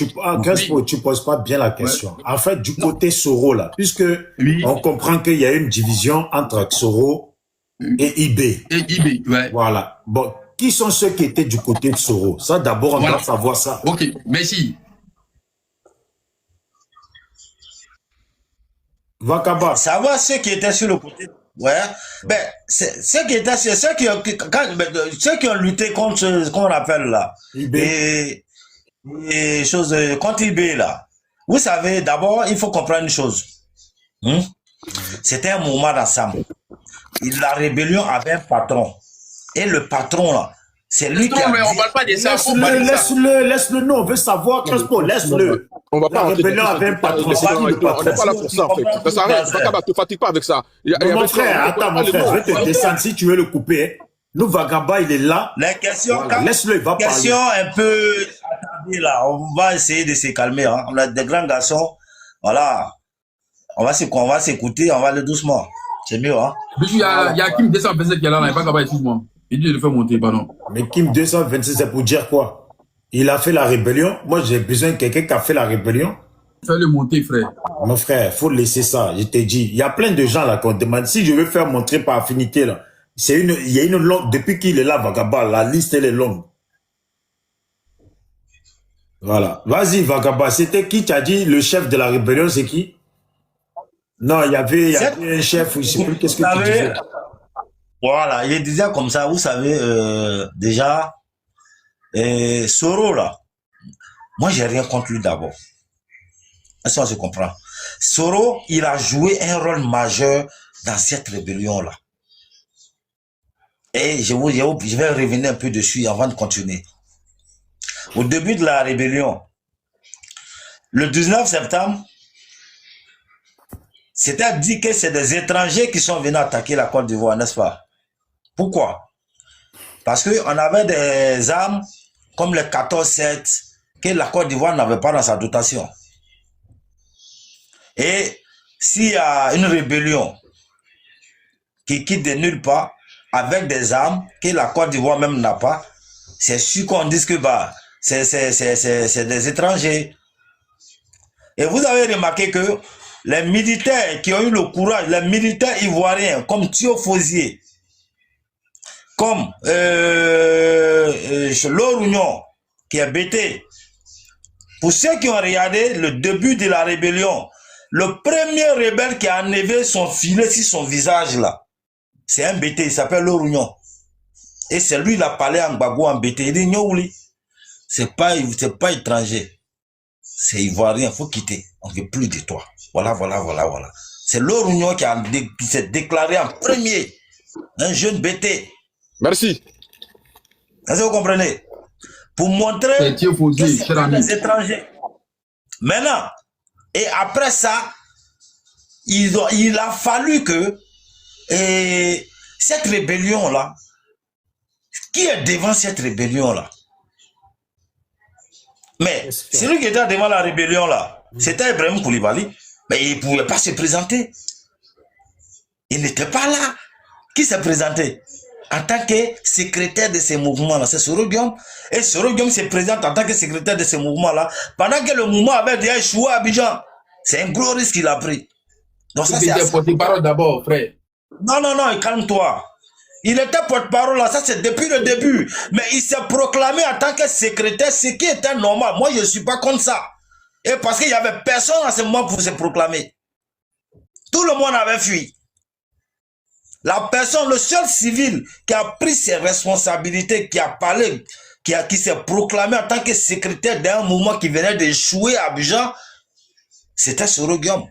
tu poses pas bien la question. En fait, du côté Soros là, puisque on comprend qu'il y a une division entre Soros et IB. Et IB, ouais. Voilà. Bon, qui sont ceux qui étaient du côté de Soros? Ça, d'abord, on doit savoir ça. Ok, merci. Vakaba. Savoir ceux qui étaient sur le côté. Ouais. Ben, ceux qui étaient sur, ceux qui ont lutté contre ce qu'on appelle là. IB. Et choses, contre IB là. Vous savez, d'abord, il faut comprendre une chose. C'était un mouvement d'ensemble. La rébellion avait un patron. Et le patron là, c'est lui qui a dit... on parle pas de ça. Laisse-le, non, on veut savoir, Crespo, laisse-le. On va pas la rébellion avait un patron. On n'est pas là pour ça, en fait. Ça s'arrête. Vakaba, te fatigue pas avec ça. Mon frère, attends, mon frère, je vais te descendre si tu veux le couper. Nous, Vakaba, il est là. Les questions, laisse-le, il va parler. Question un peu attendue là. On va essayer de se calmer. Hein. On a des grands garçons. Voilà. On va s'écouter, on va aller doucement. C'est mieux, hein. Il y a Kim 227 qui est là, il n'est pas capable, excuse-moi. Il dit de le faire monter, pardon. Mais Kim 226, c'est pour dire quoi? Il a fait la rébellion. Moi, j'ai besoin de quelqu'un qui a fait la rébellion. Fais-le monter, frère. Mon frère, faut laisser ça. Je t'ai dit, il y a plein de gens là qu'on demande. Si je veux faire montrer par affinité là, il y a une longue, depuis qu'il est là, Vakaba, la liste elle est longue. Voilà. Vas-y, Vakaba. C'était qui t'as dit le chef de la rébellion, c'est qui? Non, il y avait un chef, je ne sais plus qu'est-ce que tu disais. Voilà, il disait comme ça, vous savez, déjà, Soros là, moi j'ai rien contre lui d'abord. Est-ce qu'on se comprend? Soros, il a joué un rôle majeur dans cette rébellion-là. Et je vais revenir un peu dessus avant de continuer. Au début de la rébellion, le 19 septembre, c'était dit que c'est des étrangers qui sont venus attaquer la Côte d'Ivoire, n'est-ce pas? Pourquoi? Parce qu'on avait des armes comme les 14-7 que la Côte d'Ivoire n'avait pas dans sa dotation. Et s'il y a une rébellion qui quitte de nulle part avec des armes que la Côte d'Ivoire même n'a pas, c'est sûr qu'on dise que bah, c'est des étrangers. Et vous avez remarqué que les militaires qui ont eu le courage, les militaires ivoiriens comme Thio Fosier, comme Lorugnon, qui est bêté. Pour ceux qui ont regardé le début de la rébellion, le premier rebelle qui a enlevé son filet sur son visage là, c'est un bêté, il s'appelle Lorugnon. Et c'est lui qui a parlé en Gbagbo en bêté. Il dit Nyouli, c'est pas étranger, c'est ivoirien, il faut quitter, on ne veut plus de toi. Voilà. C'est Lorugnon qui s'est déclaré en premier, un jeune bêté. Merci. Est-ce que vous comprenez? Pour montrer que c'est pas des étrangers. Maintenant, et après ça, il a fallu que cette rébellion-là, qui est devant cette rébellion-là? Mais celui qui était devant la rébellion-là, c'était Ibrahim Koulibaly, mais il ne pouvait pas se présenter. Il n'était pas là. Qui s'est présenté? En tant que secrétaire de ces mouvements-là, c'est Soros Guillaume. Et Soros Guillaume se présente en tant que secrétaire de ces mouvements-là, pendant que le mouvement avait déjà échoué à Abidjan. C'est un gros risque qu'il a pris. Donc ça, c'est porte-parole d'abord, frère. Non, calme-toi. Il était porte-parole là, ça c'est depuis le début. Mais il s'est proclamé en tant que secrétaire, ce qui était normal. Moi, je ne suis pas contre ça. Et parce qu'il n'y avait personne à ce moment pour se proclamer. Tout le monde avait fui. La personne, le seul civil qui a pris ses responsabilités, qui a parlé, qui s'est proclamé en tant que secrétaire d'un mouvement qui venait d'échouer à Abidjan, c'était Soros Guillaume.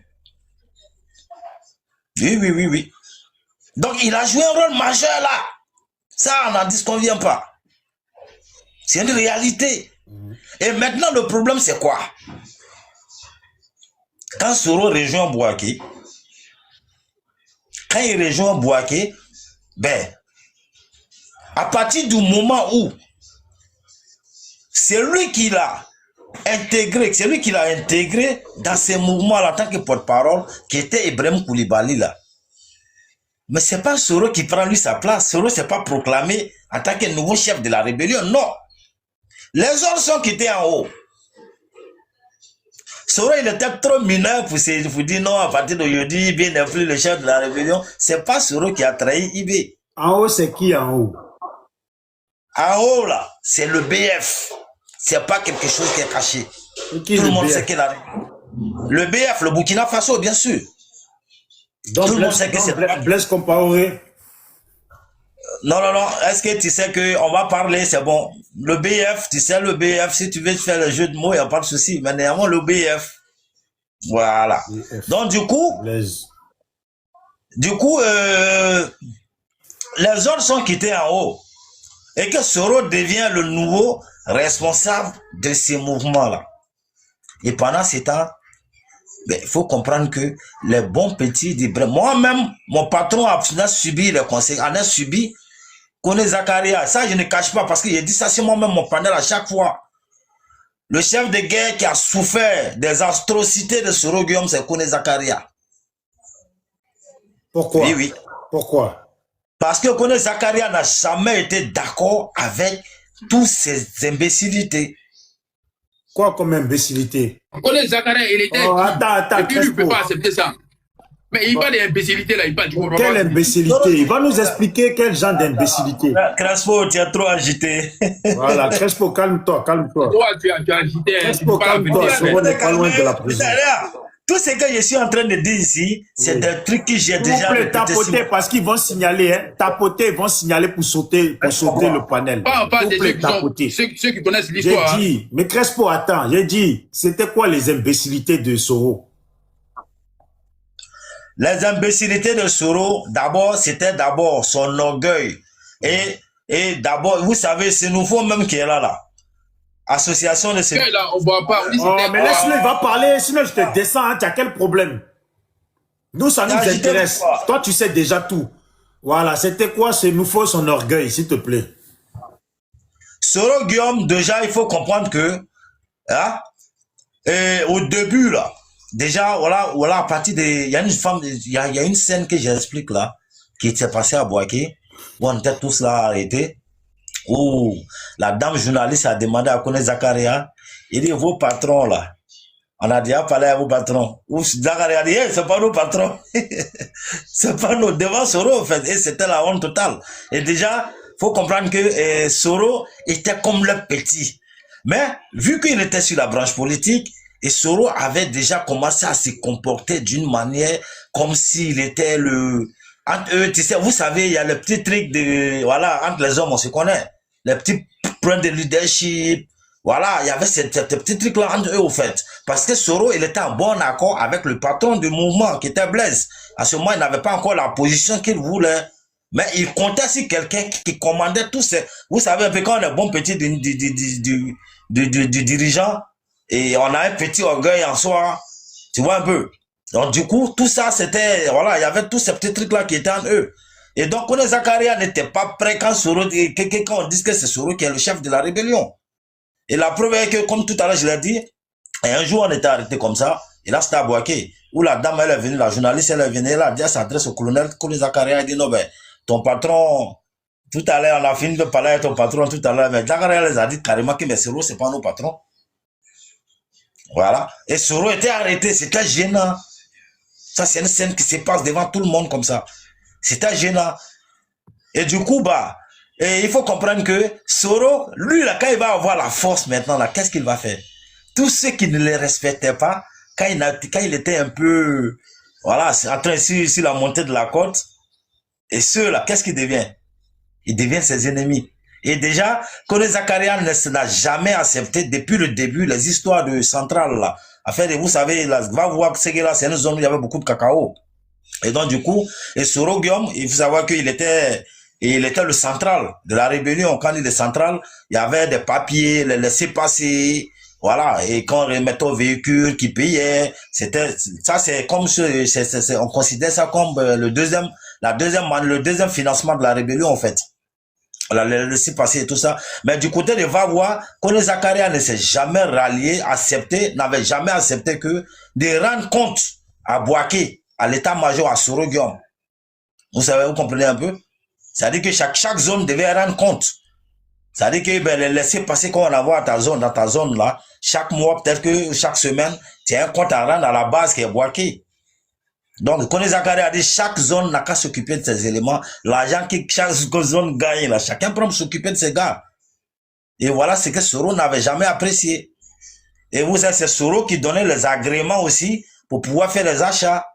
Oui. Donc il a joué un rôle majeur là. Ça, on n'en disconvient pas. C'est une réalité. Et maintenant, le problème, c'est quoi? Quand Soros rejoint Bouaké, ben, à partir du moment où c'est lui qui l'a intégré, c'est lui qui l'a intégré dans ces mouvements-là en tant que porte-parole, qui était Ibrahim Koulibaly là. Mais c'est pas Soro qui prend lui sa place. Soro s'est pas proclamé en tant que nouveau chef de la rébellion, non. Les autres sont quittés en haut. Soro, il était trop mineur pour dire non, à partir d'aujourd'hui, IB n'est plus le chef de la rébellion. C'est pas Soro qui a trahi IB. En haut, c'est qui en haut? En haut, là, c'est le BF. C'est pas quelque chose qui est caché. Tout le monde sait qu'il a... Le BF, le Burkina Faso, bien sûr. Donc, tout le monde sait que c'est... Blaise Compaoré. Non, non, non. Est-ce que tu sais qu'on va parler, c'est bon. Le BF, tu sais, le BF, si tu veux faire le jeu de mots, il n'y a pas de souci. Mais néanmoins, le BF. Voilà. BF. Donc, du coup, Blaise. Les autres sont quittés en haut. Et que Soro devient le nouveau responsable de ces mouvements-là. Et pendant ce temps, il faut comprendre que les bons petits d'Ibrahim, moi-même, mon patron a subi les conseils, en a subi, connaît Zakaria. Ça, je ne cache pas parce qu'il a dit ça, c'est moi-même mon panel à chaque fois. Le chef de guerre qui a souffert des atrocités de Soro Guillaume, c'est Kone Zakaria. Pourquoi? Oui, oui. Pourquoi? Parce que Kone Zakaria n'a jamais été d'accord avec toutes ces imbécilités. Quoi comme imbécilité? Kone Zakaria, il était... Oh, attends, et puis lui ne peut pas accepter ça. Mais il parle d'imbécilité là, il parle du comprends pas. Quelle imbécilité? Il va nous expliquer quel genre d'imbécilité. Crespo, tu es trop agité. Voilà, Crespo, calme-toi, calme-toi. Toi, tu es agité. Crespo, calme-toi, Soro n'est pas loin de la prison. Tout ce que je suis en train de dire ici, c'est des trucs que j'ai déjà répété. Tapoter parce qu'ils vont signaler, hein. Tapoter, ils vont signaler pour sauter le panel. Pas ceux qui connaissent l'histoire. J'ai dit, mais Crespo, attends, j'ai dit, c'était quoi les imbécilités de Soro? Les imbécilités de Soro, d'abord, c'était d'abord son orgueil. Et d'abord, vous savez, c'est nouveau même qui est là. Association de ces... Là, on voit pas. Oh, mais laisse-le, il va parler, sinon je te descends, hein, tu as quel problème? Nous, ça nous intéresse. Toi, tu sais déjà tout. Voilà, c'était quoi ce nouveau, son orgueil, s'il te plaît? Soro Guillaume, déjà, il faut comprendre que, hein, au début, là, déjà, voilà, à partir de, il y a une femme, il y a une scène que j'explique là, qui s'est passée à Boaké, où on était tous là arrêtés, où la dame journaliste a demandé à Kone Zakaria, il dit, vos patrons là, on a déjà parlé à vos patrons. Ou Zakaria a dit, hey, c'est pas nos patrons, c'est pas nos devant Soro, en fait, et c'était la honte totale. Et déjà, faut comprendre que Soro était comme le petit. Mais, vu qu'il était sur la branche politique, et Soro avait déjà commencé à se comporter d'une manière comme s'il était le... Entre eux, tu sais, vous savez, il y a le petit truc de... Voilà, entre les hommes, on se connaît. Les petits points de leadership. Voilà, il y avait ce petit truc-là entre eux, au fait. Parce que Soro, il était en bon accord avec le patron du mouvement, qui était Blaise. À ce moment, il n'avait pas encore la position qu'il voulait. Mais il comptait sur quelqu'un qui commandait tous ces... Vous savez, un peu quand on est bon petit du dirigeant, et on a un petit orgueil en soi, tu vois un peu. Donc du coup, tout ça, c'était, voilà, il y avait tous ces petits trucs-là qui étaient en eux. Et donc, Kone Zakaria n'était pas prêt quand Soro, quand on dit que c'est Soro qui est le chef de la rébellion. Et la preuve est que, comme tout à l'heure, je l'ai dit, et un jour, on était arrêté comme ça, et là, c'était à Boaké, où la dame, elle est venue, la journaliste, elle est venue, elle a dit, elle s'adresse au colonel Kone Zakaria, elle dit, non, ben, ton patron, tout à l'heure, on a fini de parler avec ton patron tout à l'heure, mais Zakaria les a dit carrément que, mais Soro, c'est pas nos patrons. Voilà. Et Soro était arrêté. C'était gênant. Ça, c'est une scène qui se passe devant tout le monde comme ça. C'était gênant. Et du coup, il faut comprendre que Soro, lui, là, quand il va avoir la force maintenant, là, qu'est-ce qu'il va faire? Tous ceux qui ne le respectaient pas, quand il était un peu, voilà, en train sur la montée de la côte, et ceux-là, qu'est-ce qu'il devient? Il devient ses ennemis. Et déjà, Kone Zakaria n'a jamais accepté, depuis le début, les histoires de centrale, là. Afin de, vous savez, là, va voir que c'est une zone où il y avait beaucoup de cacao. Et donc, du coup, et Soro Guillaume, il faut savoir qu'il était le central de la rébellion. Quand il est central, il y avait des papiers, les laisser passer, voilà. Et quand on remettait au véhicule qui payait, ça c'est comme, on considère ça comme le deuxième financement de la rébellion, en fait. les laisser passer et tout ça. Mais du côté de Vavois, Kone Zakaria ne s'est jamais rallié, n'avait jamais accepté que de rendre compte à Bouaké, à l'état-major, à Sorogium. Vous savez, vous comprenez un peu? C'est-à-dire que chaque zone devait rendre compte. C'est-à-dire que les laisser passer comme on a vu dans ta zone là, chaque mois, peut-être que chaque semaine, tu as un compte à rendre à la base qui est Bouaké. Donc, Kone Zakaria a dit chaque zone n'a qu'à s'occuper de ces éléments. L'argent que chaque zone gagne, là, chacun prend s'occuper de ses gars. Et voilà ce que Soro n'avait jamais apprécié. Et vous savez, c'est Soro qui donnait les agréments aussi pour pouvoir faire les achats.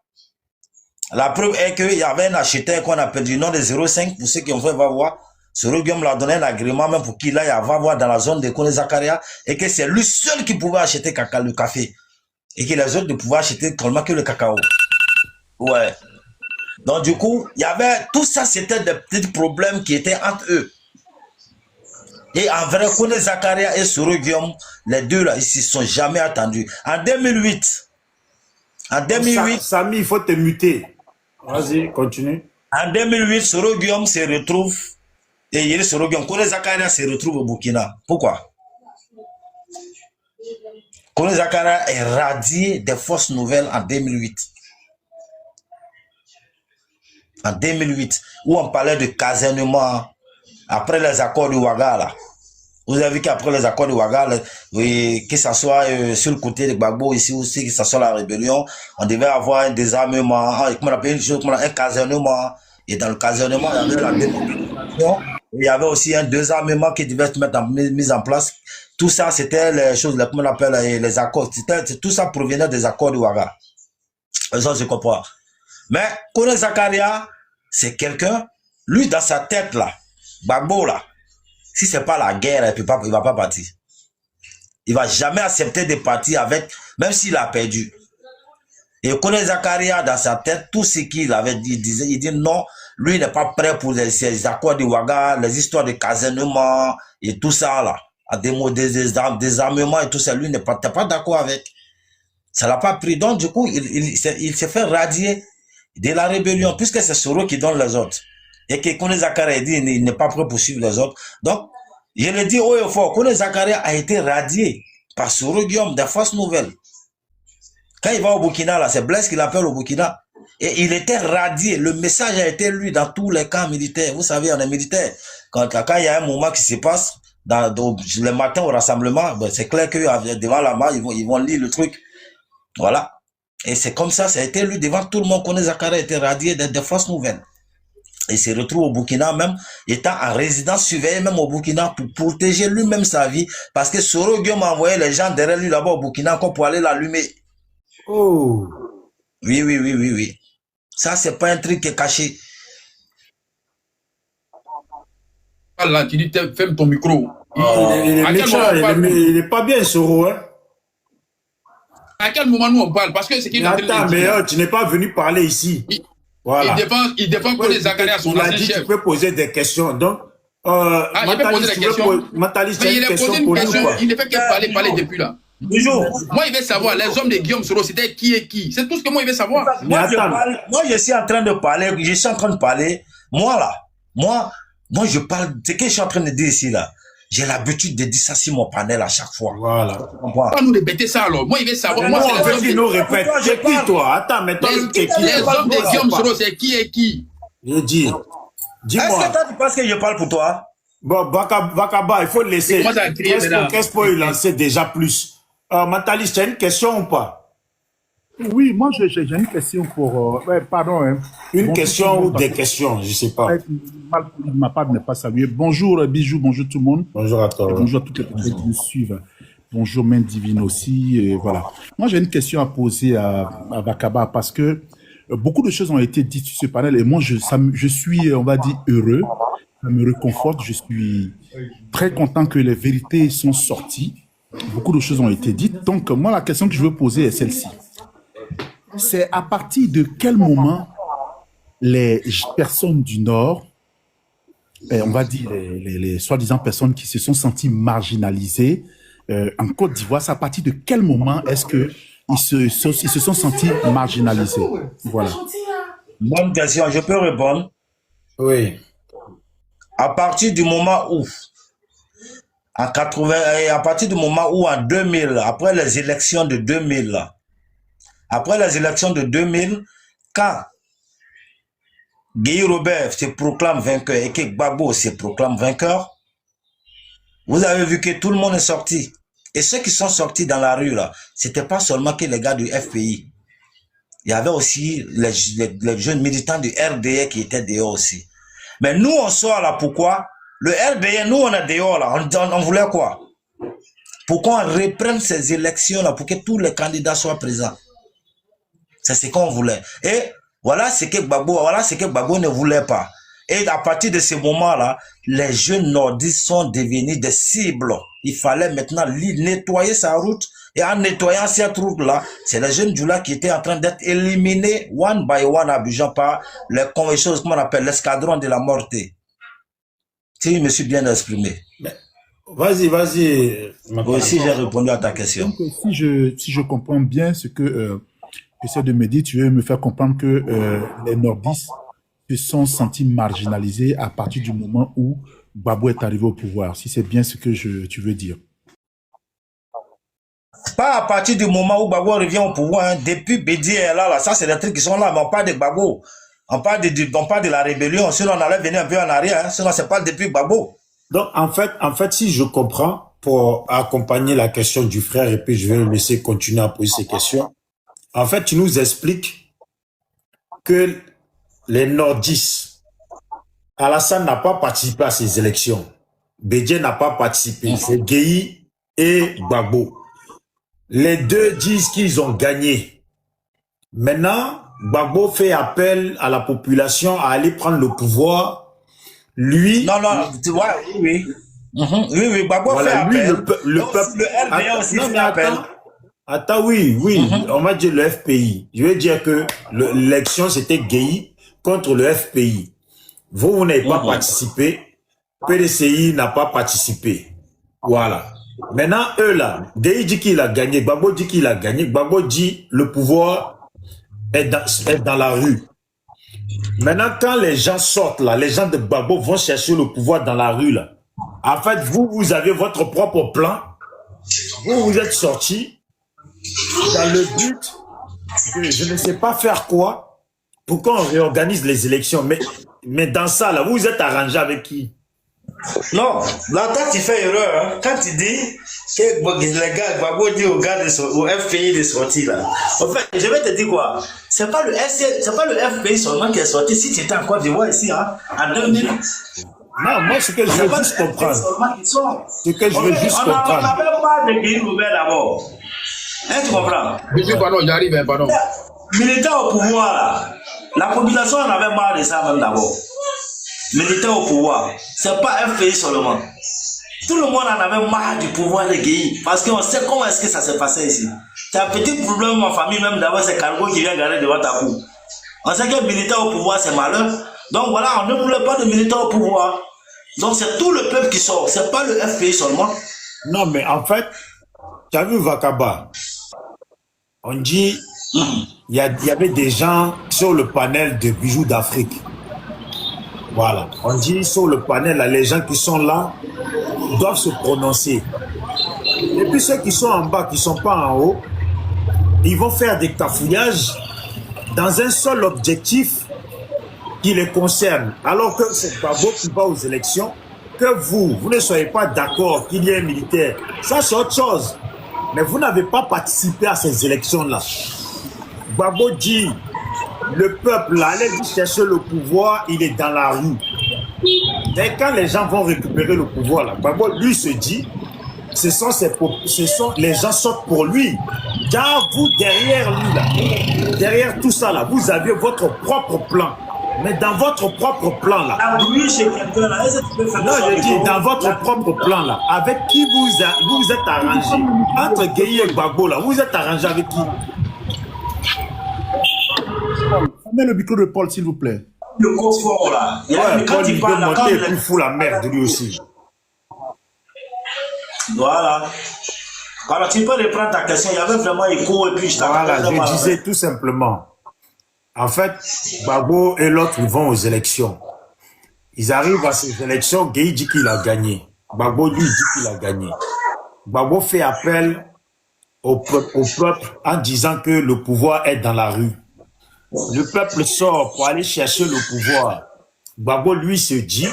La preuve est qu'il y avait un acheteur qu'on appelle du nom de 05, pour ceux qui ont fait Vavois. Soro Guillaume l'a donné un agrément même pour qu'il aille à Vavois dans la zone de Kone Zakaria et que c'est lui seul qui pouvait acheter le café. Et que les autres ne pouvaient acheter seulement que le cacao. Ouais. Donc du coup, il y avait tout ça, c'était des petits problèmes qui étaient entre eux. Et en vrai, Kone Zakaria et Soro Guillaume, les deux là, ils se sont jamais attendus. En 2008, Samy, il faut te muter. Vas-y, continue. En 2008, Soro Guillaume se retrouve, et il est Soro Guillaume, Kone Zakaria se retrouve au Burkina. Pourquoi? Kone Zakaria est radié des fausses nouvelles en 2008. En 2008, où on parlait de casernement après les accords de Ouaga là. Vous avez vu qu'après les accords de Ouaga, que ce soit sur le côté de Gbagbo ici aussi, que ce soit la rébellion, on devait avoir un désarmement, comment on appelle une chose, un casernement. Et dans le casernement, il y avait la démobilisation. Il y avait aussi un désarmement qui devait être mis en place. Tout ça, c'était les choses, comment on appelle les accords. Tout ça provenait des accords de Ouaga. Ça, je comprends. Mais Kone Zakaria, c'est quelqu'un, lui dans sa tête là, Gbagbo là, si c'est pas la guerre, il va pas partir. Il va jamais accepter de partir avec, même s'il a perdu. Et Kone Zakaria dans sa tête, tout ce qu'il avait dit, il dit non, lui n'est pas prêt pour ces accords de Ouaga, les histoires de casernement et tout ça là, des armements et tout ça, lui n'est pas d'accord avec. Ça l'a pas pris. Donc du coup, il s'est fait radier de la rébellion, puisque c'est Soro qui donne les autres. Et que Kone Zakaria dit il n'est pas prêt pour suivre les autres. Donc, je le dis haut et fort, Kone Zakaria a été radié par Soro Guillaume des fausses nouvelles. Quand il va au Burkina, là, c'est Blaise qui l'appelle au Burkina. Et il était radié. Le message a été lu dans tous les camps militaires. Vous savez, on est militaire. Quand il y a un moment qui se passe, le matin au rassemblement, ben, c'est clair que devant la main, ils vont lire le truc. Voilà. Et c'est comme ça a été lu devant tout le monde. Kone Zakaria a été radié des fausses nouvelles. Il se retrouve au Burkina même, étant en résidence surveillée même au Burkina pour protéger lui-même sa vie. Parce que Soro Guillaume a envoyé les gens derrière lui là-bas au Burkina encore pour aller l'allumer. Oh. Oui. Ça, c'est pas un truc qui est caché. Là, tu dis, ferme ton micro. Il est méchant, il est pas bien, Soro, hein. À quel moment nous on parle? Parce que c'est qu'il est en train de Attends, dire. mais tu n'es pas venu parler ici. Voilà. Il défend Kone Zakaria, son ancien chef. Tu peux poser des questions. Donc, je peux poser des questions. Mais il a posé une question. Il ne fait que parler depuis là. Toujours. Moi, il veut savoir, les hommes de Guillaume Soro, c'était qui et qui? C'est tout ce que moi, il veut savoir. Moi, je suis en train de parler. Je suis en train de parler. Moi, là, moi, je parle. Ce que je suis en train de dire ici, là. J'ai l'habitude de dire ça sur mon panel à chaque fois. Voilà. Pas nous répéter ça alors. Moi, il veut savoir. Moi, on veut qu'il nous répète. C'est qui, toi? Attends, mais toi, les hommes de Guillaume Soro, c'est qui et qui? Je dis. Dis-moi. Est-ce que toi, tu penses que je parle pour toi? Bon, Vakaba, il faut le laisser. Qu'est-ce qu'il lancer déjà plus? Matalis, tu as une question ou pas? Oui, moi j'ai une question pour... pardon. Hein. Une question ou des questions, je ne sais pas. Ma part n'est pas saluée. Bonjour Bijou, bonjour tout le monde. Bonjour à toi. Et bonjour à toutes les personnes qui nous suivent. Bonjour Main Divine aussi. Et voilà. Moi j'ai une question à poser à Vakaba parce que beaucoup de choses ont été dites sur ce panel et moi je suis, on va dire, heureux. Ça me réconforte. Je suis très content que les vérités sont sorties. Beaucoup de choses ont été dites. Donc moi la question que je veux poser est celle-ci. C'est à partir de quel moment les personnes du Nord, on va dire les soi-disant personnes qui se sont senties marginalisées en Côte d'Ivoire, c'est à partir de quel moment est-ce que ils se sont sentis marginalisés? Voilà. Bonne question, je peux répondre? Oui. à partir du moment où, en 80, et à partir du moment où en 2000, après les élections de 2000, quand Guy Robert se proclame vainqueur et que Gbagbo se proclame vainqueur, vous avez vu que tout le monde est sorti. Et ceux qui sont sortis dans la rue, là, c'était pas seulement que les gars du FPI. Il y avait aussi les jeunes militants du RDA qui étaient dehors aussi. Mais nous, on sort là, pourquoi? Le RDA, nous, on est dehors là. On voulait quoi? Pourquoi on reprenne ces élections-là pour que tous les candidats soient présents? C'est ce qu'on voulait. Et voilà ce que Gbagbo ne voulait pas. Et à partir de ce moment-là, les jeunes nordistes sont devenus des cibles. Il fallait maintenant nettoyer sa route. Et en nettoyant cette route-là, c'est les jeunes du lac qui étaient en train d'être éliminés one by one à Abidjan par les choses qu'on appelle l'escadron de la mort. Si je me suis bien exprimé. Vas-y. Moi aussi, j'ai répondu à ta question. Donc, si je comprends bien ce que j'essaie de me dire, tu veux me faire comprendre que les nordistes se sont sentis marginalisés à partir du moment où Gbagbo est arrivé au pouvoir, si c'est bien ce que tu veux dire. Pas à partir du moment où Gbagbo revient au pouvoir, hein. Depuis Bédi est là, ça c'est des trucs qui sont là, mais on parle de Gbagbo. On parle de la rébellion, sinon on allait venir un peu en arrière, hein. Sinon c'est pas depuis Gbagbo. Donc, en fait, si je comprends, pour accompagner la question du frère, et puis je vais le laisser continuer à poser ses questions. En fait, tu nous expliques que les nordistes, Alassane n'a pas participé à ces élections. Bédié n'a pas participé. C'est Gueye et Gbagbo. Les deux disent qu'ils ont gagné. Maintenant, Gbagbo fait appel à la population à aller prendre le pouvoir. Lui... Non, tu vois, oui. Oui, Gbagbo fait appel. Le peuple... Le RDA aussi fait appel. Attends, oui, on va dire le FPI. Je veux dire que l'élection, c'était Gueye contre le FPI. Vous n'avez pas participé. PDCI n'a pas participé. Voilà. Maintenant, eux là, Gueye dit qu'il a gagné. Gbagbo dit qu'il a gagné. Gbagbo dit le pouvoir est dans la rue. Maintenant, quand les gens sortent là, les gens de Gbagbo vont chercher le pouvoir dans la rue là. En fait, vous avez votre propre plan. Vous êtes sortis dans le but que je ne sais pas faire quoi pour qu'on réorganise les élections. Mais dans ça, là, vous vous êtes arrangé avec qui? Non, là, toi, tu fais erreur. Hein. Quand tu dis que les gars, Gbagbo dit aux gars au FPI de sortir là. En fait, je vais te dire quoi. C'est pas le FPI seulement qui est sorti. Si tu étais en Côte d'Ivoire ici, hein, en 2000. Non, moi, ce que je veux juste comprendre. Ce que je veux juste comprendre. On n'avait pas de Guy Robert d'abord. Hein, tu comprends? Pardon, j'arrive, pardon. Militaire au pouvoir, là. La population en avait marre de ça même d'abord. Militaire au pouvoir. C'est pas FPI seulement. Tout le monde en avait marre du pouvoir de Guy. Parce qu'on sait comment est-ce que ça s'est passé ici. C'est un petit problème en famille, même d'avoir ces cargos qui viennent garder devant ta cour. On sait que militaire au pouvoir, c'est malheur. Donc voilà, on ne voulait pas de militaire au pouvoir. Donc c'est tout le peuple qui sort. C'est pas le FPI seulement. Non, mais en fait, tu as vu Vakaba? On dit, il y avait des gens sur le panel de Bijoux d'Afrique. Voilà. On dit sur le panel, là, les gens qui sont là doivent se prononcer. Et puis ceux qui sont en bas, qui ne sont pas en haut, ils vont faire des cafouillages dans un seul objectif qui les concerne. Alors que c'est Gbagbo qui va aux élections, que vous ne soyez pas d'accord qu'il y ait un militaire. Ça, c'est autre chose. Mais vous n'avez pas participé à ces élections-là. Gbagbo dit, le peuple, là, allez chercher le pouvoir, il est dans la rue. Et quand les gens vont récupérer le pouvoir, là, Gbagbo, lui, se dit, les gens sortent pour lui. Car vous, derrière lui, là, derrière tout ça, là, vous avez votre propre plan. Mais dans votre propre plan, là. Non, je dis, dans votre propre plan, là, avec qui vous êtes arrangé? Entre Gueye et Gbagbo, là, vous êtes arrangé avec qui? Fermez le micro de Paul, s'il vous plaît. Le confort, là. Ouais, Paul, il peut monter et puis fout la merde, lui aussi. Voilà. Alors, tu peux reprendre ta question. Il y avait vraiment écho et puis je t'avais... Voilà, je disais tout simplement. En fait, Gbagbo et l'autre, ils vont aux élections. Ils arrivent à ces élections, Gueye dit qu'il a gagné. Gbagbo lui dit qu'il a gagné. Gbagbo fait appel au peuple en disant que le pouvoir est dans la rue. Le peuple sort pour aller chercher le pouvoir. Gbagbo lui se dit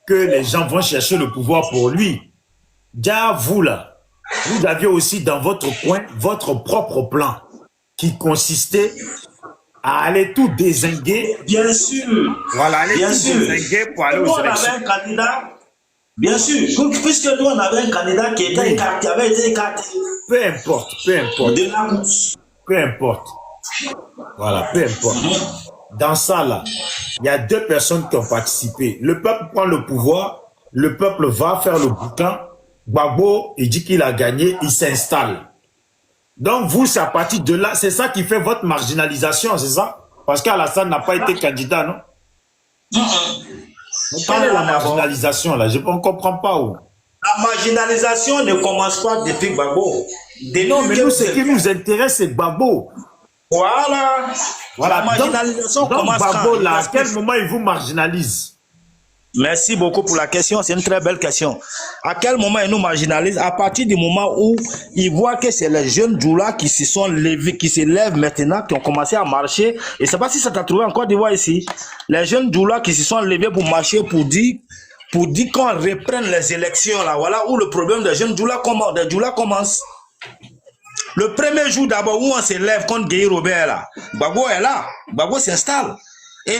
que les gens vont chercher le pouvoir pour lui. Déjà vous là, vous aviez aussi dans votre coin votre propre plan qui consistait à aller tout dézinguer. Bien sûr. Voilà, aller Bien tout sûr. dézinguer pour aller Nous, aux on avait élections. un candidat. Bien sûr. Puisque nous, on avait un candidat qui était écarté, qui avait été écarté. Peu importe, peu importe. De la course. Peu importe. Voilà, peu importe. Dans ça, là, il y a 2 personnes qui ont participé. Le peuple prend le pouvoir, le peuple va faire le boucan. Gbagbo, il dit qu'il a gagné, il s'installe. Donc, vous, c'est à partir de là, c'est ça qui fait votre marginalisation, c'est ça? Parce qu'Alassane n'a pas été candidat, non? Mais quelle est la marginalisation, là? On ne comprend pas où. La marginalisation ne commence pas depuis Gbagbo. Non, mais nous, ce qui nous intéresse, c'est Gbagbo. Voilà. Voilà. La marginalisation donc commence Gbagbo, là, à quand? quel moment il vous marginalise? Merci beaucoup pour la question. C'est une très belle question. À quel moment ils nous marginalisent? À partir du moment où ils voient que c'est les jeunes Djoula qui se sont levés, qui se lèvent maintenant, qui ont commencé à marcher. Et c'est pas si ça t'a trouvé en Côte d'Ivoire ici. Les jeunes Djoula qui se sont levés pour marcher, pour dire qu'on reprenne les élections là. Voilà où le problème des jeunes Djoula commence. Le premier jour d'abord où on se lève contre Gueye Robert là, Gbagbo est là. Gbagbo s'installe. Et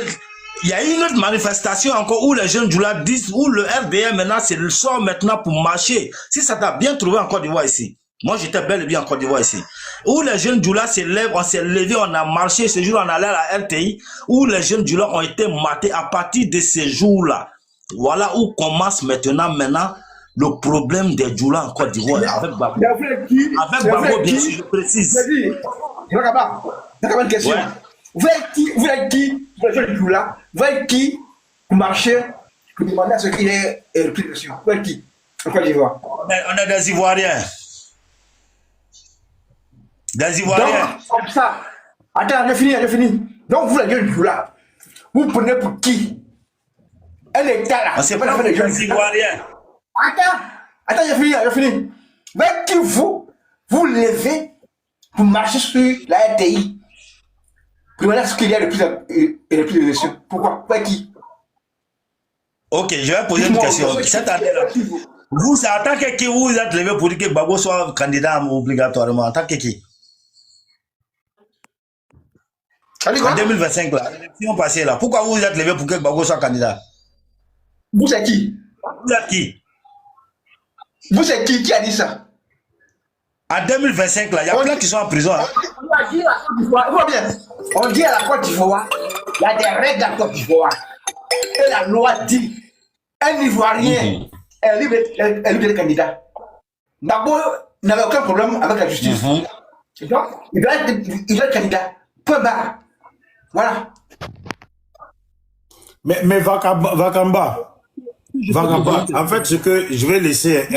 il y a une autre manifestation encore où les jeunes Djoula disent, où le RDM maintenant, c'est le sort maintenant pour marcher. Si ça t'a bien trouvé en Côte d'Ivoire ici. Moi, j'étais bel et bien en Côte d'Ivoire ici. Où les jeunes Djoula se lèvent, on s'est levé, on a marché. Ce jour, on allait à la RTI, où les jeunes Djoula ont été matés à partir de ces jours-là. Voilà où commence maintenant, le problème des Djoula en Côte d'Ivoire avec Gbagbo. Avec Gbagbo, bien sûr, je précise. D'accord, une question. Ouais. Vous êtes qui, les jeunes Djoula, vous êtes qui pour marcher, pour demander à ce qu'il ait repris le Vous êtes qui en Côte d'Ivoire? On est des Ivoiriens. Des Ivoiriens. Donc, comme ça. Attends, j'ai fini. Donc, vous, les jeunes Djoula, vous prenez pour qui? Un État là. C'est pas les jeunes Ivoiriens. Attends, j'ai fini. Vous êtes qui, vous levez pour marcher sur la RTI? Pour demander à ce qu'il y a le plus d'élections. Pourquoi? Vous êtes qui? Ok, je vais poser une question. Cette année-là, vous, c'est en tant que qui vous êtes levé pour dire que Gbagbo soit candidat obligatoirement? En tant que qui? En 2025, là, l'élection passée, là, pourquoi vous êtes levé pour que Gbagbo soit candidat? Vous, c'est qui? Vous êtes qui? Vous, c'est qui a dit ça? En 2025, là, il y a plein qui sont en prison. Hein. On dit à la Côte d'Ivoire, il y a des règles à la Côte d'Ivoire. Et la loi dit, un Ivoirien est libre d'être candidat. Gbagbo n'avait aucun problème avec la justice. Donc, il doit être candidat. Point barre. Voilà. Mais Vakamba, en fait, ce que je vais laisser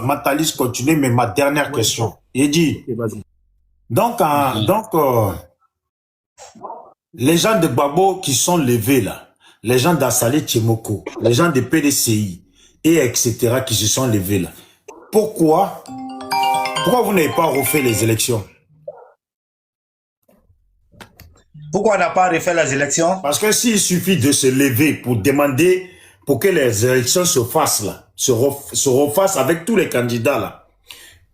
Matalis continuer, mais ma dernière question. Il dit, donc, les gens de Gbagbo qui sont levés là, les gens d'Assalé Tchemoko, les gens de PDCI, et etc. qui se sont levés là, pourquoi vous n'avez pas refait les élections? Pourquoi on n'a pas refait les élections? Parce que s'il suffit de se lever pour demander pour que les élections se fassent là, se refassent avec tous les candidats là,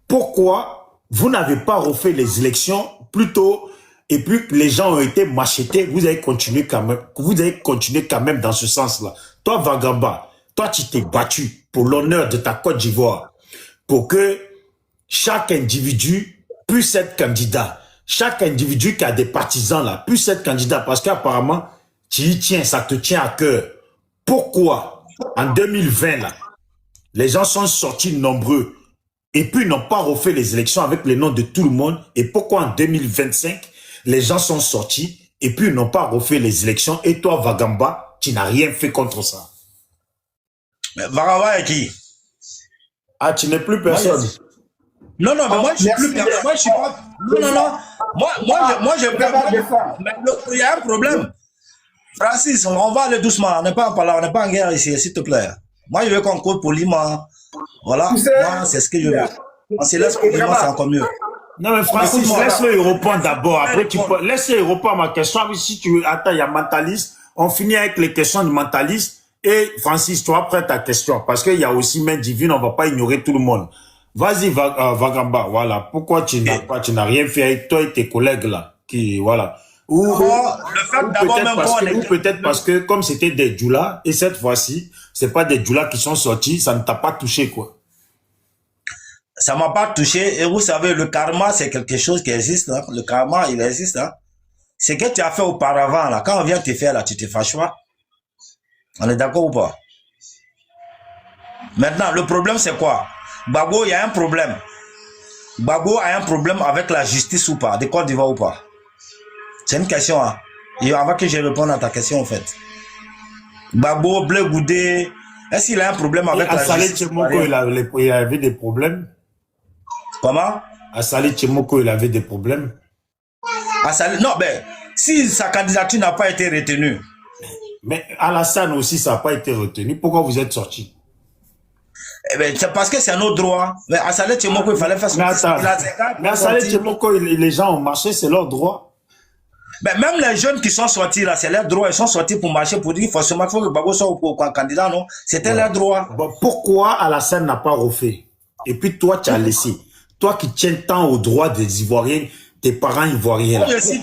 pourquoi vous n'avez pas refait les élections plutôt et puis les gens ont été machetés, vous avez continué quand même dans ce sens-là. Toi, Vagamba, toi, tu t'es battu pour l'honneur de ta Côte d'Ivoire, pour que chaque individu puisse être candidat. Chaque individu qui a des partisans là puisse être candidat parce qu'apparemment, tu y tiens, ça te tient à cœur. Pourquoi, en 2020 là, les gens sont sortis nombreux et puis n'ont pas refait les élections avec les noms de tout le monde, et pourquoi en 2025, les gens sont sortis et puis n'ont pas refait les élections, et toi, Vagamba, tu n'as rien fait contre ça? Mais Vagamba est qui? Ah, tu n'es plus personne. Non, mais moi, je suis plus personne. Moi, je suis pas... Non. Moi, je peux pas... Mais il y a un problème. Francis, on va aller doucement. On n'est pas en guerre ici, s'il te plaît. Moi, je veux qu'on court poliment. Voilà, Tu sais, moi, c'est ce que je veux. On se laisse poliment, c'est encore mieux. Non, mais Francis, Écoute-moi. laisse-le répondre d'abord. Après, tu peux, laisse-le répondre à ma question. Mais si tu veux, attends, il y a mentaliste. On finit avec les questions du mentaliste. Et Francis, toi, après ta question. Parce qu'il y a aussi main divine, on va pas ignorer tout le monde. Vas-y, Vagamba, voilà. Pourquoi tu n'as rien fait avec toi et tes collègues là, qui, voilà. Ou peut-être parce que, comme c'était des djoulas, et cette fois-ci, c'est pas des djoulas qui sont sortis, ça ne t'a pas touché, quoi. Ça m'a pas touché. Et vous savez, le karma, c'est quelque chose qui existe. Hein. Le karma, il existe. Hein. Ce que tu as fait auparavant, là, quand on vient te faire, là, tu te fâches pas. On est d'accord ou pas? Maintenant, le problème, c'est quoi? Gbagbo, il y a un problème. Gbagbo a un problème avec la justice ou pas, de Côte d'Ivoire ou pas? C'est une question, hein. Et avant que je réponde à ta question, en fait. Gbagbo, Blé Goudé, est-ce qu'il a un problème avec la justice? Tchemoko, il avait des problèmes. Comment? Assali Tchemoko, il avait des problèmes. Non, ben, si sa candidature n'a pas été retenue. Mais Alassane aussi, ça n'a pas été retenu. Pourquoi vous êtes sorti? Eh ben, c'est parce que c'est un autre droit. Mais Assali Tchemoko, il fallait faire son... Mais Assali Tchemoko, les gens ont marché, c'est leur droit. Ben, même les jeunes qui sont sortis là, c'est leur droit. Ils sont sortis pour marcher, pour dire forcément qu'il faut que Gbagbo soit au candidat, non? C'était leur droit. Bon, pourquoi Alassane n'a pas refait? Et puis toi, tu as laissé. Toi qui tiens tant aux droits des Ivoiriens, tes parents ivoiriens. Je suis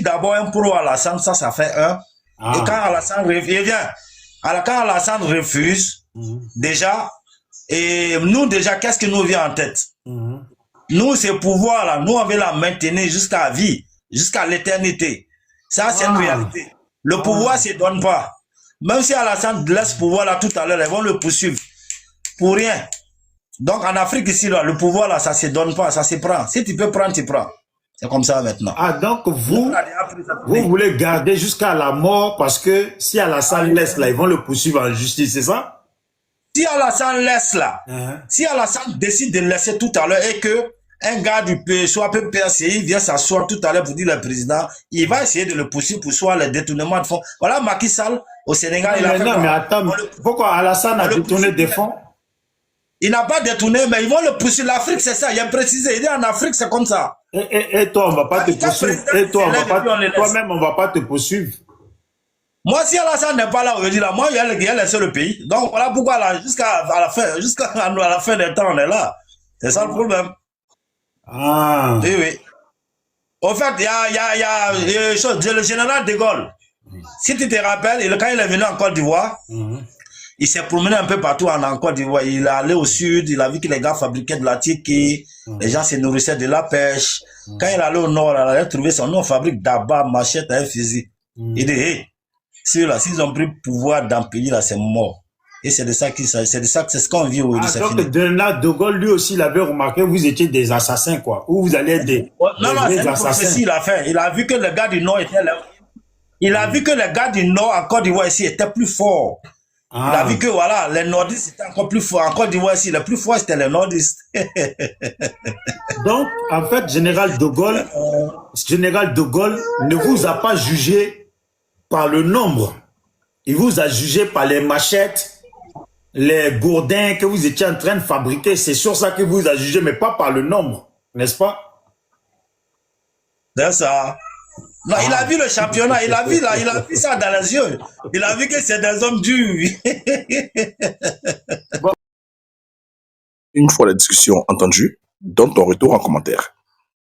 d'abord un pro Alassane, ça fait un. Et quand Alassane refuse, déjà, et nous déjà, qu'est-ce qui nous vient en tête? Nous, ce pouvoir-là, nous, on veut la maintenir jusqu'à vie, jusqu'à l'éternité. Ça, c'est une réalité. Le pouvoir ne se donne pas. Même si Alassane laisse pouvoir là tout à l'heure, ils vont le poursuivre. Pour rien. Donc, en Afrique, ici, là, le pouvoir, là, ça ne se donne pas, ça se prend. Si tu peux prendre, tu prends. C'est comme ça maintenant. Ah, donc vous voulez garder jusqu'à la mort parce que si Alassane laisse là, ils vont le poursuivre en justice, c'est ça? Si Alassane laisse là, si Alassane décide de laisser tout à l'heure et que un gars du PSO, PCI vient s'asseoir tout à l'heure pour dire le président, il va essayer de le poursuivre pour soit le détournement de fonds. Voilà Macky Sall au Sénégal. Non, mais attends, pourquoi Alassane a détourné des fonds? Il n'a pas détourné, mais ils vont le poursuivre. L'Afrique, c'est ça. Il a précisé. Il dit en Afrique, c'est comme ça. Et toi, on va pas te poursuivre. Et toi, toi-même, on va pas te poursuivre. Moi, si Alassane n'est pas là aujourd'hui, là, moi, il a laissé le pays. Donc, voilà pourquoi, là, jusqu'à la fin des temps, on est là. C'est ça le problème. Ah. Oui, oui. Au fait, il y a le général de Gaulle. Si tu te rappelles, quand il est venu en Côte d'Ivoire, il s'est promené un peu partout en Côte d'Ivoire. Il est allé au sud, il a vu que les gars fabriquaient de la tiki, les gens se nourrissaient de la pêche. Quand il est allé au nord, il a trouvé son nom, fabrique d'abat, machette et un fusil. Il dit, hey, ceux-là, s'ils ont pris le pouvoir dans le pays, là, c'est mort. Et c'est de ça c'est ce qu'on vit aujourd'hui. Donc, de Gaulle, lui aussi, il avait remarqué, vous étiez des assassins, quoi. Ou vous allez être des assassins. Il a fait. Il a vu que les gars du Nord étaient là. Il a vu que les gars du Nord, en Côte d'Ivoire ici, étaient plus forts. Il a vu que, voilà, les nordistes étaient encore plus forts. En Côte d'Ivoire ici, les plus forts, c'était les nordistes. Donc, en fait, Général de Gaulle ne vous a pas jugé par le nombre. Il vous a jugé par les machettes, les gourdins que vous étiez en train de fabriquer. C'est sur ça qu'il vous a jugé, mais pas par le nombre. N'est-ce pas? C'est ça. Non, il a vu le championnat, il a vu ça dans les yeux. Il a vu que c'est des hommes durs. Une fois la discussion entendue, donne ton retour en commentaire.